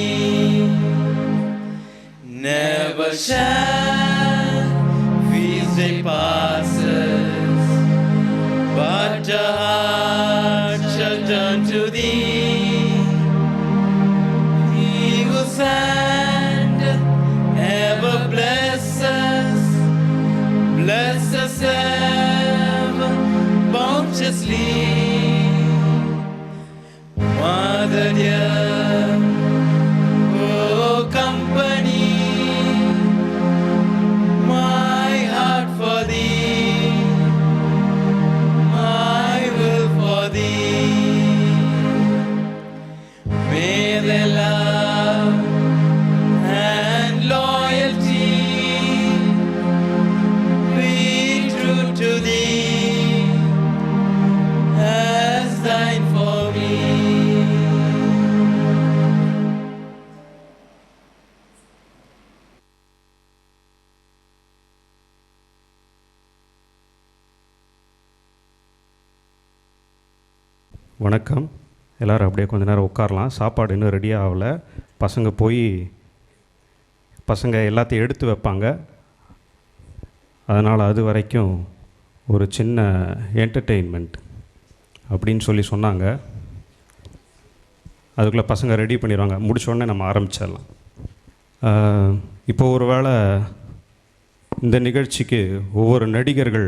Never shall feast day passes, but a heart shall turn to thee. He whose hand ever blesses ever bounteously. Mother dear, oh company, my heart for thee, my will for thee. May their love and loyalty be true to thee as thine for me. வணக்கம். எல்லோரும் அப்படியே கொஞ்ச நேரம் உட்காரலாம். சாப்பாடு இன்னும் ரெடியாக ஆகலை. பசங்க எல்லாத்தையும் எடுத்து வைப்பாங்க. அதனால் அது வரைக்கும் ஒரு சின்ன என்டர்டெயின்மெண்ட். அப்படின்னு சொன்னாங்க. அதுக்குள்ளே பசங்க ரெடி பண்ணிடுவாங்க, முடித்தோடனே நம்ம ஆரம்பிச்சிடலாம். இப்போ ஒரு வேளை இந்த நிகழ்ச்சிக்கு ஒவ்வொரு நடிகர்கள்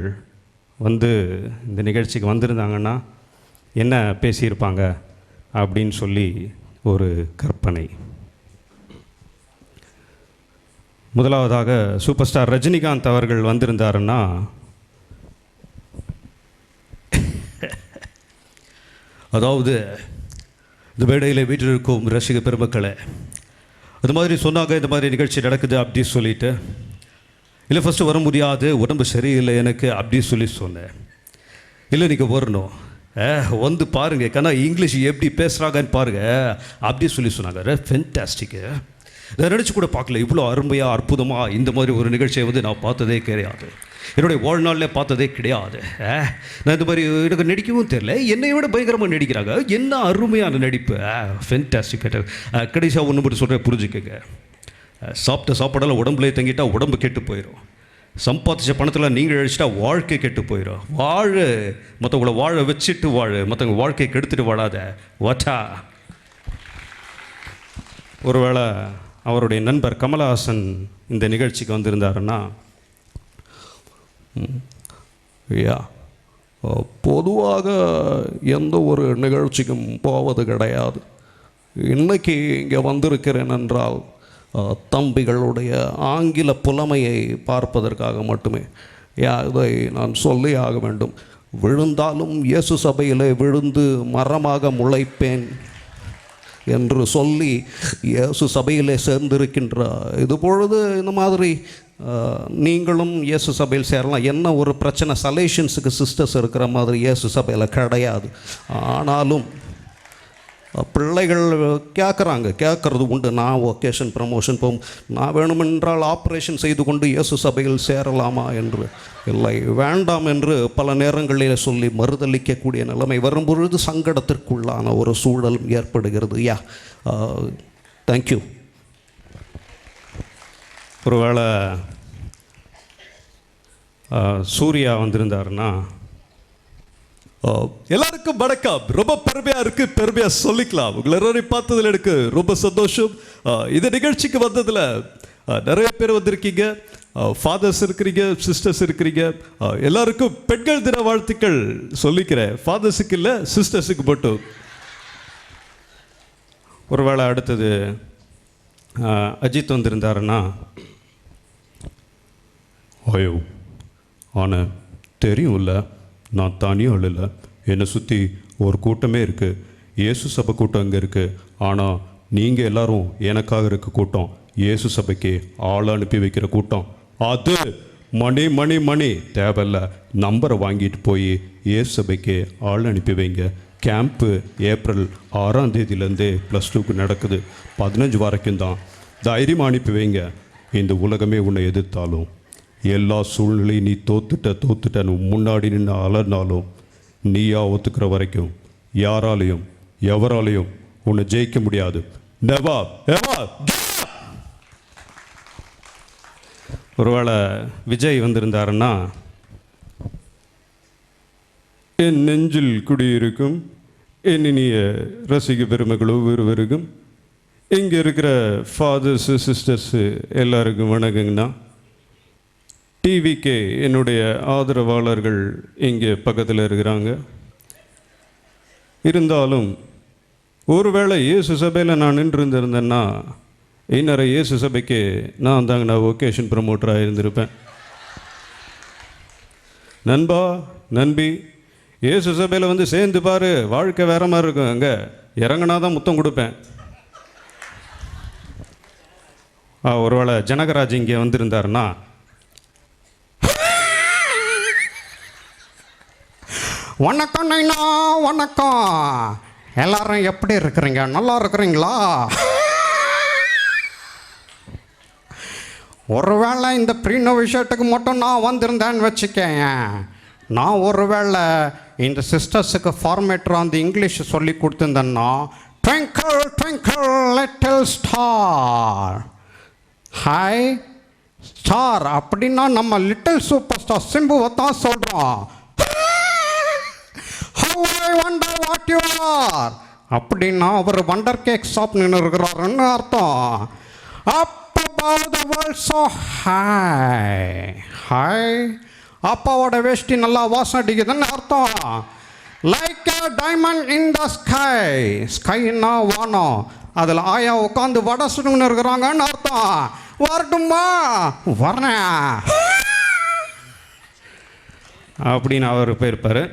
வந்து இந்த நிகழ்ச்சிக்கு வந்திருந்தாங்கன்னா என்ன பேசியிருப்பாங்க அப்படின்னு சொல்லி ஒரு கற்பனை. முதலாவதாக சூப்பர் ஸ்டார் ரஜினிகாந்த் அவர்கள் வந்திருந்தாருன்னா அதாவது இந்த மேடையில் வீட்டில் இருக்கும் ரசிக பெருமக்களை அது மாதிரி சொன்னாங்க, இந்த மாதிரி நிகழ்ச்சி நடக்குது அப்படி சொல்லிட்டு, இல்லை ஃபஸ்ட்டு வர முடியாது, உடம்பு சரியில்லை எனக்கு அப்படி சொன்னேன். இல்லை நீங்கள் வரணும், வந்து பாருங்கள், கண்ணா இங்கிலீஷ் எப்படி பேசுகிறாங்கன்னு பாருங்கள் அப்படி சொன்னாங்க. ஃபென்டாஸ்டிக்கு, நான் நினச்சி கூட பார்க்கல, இவ்வளோ அருமையாக அற்புதமாக இந்த மாதிரி ஒரு நிகழ்ச்சியை வந்து நான் பார்த்ததே கிடையாது, என்னுடைய வாழ்நாளில் பார்த்ததே கிடையாது. நான் இந்த மாதிரி எனக்கு நடிக்கவும் தெரியல, என்னை விட பயங்கரமாக நடிக்கிறாங்க, என்ன அருமையான நடிப்பு, ஃபென்டாஸ்டிக். கடைசியாக ஒன்று மட்டும் சொல்கிறேன், புரிஞ்சுக்கங்க. சாப்பிட்ட சாப்பாடெல்லாம் உடம்புலேயே தங்கிட்டால் உடம்பு கெட்டு போயிடும், சம்பாதிச்ச பணத்தில் நீங்கள் அழிச்சிட்டா வாழ்க்கை கெட்டு போயிடும். மற்றவங்கள வாழ வச்சுட்டு மற்றவங்க வாழ்க்கையை கெடுத்துட்டு வாழாத வாட்டா. ஒருவேளை அவருடைய நண்பர் கமலஹாசன் இந்த நிகழ்ச்சிக்கு வந்திருந்தாருன்னா, பொதுவாக எந்த ஒரு நிகழ்ச்சிக்கும் போவது கிடையாது. இன்னைக்கு இங்கே வந்திருக்கிறேன் என்றால் தம்பிகளுடைய ஆங்கில புலமையை பார்ப்பதற்காக மட்டுமே. இதை நான் சொல்லி ஆக வேண்டும். விழுந்தாலும் இயேசு சபையிலே விழுந்து மரமாக முளைப்பேன் என்று சொல்லி இயேசு சபையிலே சேர்ந்திருக்கின்ற இது பொழுது இந்த மாதிரி நீங்களும் இயேசு சபையில் சேரலாம். என்ன ஒரு பிரச்சனை, சலேஷன்ஸுக்கு சிஸ்டர்ஸ் இருக்கிற மாதிரி இயேசு சபையில் கிடையாது. ஆனாலும் பிள்ளைகள் கேட்குறது உண்டு, நான் ஒகேஷன் ப்ரமோஷன் போகும், நான் வேணுமென்றால் ஆப்ரேஷன் செய்து கொண்டு இயேசு சபையில் சேரலாமா என்று. இல்லை, வேண்டாம் என்று பல நேரங்களில் சொல்லி மறுதளிக்கக்கூடிய நிலைமை வரும்பொழுது சங்கடத்திற்குள்ளான ஒரு சூழல் ஏற்படுகிறது. தேங்க்யூ. ஒருவேளை சூர்யா வந்திருந்தாருன்னா, எல்லாருக்கும் வணக்கம், ரொம்ப பெருமையாக இருக்குது, பெருமையாக சொல்லிக்கலாம். உங்களை எல்லாரையும் பார்த்ததில் எனக்கு ரொம்ப சந்தோஷம். இந்த நிகழ்ச்சிக்கு வந்ததில் நிறைய பேர் வந்திருக்கீங்க, ஃபாதர்ஸ் இருக்கிறீங்க, சிஸ்டர்ஸ் இருக்கிறீங்க. எல்லாருக்கும் பெண்கள் தின வாழ்த்துக்கள் சொல்லிக்கிறேன், ஃபாதர்ஸுக்கு இல்லை சிஸ்டர்ஸுக்கு மட்டும். ஒருவேளை அடுத்தது அஜித் வந்திருந்தாருன்னா, ஐயோ ஆனால் தெரியும்ல, நான் தனியாக இல்லை, என்னை சுற்றி ஒரு கூட்டமே இருக்குது, இயேசு சபை கூட்டம் இங்கே இருக்குது. ஆனால் நீங்கள் எல்லோரும் எனக்காக இருக்க கூட்டம், இயேசு சபைக்கு ஆள் அனுப்பி வைக்கிற கூட்டம். அது மணி மணி மணி தேவையில்ல, நம்பரை வாங்கிட்டு போய் இயேசு சபைக்கு ஆள் அனுப்பி வைங்க. கேம்ப்பு ஏப்ரல் 6ஆம் தேதியிலேருந்தே +2க்கு நடக்குது, 15 வரைக்கும் தான். தைரியமாக அனுப்பி வைங்க. இந்த உலகமே உன்னை எதிர்த்தாலும், எல்லா சூழ்நிலையும் நீ தோத்துட்ட முன்னாடி நின்று அலர்னாலும், நீயா ஒத்துக்கிற வரைக்கும் யாராலையும் எவராலையும் உன்னை ஜெயிக்க முடியாது. ஒருவேளை விஜய் வந்திருந்தாருன்னா, என் நெஞ்சில் குடியிருக்கும் என் இனிய ரசிக பெருமக்கள் ஒவ்வொருவருக்கும், இங்கே இருக்கிற ஃபாதர்ஸு சிஸ்டர்ஸு எல்லாருக்கும் வணக்கங்கண்ணா. டிவிக்கு என்னுடைய ஆதரவாளர்கள் இங்கே பக்கத்தில் இருக்கிறாங்க. இருந்தாலும் ஒருவேளை இயேசு சபையில் நான் நின்று இருந்திருந்தேன்னா, இன்னொரு இயேசு சபைக்கு நான் ஒகேஷன் ப்ரமோட்டராக இருந்திருப்பேன். நண்பா நண்பி, இயேசு சபையில் வந்து சேர்ந்து பாரு, வாழ்க்கை வேற மாதிரி இருக்கும். அங்கே இறங்கினா தான் முத்தம் கொடுப்பேன். ஒருவேளை ஜனகராஜ் இங்கே வந்திருந்தாருன்னா, வணக்கம் நைனா, வணக்கம். எல்லாரும் எப்படி இருக்கிறீங்க? நல்லா இருக்கிறீங்களா? ஒருவேளை இந்த ப்ரீ-நோவிஷியேட்டுக்கு மட்டும் நான் வந்திருந்தேன்னு வச்சுக்கேன், நான் ஒருவேளை இந்த சிஸ்டர்ஸுக்கு ஃபார்மேட்டர் அந்த இங்கிலீஷ் சொல்லி கொடுத்துருந்தேன்னா, twinkle twinkle little star, high star அப்படின்னா நம்ம லிட்டில் சூப்பர் ஸ்டார் சிம்புவை தான் சொல்கிறோம். How I wonder what you are. அப்படின்னா அவர் வண்டர் கேக் ஷாப்னு இருக்கிறாருன்னு அர்த்தம். Up above the world so high. High, அப்பாவோட வேஷ்டி நல்லா வாசம் அடிக்குதுன்னு அர்த்தம். Like a diamond in the sky. ஸ்கைன்னா வானம், அதில் ஆயா உட்காந்து வடை சுடுன்னு இருக்கிறாங்கன்னு அர்த்தம். வரட்டுமா? வரேன் அப்படின்னு அவர் போயிருப்பார்.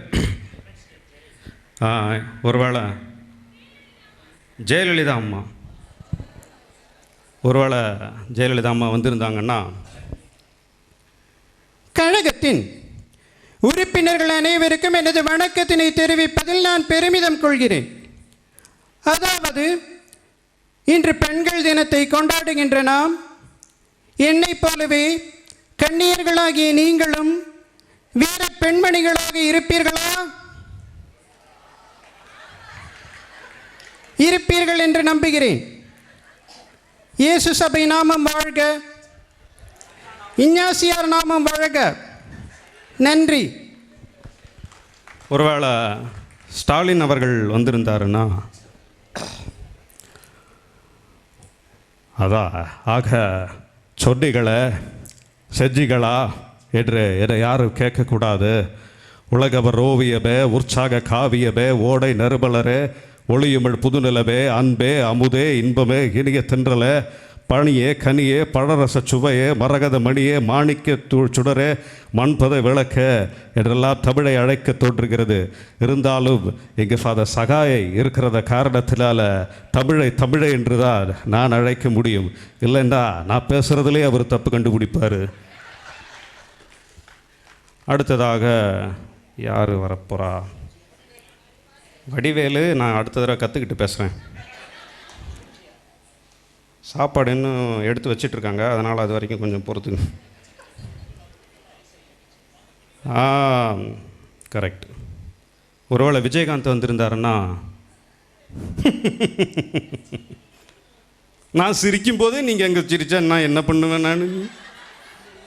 ஒருவேளை ஜெயலலிதா அம்மா வந்திருந்தாங்கன்னா, கழகத்தின் உறுப்பினர்கள் அனைவருக்கும் எனது வணக்கத்தினை தெரிவிப்பதில் நான் பெருமிதம் கொள்கிறேன். அதாவது இன்று பெண்கள் தினத்தை கொண்டாடுகின்ற நாம் என்னை போலவே கன்னியர்களாகிய நீங்களும் வீர பெண்மணிகளாக இருப்பீர்கள் என்று நம்புகிறேன். இயேசு சபை நாமம் வாழ்க, இஞ்ஞாசியார் நாமம் வாழ்க. நன்றி. ஒருவேளை ஸ்டாலின் அவர்கள் வந்திருந்தாருன்னா, அதான் ஆக சொன்னிகளை செஜ்ஜிகளா என்று என்னை யாரும் கேட்கக்கூடாது. உலகவர் ஓவியமே, உற்சாக காவியமே, ஓடை நறுமலரே, ஒளியுமிழ் புதுநிலவே, அன்பே, அமுதே, இன்பமே, இனிய தென்றலே, பனியே, கனியே, பழரச சுவையே, மரகத மணியே, மாணிக்க சுடரே, மண்பத விளக்க என்றெல்லாம் தமிழை அழைக்க தோன்றுகிறது. இருந்தாலும் இங்கே ஃபாதர் சகாயை இருக்கிறத காரணத்தினால தமிழை என்று தான் நான் அழைக்க முடியும். இல்லைன்னா நான் பேசுகிறதுலே அவர் தப்பு கண்டுபிடிப்பார். அடுத்ததாக யார் வரப்போகிறா? வடிவேலு. நான் அடுத்த தடவை கற்றுக்கிட்டு பேசுகிறேன். சாப்பாடு இன்னும் எடுத்து வச்சிட்ருக்காங்க, அதனால் அது வரைக்கும் கொஞ்சம் பொறுத்துங்க. கரெக்ட். ஒருவேளை விஜயகாந்த் வந்திருந்தாருன்னா, நான் சிரிக்கும் போதே நீங்கள் எங்கே சிரிச்சா நான் என்ன பண்ணுவேன்? நான்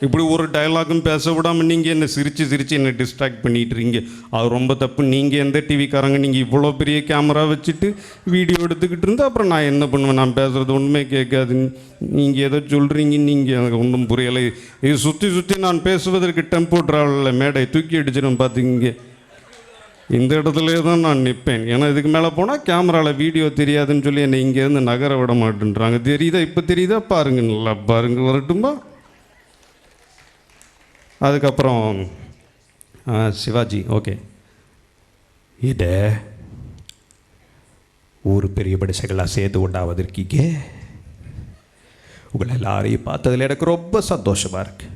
இப்படி ஒரு டயலாகும் பேச விடாமல் நீங்கள் என்ன சிரித்து என்னை டிஸ்ட்ராக்ட் பண்ணிட்டுறீங்க. அது ரொம்ப தப்பு. நீங்கள் எந்த டிவிக்காரங்க, நீங்கள் இவ்வளோ பெரிய கேமரா வச்சுட்டு வீடியோ எடுத்துக்கிட்டு இருந்தால் அப்புறம் நான் என்ன பண்ணுவேன்? நான் பேசுகிறது ஒன்றுமே கேட்காது. நீங்கள் எதோ சொல்கிறீங்க, நீங்கள் எனக்கு ஒன்றும் புரியலை. இது சுற்றி நான் பேசுவதற்கு டெம்போ ட்ராவலில் மேடை தூக்கி அடிச்சிடும் பார்த்துக்கிங்க. இந்த இடத்துல தான் நான் நிற்பேன். ஏன்னா இதுக்கு மேலே போனால் கேமராவில் வீடியோ தெரியாதுன்னு சொல்லி என்னை இங்கேருந்து நகர விட மாட்டேன்றாங்க. தெரியுதா? இப்போ தெரியுதா? பாருங்கள், நல்லா பாருங்கள். வரட்டுமா? அதுக்கப்புறம் சிவாஜி. ஓகே, இதை ஊர் பெரிய படிசைகளாக சேர்த்து கொண்டாவதற்கீங்க உங்களை எல்லாரையும் பார்த்ததில் எனக்கு ரொம்ப சந்தோஷமாக இருக்கு.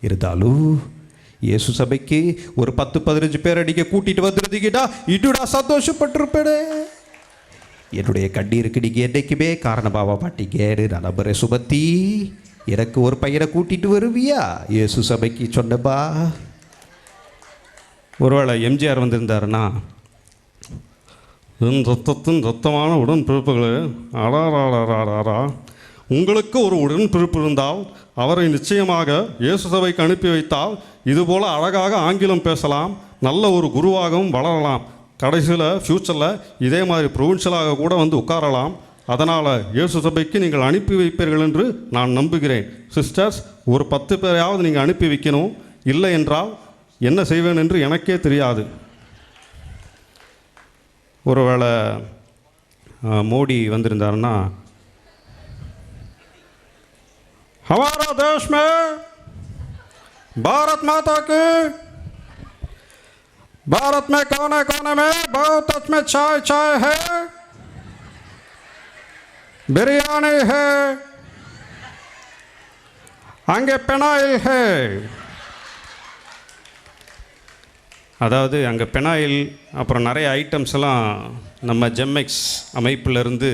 இருந்தாலும் இயேசு சபைக்கு ஒரு 10-15 பேர் அடிக்க கூட்டிகிட்டு வந்துருந்தீங்கடா, இதுடா சந்தோஷப்பட்டிருப்பேனே. என்னுடைய கண்ணீருக்கு நீங்கள் என்றைக்குமே காரணமாக மாட்டீங்கன்னு நான் நம்புகிறேன். சுமத்தி, எனக்கு ஒரு பையனை கூட்டிகிட்டு வருவியா இயேசு சபைக்கு சொன்னப்பா? ஒருவேளை எம்ஜிஆர் வந்திருந்தாருன்னா, ரத்தத்தின் ரத்தமான உடன்பிறப்புகளே, அடாராடாராரா, உங்களுக்கு ஒரு உடன்பிறப்பு இருந்தால் அவரை நிச்சயமாக இயேசு சபைக்கு அனுப்பி வைத்தால் இதுபோல் அழகாக ஆங்கிலம் பேசலாம், நல்ல ஒரு குருவாகவும் வளரலாம், கடைசியில் ஃப்யூச்சரில் இதே மாதிரி ப்ரொவின்ஷியலாக கூட வந்து உட்காரலாம். அதனால் இயேசு சபைக்கு நீங்கள் அனுப்பி வைப்பீர்கள் என்று நான் நம்புகிறேன். சிஸ்டர்ஸ், ஒரு 10 பேரையாவது நீங்கள் அனுப்பி வைக்கணும். இல்லை என்றால் என்ன செய்வேன் என்று எனக்கே தெரியாது. ஒருவேளை மோடி வந்திருந்தாருன்னா, हमारा देश में भारत माता की, भारत में कोने कोने में बहुत में चाय चाय है, बिरयानी है, அங்கே பெனாயில் है. அதாவது அங்கே பெனாயில் அப்புறம் நிறைய ஐட்டம்ஸ் எல்லாம் நம்ம ஜெம்எக்ஸ் அமைப்பிலிருந்து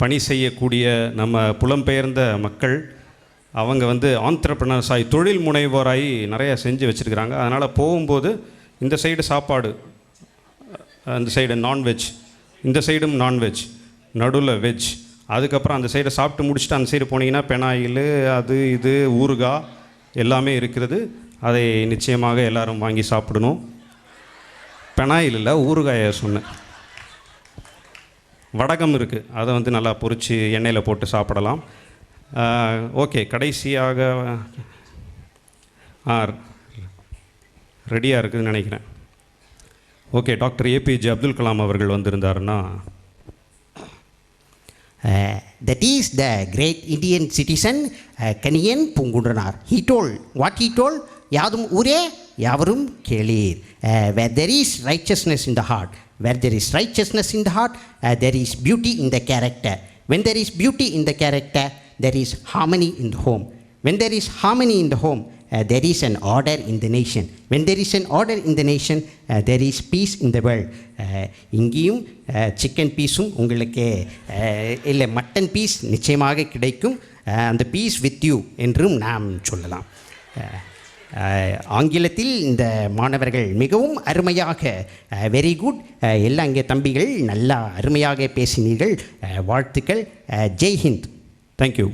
பணி செய்யக்கூடிய நம்ம புலம்பெயர்ந்த மக்கள் அவங்க வந்து ஆண்டர்ப்ரனர்ஸ் ஆகி தொழில் முனைவோராகி நிறைய செஞ்சு வச்சுருக்கிறாங்க. அதனால் போகும்போது இந்த சைடு சாப்பாடு, அந்த சைடு நான்வெஜ், இந்த சைடும் நான்வெஜ், நடுவில் வெஜ், அதுக்கப்புறம் அந்த சைடை சாப்பிட்டு முடிச்சுட்டு அந்த சைடு போனீங்கன்னா பெனாயில், அது இது ஊறுகாய் எல்லாமே இருக்கிறது. அதை நிச்சயமாக எல்லோரும் வாங்கி சாப்பிடணும். பெனாயில் இல்லை, ஊறுகாயை சொன்னேன். வடகம் இருக்குது, அதை வந்து நல்லா பொரித்து எண்ணெயில் போட்டு சாப்பிடலாம். ஓகே, கடைசியாக ரெடியாக இருக்குதுன்னு நினைக்கிறேன். Okay, doctor A P J Abdul Kalam அவர்கள் வந்திருந்தாருன்னா. That is the great Indian citizen Kaniyan Pungundranar. He told, what he told? Yadum ure, yavarum kelir. Where there is righteousness in the heart, where there is righteousness in the heart, there is beauty in the character. When there is beauty in the character, there is harmony in the home. When there is harmony in the home, there is an order in the nation. When there is an order in the nation, there is peace in the world. இங்கேயும் chicken பீஸும் உங்களுக்கு இல்லை mutton piece நிச்சயமாக கிடைக்கும். அந்த piece with you என்றும் நாம் சொல்லலாம். ஆங்கிலத்தில் இந்த மாணவர்கள் மிகவும் அருமையாக, வெரி குட், எல்லாம் இங்கே தம்பிகள் நல்லா அருமையாக பேசினீர்கள். வாழ்த்துக்கள். ஜெய் ஹிந்த். தேங்க்யூ.